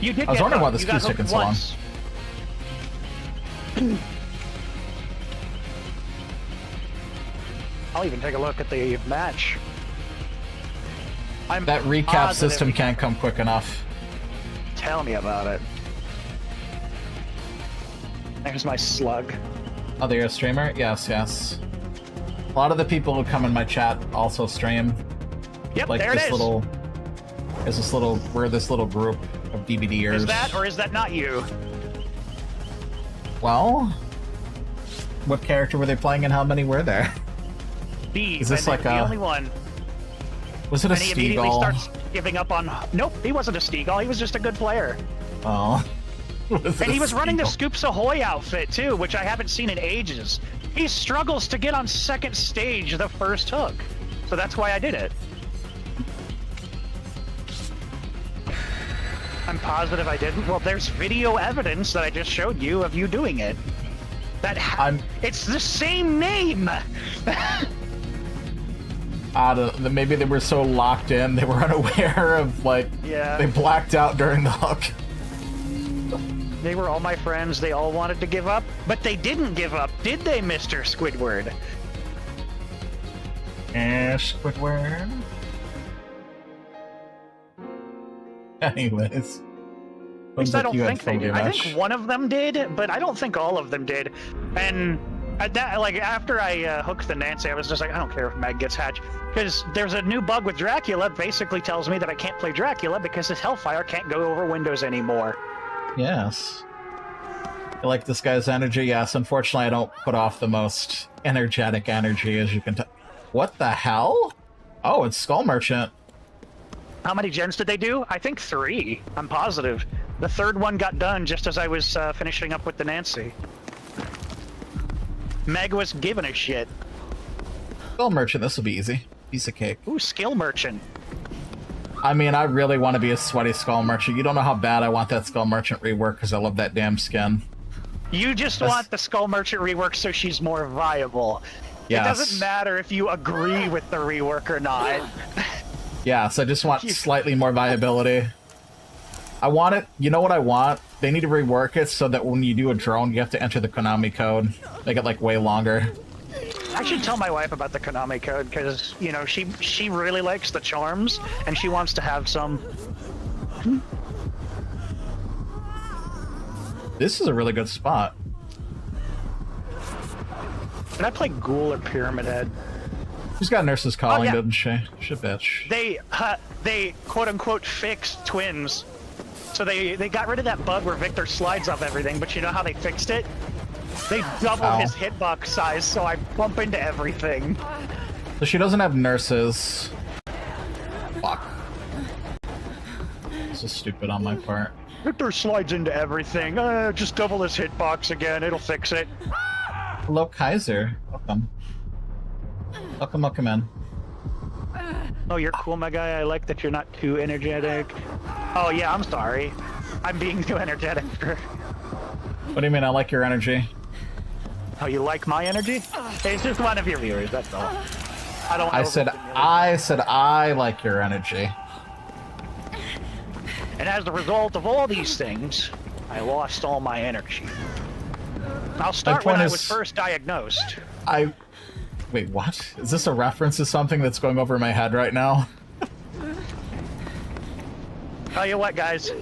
You did. I was get wondering why hooked. this You got queue's taking hooked so long. once. I'll even take a look at the match. I'm That recap positive system we- can't come quick enough. Tell me about it. There's my slug. Oh, you're a streamer? Yes, yes. A lot of the people who come in my chat also stream. Yep, Like there it this is. we're this little group of DVDers. Is that or is that not you? Well, what character were they playing and how many were there? B. Is this I like think the a- only one. Was it a And he immediately Steagle? starts giving up on. Nope, he wasn't a Steagle. He was just a good player. Oh. Was it And he a was running the Steagle? Scoops Ahoy outfit too, which I haven't seen in ages. He struggles to get on second stage the first hook, so that's why I did it. I'm positive I didn't. Well, there's video evidence that I just showed you of you doing it. It's the same name. Maybe they were so locked in, they were unaware of, like, Yeah. they blacked out during the hook. They were all my friends. They all wanted to give up, but they didn't give up, did they, Mr. Squidward? Squidward. Anyways. At least I don't think they did. I think one of them did, but I don't think all of them did. And after I hooked the Nancy, I was just like, I don't care if Meg gets hatched. Because there's a new bug with Dracula, basically tells me that I can't play Dracula because his Hellfire can't go over Windows anymore. Yes. You like this guy's energy? Yes. Unfortunately, I don't put off the most energetic energy, as you can tell. What the hell? Oh, it's Skull Merchant. How many gens did they do? I think 3. I'm positive. The third one got done just as I was finishing up with the Nancy. Meg was giving a shit. Skull Merchant, this will be easy. Piece of cake. Ooh, Skill Merchant. I mean, I really want to be a sweaty Skull Merchant. You don't know how bad I want that Skull Merchant rework because I love that damn skin. You just want the Skull Merchant rework so she's more viable. Yes. It doesn't matter if you agree with the rework or not. Yes, I just want slightly more viability. I want it. You know what I want? They need to rework it so that when you do a drone, you have to enter the Konami code. Make it, like, way longer. I should tell my wife about the Konami code because, you know, she really likes the charms and she wants to have some. This is a really good spot. Did I play Ghoul or Pyramid Head? She's got Nurses Calling, yeah. doesn't she? She bitch. They quote unquote fixed twins. So they got rid of that bug where Victor slides off everything, but you know how they fixed it? They doubled Ow. his hitbox size, so I bump into everything. So she doesn't have nurses. Fuck. This is stupid on my part. Victor slides into everything. Just double his hitbox again, it'll fix it. Hello, Kaiser. Welcome. Welcome in. Oh, you're cool, my guy. I like that you're not too energetic. Oh, yeah, I'm sorry. I'm being too energetic. What do you mean? I like your energy. Oh, you like my energy? It's just one of your viewers, that's all. I don't. I said I like your energy. And as a result of all these things, I lost all my energy. I'll start when point I is- was first diagnosed. Wait, what? Is this a reference to something that's going over my head right now? Tell you what, guys.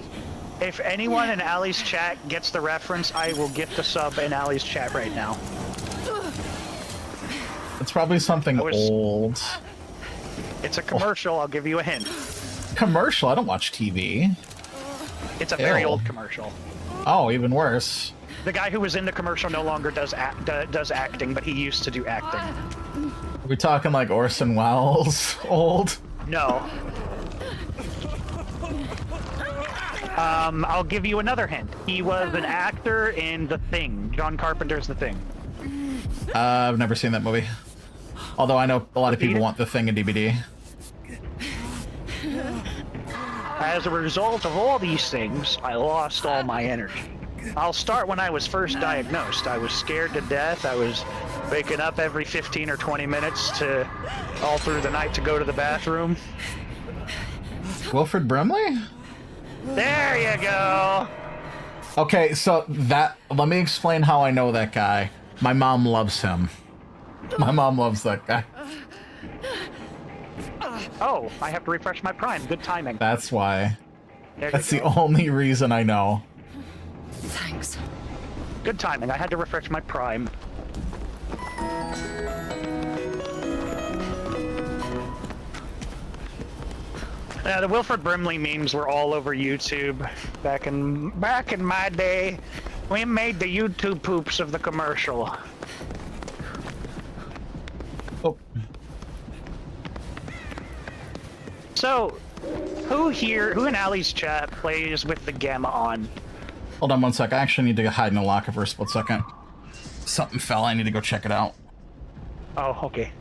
If anyone in Allie's chat gets the reference, I will gift a sub in Allie's chat right now. It's probably something I was- old. It's a commercial, I'll give you a hint. Commercial? I don't watch TV. It's a very Ew. old commercial. Oh, even worse. The guy who was in the commercial no longer does acting, but he used to do acting. Are we talking like Orson Welles old? No. I'll give you another hint. He was an actor in The Thing. John Carpenter's The Thing. I've never seen that movie. Although I know a lot of people Repeat it. want the thing in DVD. As a result of all these things, I lost all my energy. I'll start when I was first diagnosed. I was scared to death. I was waking up every 15 or 20 minutes to all through the night to go to the bathroom. Wilfred Brimley? There you go. Okay, so let me explain how I know that guy. My mom loves him. My mom loves that guy. Oh, I have to refresh my Prime. Good timing. That's why. There That's you the go. only reason I know. Thanks. Good timing. I had to refresh my Prime. The Wilfred Brimley memes were all over YouTube back in my day. We made the YouTube poops of the commercial. Oh, So, who in Allie's chat plays with the Gamma on? hold on one sec. I actually need to hide in a locker for a split second. Something fell. I need to go check it out. Oh, okay.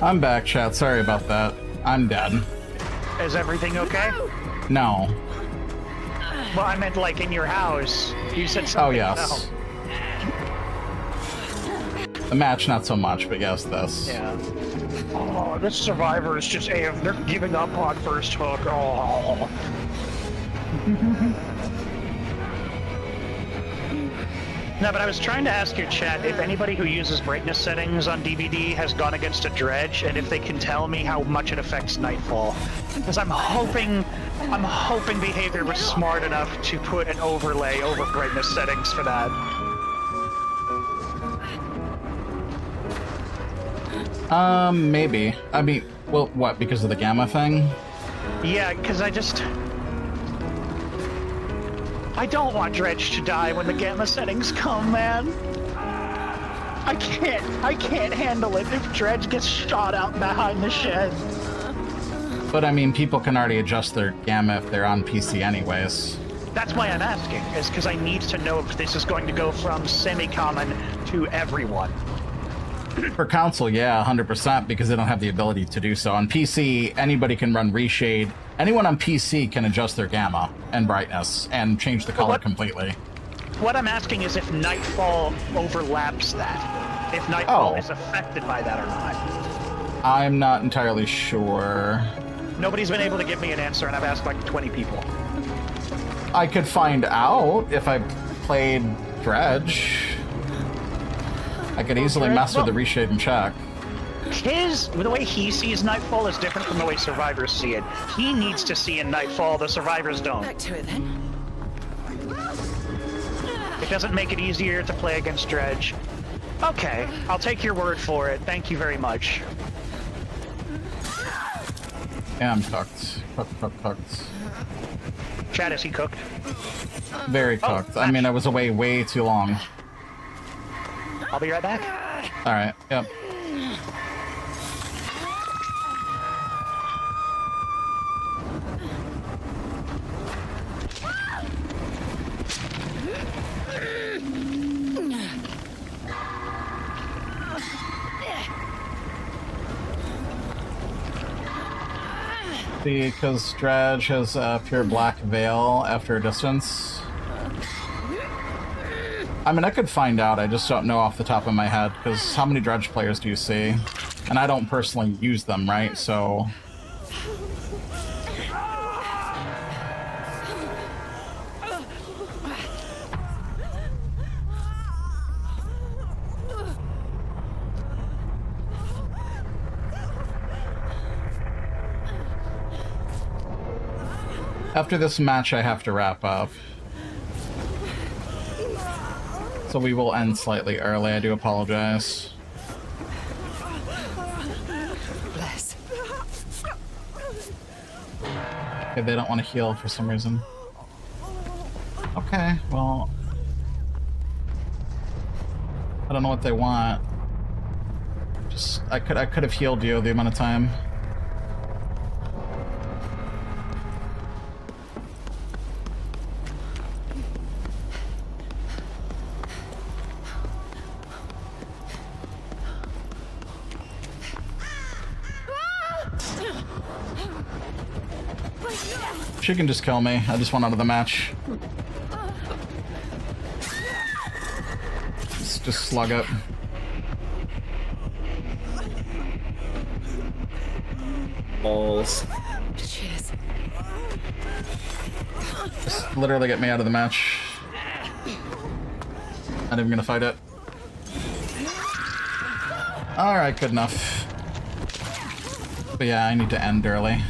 I'm back, chat. Sorry about that. I'm dead. Is everything okay? No. Well, I meant like in your house. You said Oh, something. yes. The match, not so much, but yes, this. No. Yeah. Oh, this survivor is just they're giving up on first hook. Oh. No, but I was trying to ask your chat if anybody who uses brightness settings on DVD has gone against a dredge, and if they can tell me how much it affects Nightfall. Because I'm hoping Behavior was smart enough to put an overlay over brightness settings for that. Maybe. I mean, well, what, because of the gamma thing? Yeah, because I don't want Dredge to die when the gamma settings come, man. I can't handle it if Dredge gets shot out behind the shed. But I mean, people can already adjust their gamma if they're on PC anyways. That's why I'm asking, is because I need to know if this is going to go from semi-common to everyone. For console, yeah, 100%, because they don't have the ability to do so. On PC, anybody can run Reshade. Anyone on PC can adjust their gamma and brightness and change the color completely. What I'm asking is if Nightfall overlaps that. If Nightfall is affected by that or not. I'm not entirely sure. Nobody's been able to give me an answer, and I've asked like 20 people. I could find out if I played Dredge. I could easily mess with the Reshade and check. The way he sees Nightfall is different from the way survivors see it. He needs to see in Nightfall, the survivors don't. Back to it then. It doesn't make it easier to play against Dredge. Okay, I'll take your word for it. Thank you very much. Yeah, I'm cooked. Cooked. Chad, is he cooked? Very cooked. I mean, I was away way too long. I'll be right back. Alright, yep. Because Dredge has a pure black veil after a distance. I mean, I could find out, I just don't know off the top of my head, because how many Dredge players do you see? And I don't personally use them, right? So... After this match, I have to wrap up. So we will end slightly early, I do apologize. Bless. Okay, they don't want to heal for some reason. Okay, well... I don't know what they want. Just, I could have healed you the amount of time. She can just kill me. I just want out of the match. Just slug it. Balls. Cheers. Just literally get me out of the match. Not even gonna fight it. Alright, good enough. But yeah, I need to end early.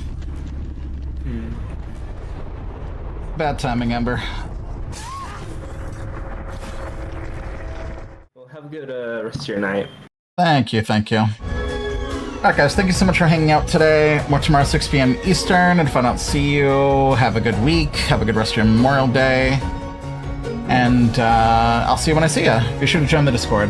Bad timing, Ember. Well, have a good rest of your night. Thank you, thank you. Alright guys, thank you so much for hanging out today. More tomorrow, 6 p.m. Eastern, and if I don't see you, have a good week, have a good rest of your Memorial Day, and I'll see you when I see you. Be sure to join the Discord.